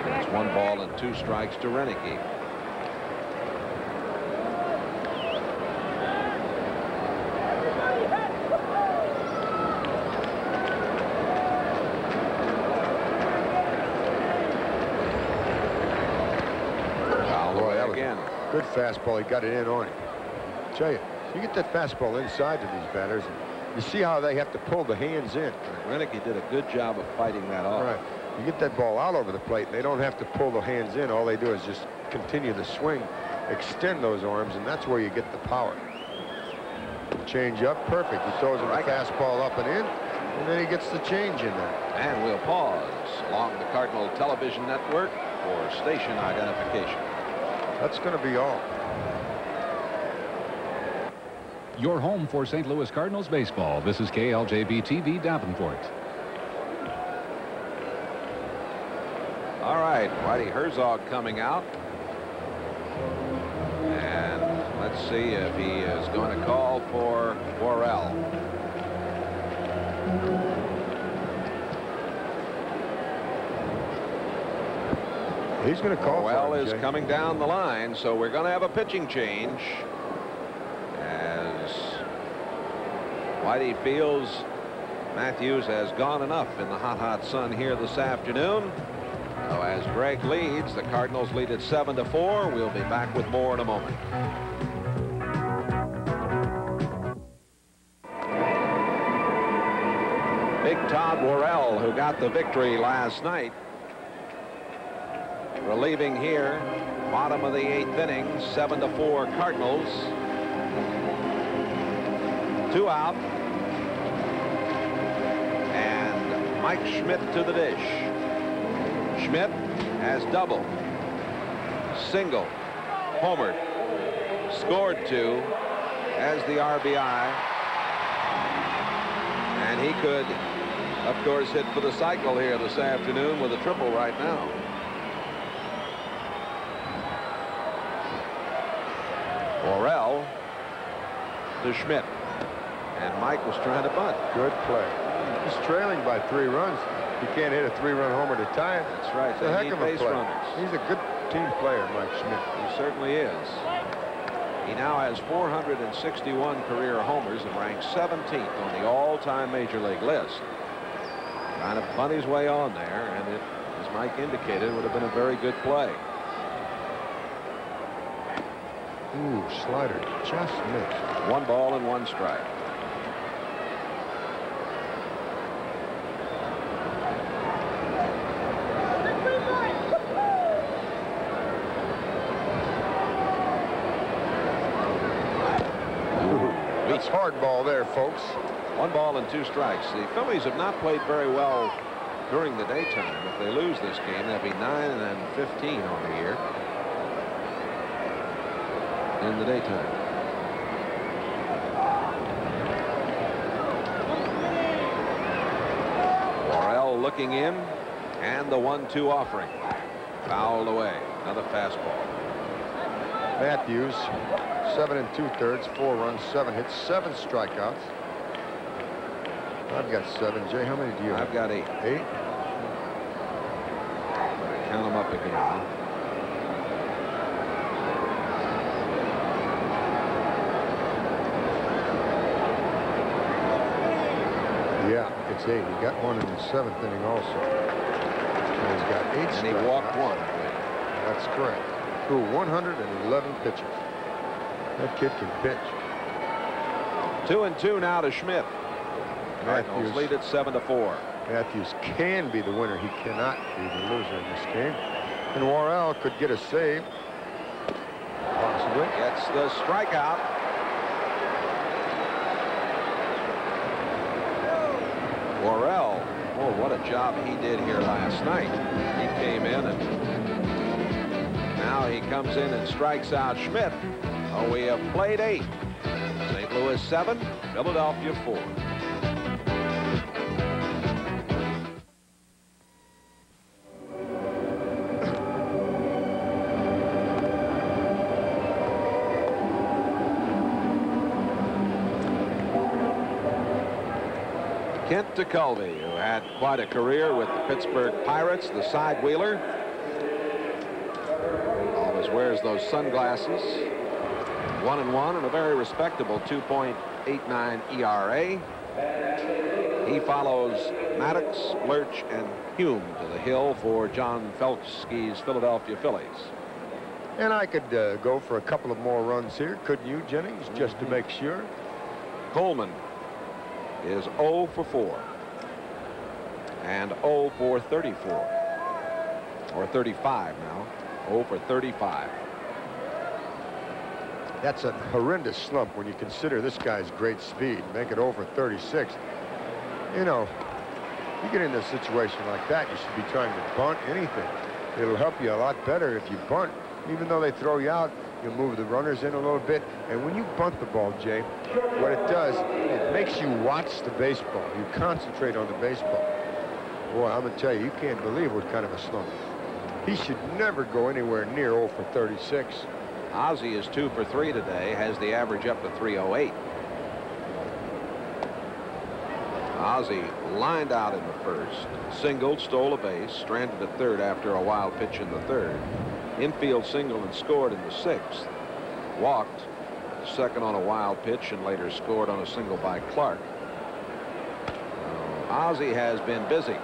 It's 1 ball and 2 strikes to Renicky. Good fastball. He got it in on him. I tell you, you get that fastball inside to these batters, and you see how they have to pull the hands in. Renicky did a good job of fighting that off. Right. You get that ball out over the plate, and they don't have to pull the hands in. All they do is just continue the swing, extend those arms, and that's where you get the power. Change up, perfect. He throws him a fastball up and in, and then he gets the change in there. And we'll pause along the Cardinal Television Network for station identification. That's going to be all. Your home for St. Louis Cardinals baseball. This is KLJB TV Davenport. All right, Whitey Herzog coming out. And let's see if he is going to call for Worrell. He's going to call. Worrell is coming down the line, so we're going to have a pitching change as Whitey feels Mathews has gone enough in the hot sun here this afternoon. So as Greg leads, the Cardinals lead at 7-4. We'll be back with more in a moment. Big Todd Worrell, who got the victory last night, relieving here, bottom of the 8th inning, 7-4 Cardinals. 2 out. And Mike Schmidt to the dish. Schmidt has doubled, single, homered, scored 2 as the RBI. And he could, of course, hit for the cycle here this afternoon with a triple right now. Worrell to Schmidt, and Mike was trying to bunt. Good play. He's trailing by 3 runs. You can't hit a 3-run homer to tie it. That's right. It's a heck of a play. Runners. He's a good team player, Mike Schmidt. He certainly is. He now has 461 career homers and ranks 17th on the all-time Major League list. Trying to bunt his way on there, and it, as Mike indicated, would have been a very good play. Ooh, slider just missed. 1 ball and 1 strike. That's hard ball there, folks. 1 ball and 2 strikes. The Phillies have not played very well during the daytime. If they lose this game, they'll be 9-15 on the year. In the daytime. Worrell looking in, and the 1-2 offering. Fouled away. Another fastball. Mathews, 7 2/3, 4 runs, 7 hits, 7 strikeouts. I've got 7. Jay, how many do you have? I've got 8. 8? Count them up again. Yeah, it's 8. He got 1 in the 7th inning also. And he's got 8 strikeouts. And he walked 1. That's correct. Through 111 pitches. That kid can pitch. 2-2 now to Schmidt. Cardinals lead at 7-4. Mathews can be the winner. He cannot be the loser in this game. And Worrell could get a save. Possibly. Gets the strikeout. Worrell, oh, what a job he did here last night. He came in and Now he comes in and strikes out Schmidt. Oh, we have played 8. St. Louis 7, Philadelphia 4. Kent DeCulvey, who had quite a career with the Pittsburgh Pirates, the side wheeler. Always wears those sunglasses. 1-1 and a very respectable 2.89 ERA. He follows Maddox, Lurch, and Hume to the hill for John Felski's Philadelphia Phillies. And I could go for a couple of more runs here, couldn't you, Jennings, just to make sure? Coleman is 0 for 4 and 0 for 34, or 35 now. 0 for 35. That's a horrendous slump when you consider this guy's great speed. Make it 0 for 36. You know, you get into a situation like that, you should be trying to bunt anything. It'll help you a lot better if you bunt. Even though they throw you out, you'll move the runners in a little bit. And when you bunt the ball, Jay, what it does, it makes you watch the baseball. You concentrate on the baseball. Boy, I'm going to tell you, you can't believe what kind of a slump. He should never go anywhere near 0 for 36. Ozzie is 2 for 3 today, has the average up to 308. Ozzie lined out in the first, singled, stole a base, stranded at third after a wild pitch in the third. Infield single and scored in the 6th. Walked second on a wild pitch and later scored on a single by Clark. Ozzie has been busy.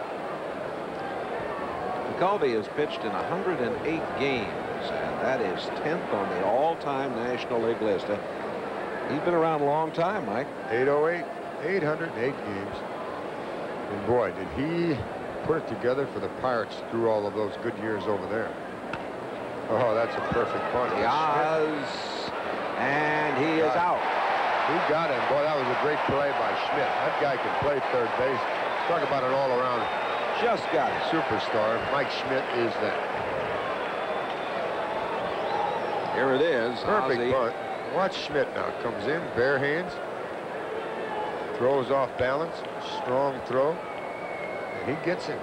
McCulvey has pitched in 108 games, and that is 10th on the all-time National League list. He's been around a long time, Mike. 808, 808 games. And boy, did he put it together for the Pirates through all of those good years over there. Oh, that's a perfect bunt. Yes, and he is out. He got him. Boy, that was a great play by Schmidt. That guy can play third base. Talk about an all-around just got it. Superstar. Mike Schmidt is that. Here it is. Perfect Ozzie. bunt. Watch Schmidt now. Comes in, bare hands. Throws off balance. Strong throw. And he gets him.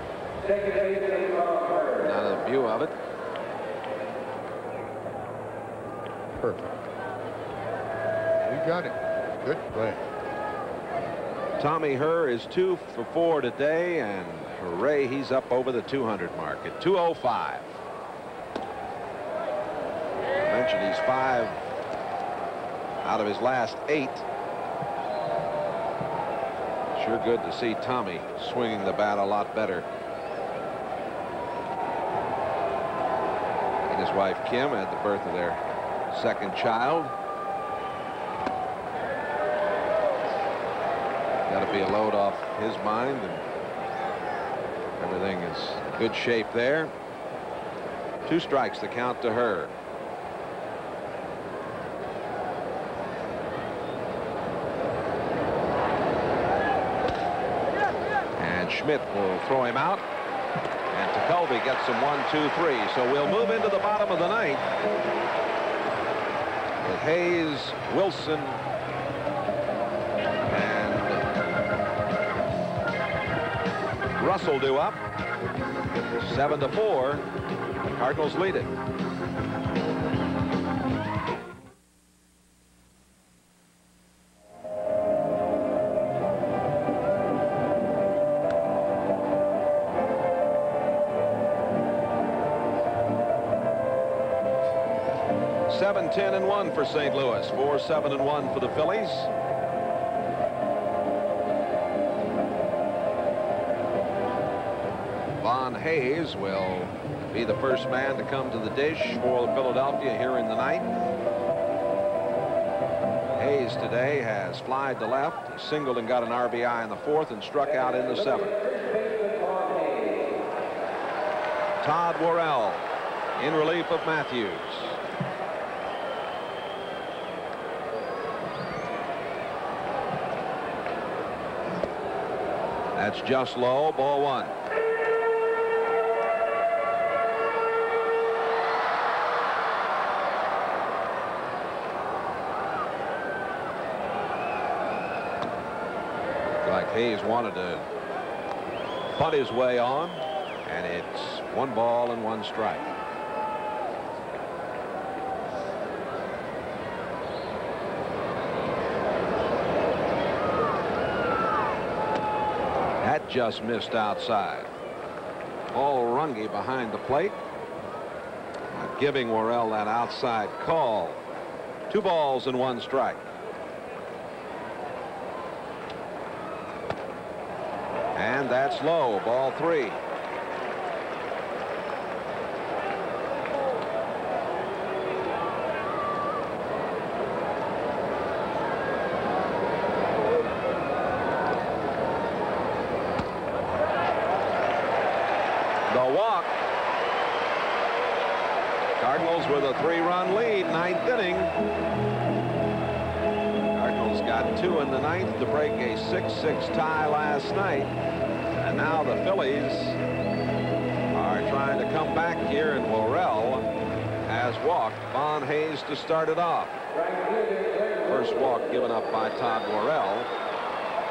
Another view of it. Perfect. He got it. Good play. Tommy Herr is 2 for 4 today, and hooray, he's up over the 200 mark at 205. I mentioned he's 5 out of his last 8. Sure good to see Tommy swinging the bat a lot better. And his wife Kim had the birth of their 2nd child. Got to be a load off his mind, and everything is in good shape there. 2 strikes to count to her. And Schmidt will throw him out. And TeCulvey gets him 1, 2, 3. So we'll move into the bottom of the 9th. With Hayes, Wilson, Russell due up. 7-4. The Cardinals lead it. Seven, 10-1 for St. Louis. 4, 7-1 for the Phillies. Hayes will be the first man to come to the dish for Philadelphia here in the 9th. Hayes today has flied to left. He singled and got an RBI in the 4th and struck out in the 7th. Todd Worrell in relief of Mathews. That's just low. Ball 1. Like Hayes wanted to butt his way on, and it's 1 ball and 1 strike. That just missed outside. Paul Runge behind the plate, giving Worrell that outside call. 2 balls and 1 strike. And that's low. Ball 3. The walk. Cardinals with a 3-run lead, 9th inning. Cardinals got 2 in the 9th to break a 6-6 tie last night. And now the Phillies are trying to come back here, and Worrell has walked Von Hayes to start it off. First walk given up by Todd Worrell.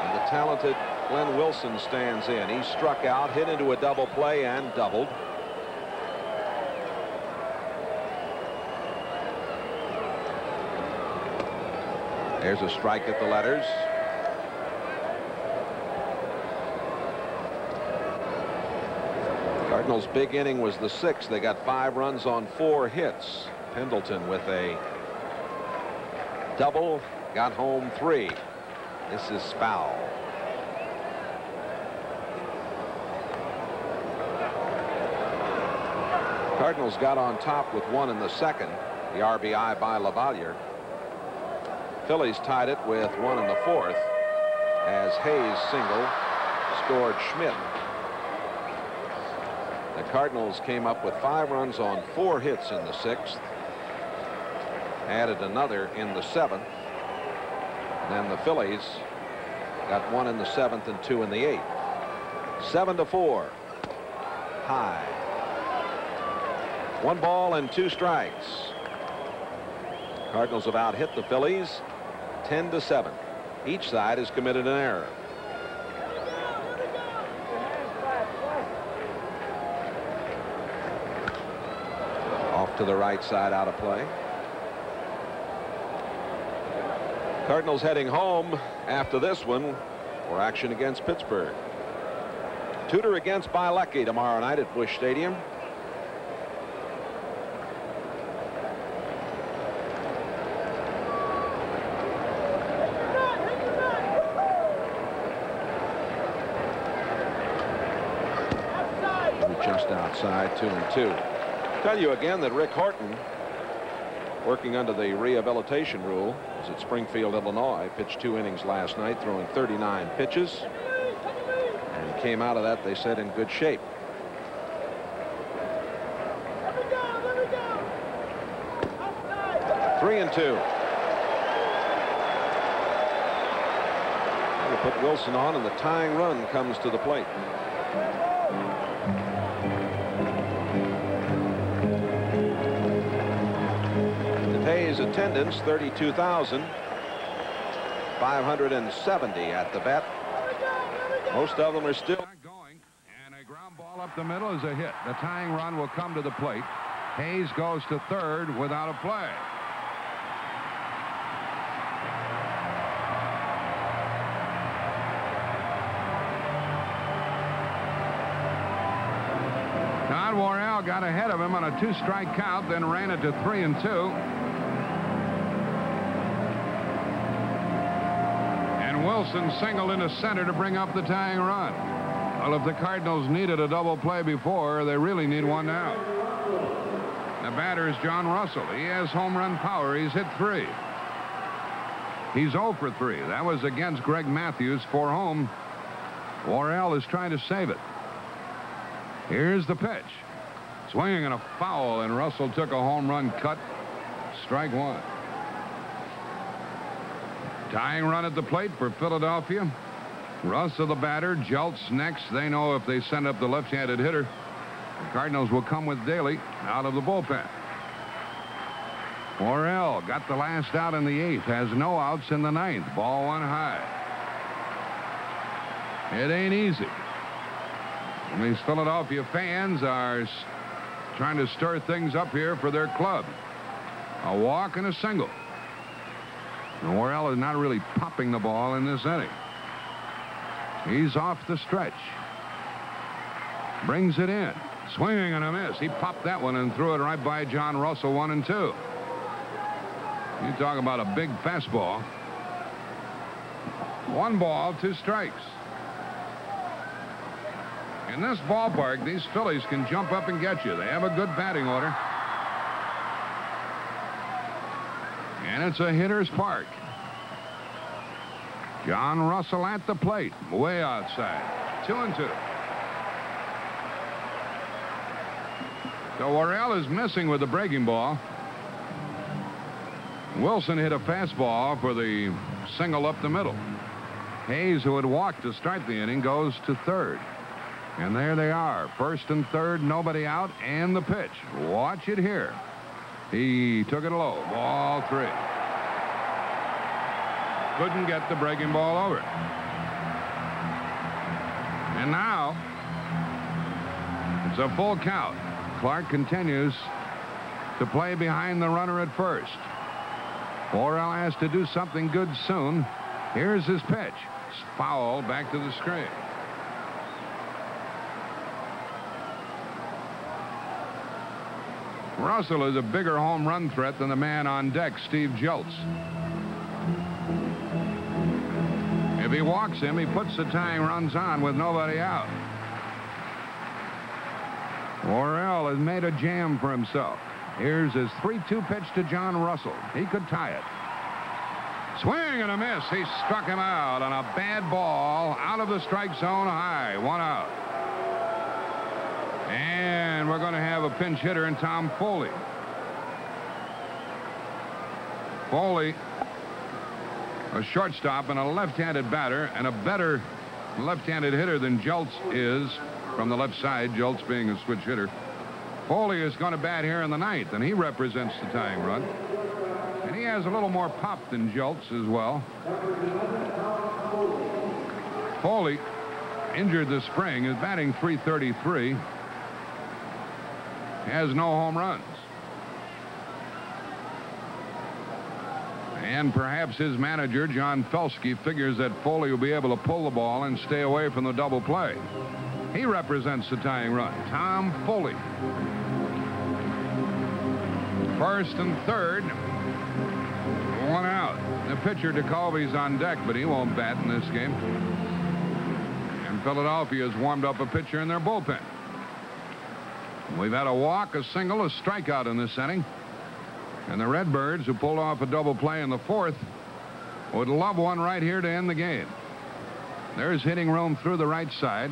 And the talented Glenn Wilson stands in. He struck out, hit into a double play, and doubled. There's a strike at the letters. Cardinals' big inning was the 6th. They got 5 runs on 4 hits. Pendleton with a double, got home 3. This is foul. Cardinals got on top with 1 in the 2nd. The RBI by LaValliere. Phillies tied it with 1 in the 4th as Hayes single scored Schmidt. The Cardinals came up with 5 runs on 4 hits in the 6th. Added another in the 7th. Then the Phillies got 1 in the 7th and 2 in the 8th. 7-4. High. 1 ball and 2 strikes. Cardinals have out hit the Phillies 10-7. Each side has committed an error. Off to the right side, out of play. Cardinals heading home after this one for action against Pittsburgh. Tudor against Bielecki tomorrow night at Busch Stadium. Just outside, 2-2. Tell you again that Rick Horton, working under the rehabilitation rule, is at Springfield, Illinois. Pitched 2 innings last night, throwing 39 pitches, and came out of that, they said, in good shape. Three and 2. They put Wilson on, and the tying run comes to the plate. Today's attendance, 32,570 at the bet. Most of them are still going, and a ground ball up the middle is a hit. The tying run will come to the plate. Hayes goes to third without a play. Todd Worrell got ahead of him on a 2-strike count, then ran it to 3-2. And Wilson singled into center to bring up the tying run. Well, if the Cardinals needed a double play before, they really need one now. The batter is John Russell. He has home run power. He's hit 3. He's 0 for 3. That was against Greg Mathews for home. Worrell is trying to save it. Here's the pitch. Swinging and a foul, and Russell took a home run cut. Strike 1. Tying run at the plate for Philadelphia. Russell, the batter, jolts next. They know if they send up the left-handed hitter, the Cardinals will come with Daly out of the bullpen. Worrell got the last out in the 8th, has no outs in the 9th. Ball 1 high. It ain't easy. And these Philadelphia fans are trying to stir things up here for their club. A walk and a single. And Worrell is not really popping the ball in this inning. He's off the stretch. Brings it in. Swing and a miss. He popped that one and threw it right by John Russell, 1-2. You talk about a big fastball. 1 ball, 2 strikes. In this ballpark, these Phillies can jump up and get you. They have a good batting order. And it's a hitter's park. John Russell at the plate, way outside. 2-2. So Worrell is missing with the breaking ball. Wilson hit a fastball for the single up the middle. Hayes, who had walked to start the inning, goes to third. And there they are, first and third, nobody out, and the pitch. Watch it here. He took it low, ball 3. Couldn't get the breaking ball over. And now it's a full count. Clark continues to play behind the runner at first. Worrell has to do something good soon. Here's his pitch. It's foul back to the screen. Russell is a bigger home run threat than the man on deck, Steve Jeltz. If he walks him, he puts the tying runs on with nobody out. Worrell has made a jam for himself. Here's his 3-2 pitch to John Russell. He could tie it. Swing and a miss. He struck him out on a bad ball out of the strike zone high. 1 out. And we're going to have a pinch hitter in Tom Foley. Foley, a shortstop and a left-handed batter, and a better left-handed hitter than Jeltz is from the left side, Jeltz being a switch hitter. Foley is going to bat here in the 9th, and he represents the tying run. And he has a little more pop than Jeltz as well. Foley, injured this spring, is batting .333. Has no home runs. And perhaps his manager, John Felsky, figures that Foley will be able to pull the ball and stay away from the double play. He represents the tying run. Tom Foley. First and third. 1 out. The pitcher, DeColby's on deck, but he won't bat in this game. And Philadelphia has warmed up a pitcher in their bullpen. We've had a walk, a single, a strikeout in this inning. And the Redbirds, who pulled off a double play in the 4th, would love one right here to end the game. There's hitting room through the right side.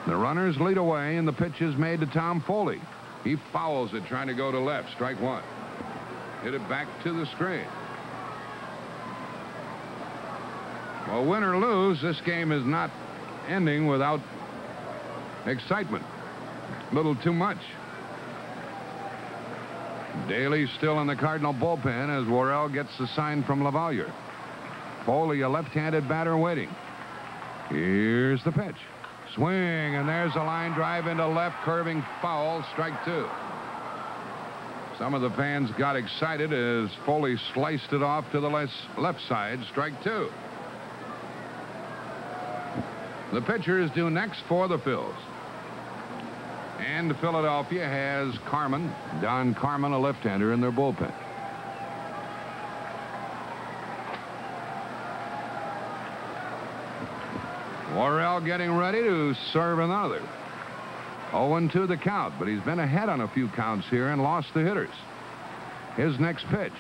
The runners lead away, and the pitch is made to Tom Foley. He fouls it, trying to go to left. Strike 1. Hit it back to the screen. Well, win or lose, this game is not ending without excitement. A little too much. Daly's still in the Cardinal bullpen as Worrell gets the sign from LaValliere. Foley, a left-handed batter, waiting. Here's the pitch. Swing, and there's a line drive into left, curving foul, strike 2. Some of the fans got excited as Foley sliced it off to the left side, strike 2. The pitcher is due next for the Phils. And Philadelphia has Carmen, Don Carmen, a left-hander, in their bullpen. Worrell getting ready to serve another. 0-2 the count, but he's been ahead on a few counts here and lost the hitters. His next pitch.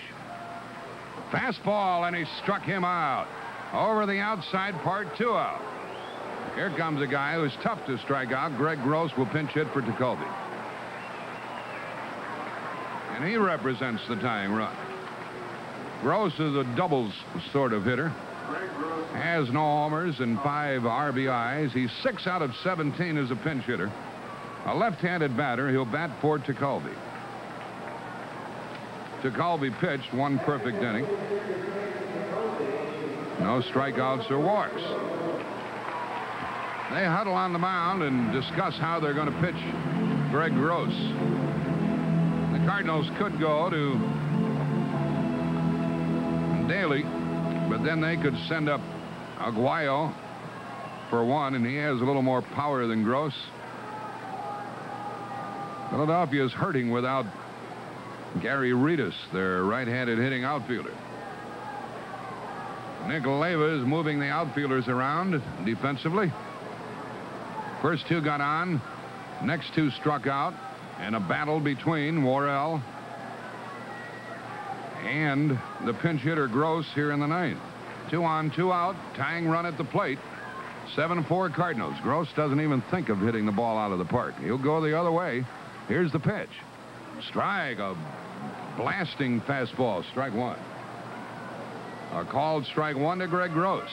Fastball, and he struck him out. Over the outside part, 2 out. Here comes a guy who's tough to strike out. Greg Gross will pinch hit for DeColby. And he represents the tying run. Gross is a doubles sort of hitter. Has no homers and 5 RBIs. He's 6 out of 17 as a pinch hitter. A left-handed batter. He'll bat for DeColby. DeColby pitched 1 perfect inning. No strikeouts or walks. They huddle on the mound and discuss how they're going to pitch Greg Gross. The Cardinals could go to Daly, but then they could send up Aguayo for one, and he has a little more power than Gross. Philadelphia is hurting without Gary Reedus, their right-handed hitting outfielder. Nick Leyva is moving the outfielders around defensively. First two got on, next two struck out, and a battle between Worrell and the pinch hitter Gross here in the ninth. 2 on, 2 out, tying run at the plate. 7-4 Cardinals. Gross doesn't even think of hitting the ball out of the park. He'll go the other way. Here's the pitch. Strike, a blasting fastball, strike one. A called strike one to Greg Gross.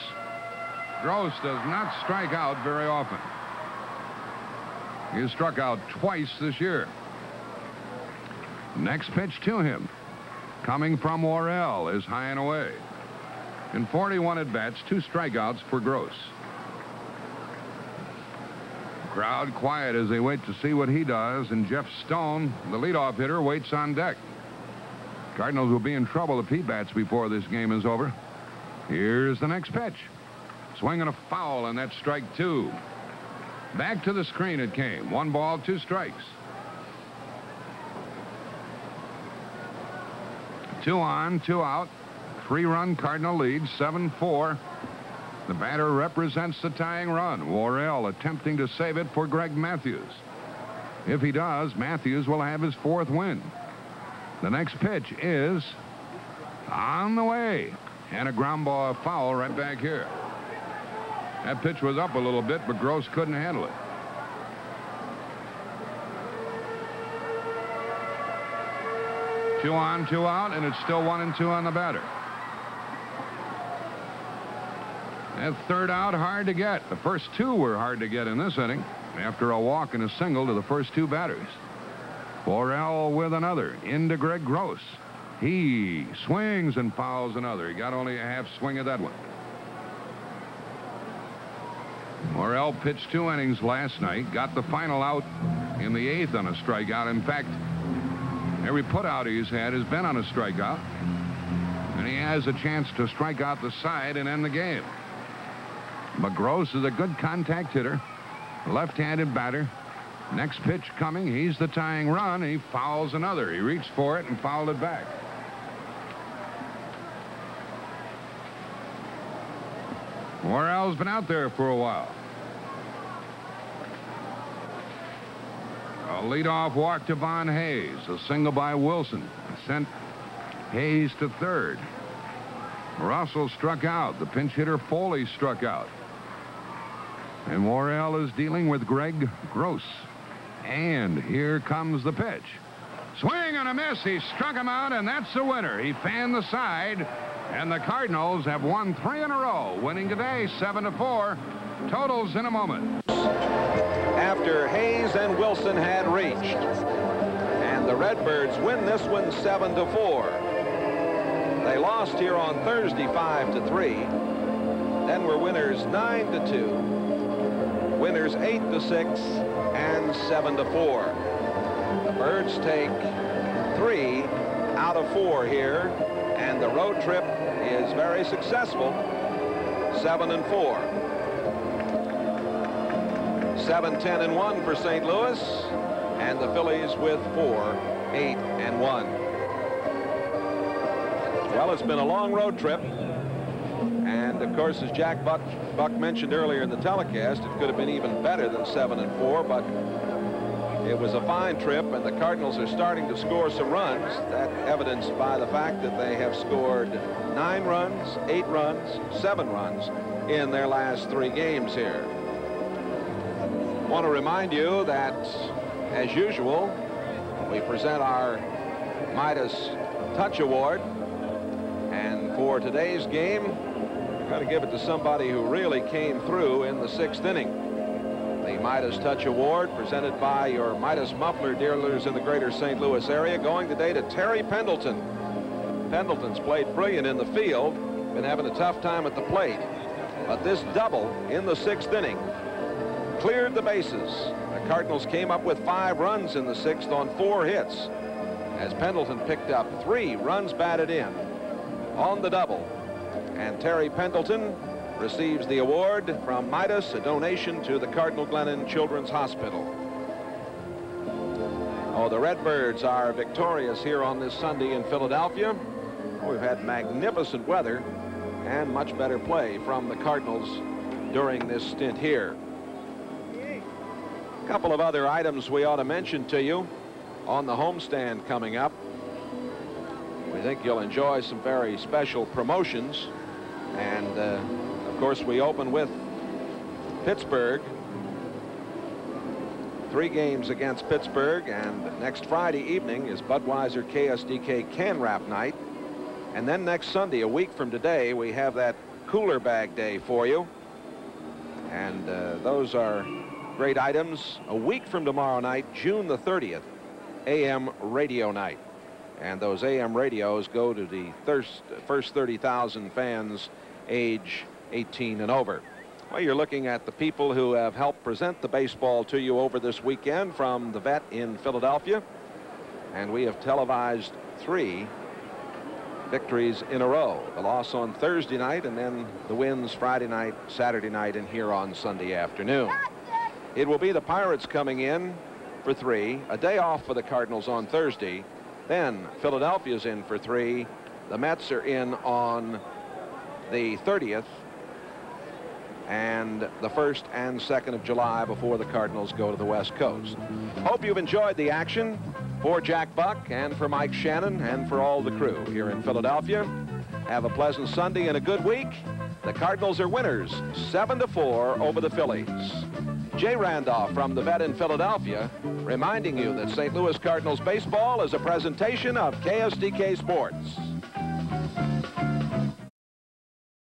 Gross does not strike out very often. He has struck out twice this year. Next pitch to him, coming from Worrell, is high and away. In 41 at-bats, 2 strikeouts for Gross. Crowd quiet as they wait to see what he does, and Jeff Stone, the leadoff hitter, waits on deck. Cardinals will be in trouble if he bats before this game is over. Here's the next pitch. Swing and a foul, and that's strike 2. Back to the screen it came. 1 ball, 2 strikes. 2 on, 2 out. 3-run Cardinal lead, 7-4. The batter represents the tying run. Worrell attempting to save it for Greg Mathews. If he does, Mathews will have his 4th win. The next pitch is on the way, and a ground ball foul right back here. That pitch was up a little bit, but Gross couldn't handle it. Two on, 2 out, and it's still 1 and 2 on the batter. That 3rd out, hard to get. The first 2 were hard to get in this inning after a walk and a single to the first 2 batters. Worrell with another into Greg Gross. He swings and fouls another. He got only a half swing at that one. Worrell pitched 2 innings last night, got the final out in the 8th on a strikeout. In fact, every putout he's had has been on a strikeout, and he has a chance to strike out the side and end the game. But Gross is a good contact hitter, left-handed batter. Next pitch coming, he's the tying run. He fouls another. He reached for it and fouled it back. Worrell's been out there for a while. A leadoff walk to Von Hayes. A single by Wilson sent Hayes to 3rd. Russell struck out. The pinch hitter Foley struck out. And Worrell is dealing with Greg Gross. And here comes the pitch. Swing and a miss. He struck him out, and that's the winner. He fanned the side, and the Cardinals have won 3 in a row, winning today 7-4. Totals in a moment. After Hayes and Wilson had reached, and the Redbirds win this one 7-4. They lost here on Thursday 5-3. Then were winners 9-2. Winners 8-6 and 7-4. The Birds take 3 out of 4 here, and the road trip is very successful. 7-4. 7-10-1 for St. Louis, and the Phillies with 4-8-1. Well, it's been a long road trip. And, of course, as Jack Buck mentioned earlier in the telecast, it could have been even better than 7-4, but it was a fine trip, and the Cardinals are starting to score some runs. That evidenced by the fact that they have scored 9 runs, 8 runs, 7 runs in their last 3 games here. I want to remind you that, as usual, we present our Midas Touch Award, and for today's game, got to give it to somebody who really came through in the 6th inning. The Midas Touch Award, presented by your Midas muffler dealers in the greater St. Louis area, going today to Terry Pendleton. Pendleton's played brilliant in the field, been having a tough time at the plate. But this double in the 6th inning cleared the bases. The Cardinals came up with 5 runs in the 6th on 4 hits, as Pendleton picked up 3 runs batted in on the double. And Terry Pendleton receives the award from Midas, a donation to the Cardinal Glennon Children's Hospital. Oh, the Redbirds are victorious here on this Sunday in Philadelphia. We've had magnificent weather and much better play from the Cardinals during this stint here. A couple of other items we ought to mention to you on the homestand coming up. We think you'll enjoy some very special promotions. And, of course, we open with Pittsburgh. 3 games against Pittsburgh. And next Friday evening is Budweiser KSDK Can Wrap Night. And then next Sunday, a week from today, we have that cooler bag day for you. And those are great items. A week from tomorrow night, June the 30th, AM radio night. And those AM radios go to the first 30,000 fans age 18 and over. Well, you're looking at the people who have helped present the baseball to you over this weekend from the Vet in Philadelphia. And we have televised 3 victories in a row. The loss on Thursday night, and then the wins Friday night, Saturday night, and here on Sunday afternoon. It will be the Pirates coming in for 3, a day off for the Cardinals on Thursday. Then Philadelphia's in for 3. The Mets are in on the 30th and the 1st and 2nd of July before the Cardinals go to the West Coast. Hope you've enjoyed the action. For Jack Buck and for Mike Shannon and for all the crew here in Philadelphia, have a pleasant Sunday and a good week. The Cardinals are winners 7-4 over the Phillies. Jay Randolph from the Vet in Philadelphia reminding you that St. Louis Cardinals baseball is a presentation of KSDK Sports.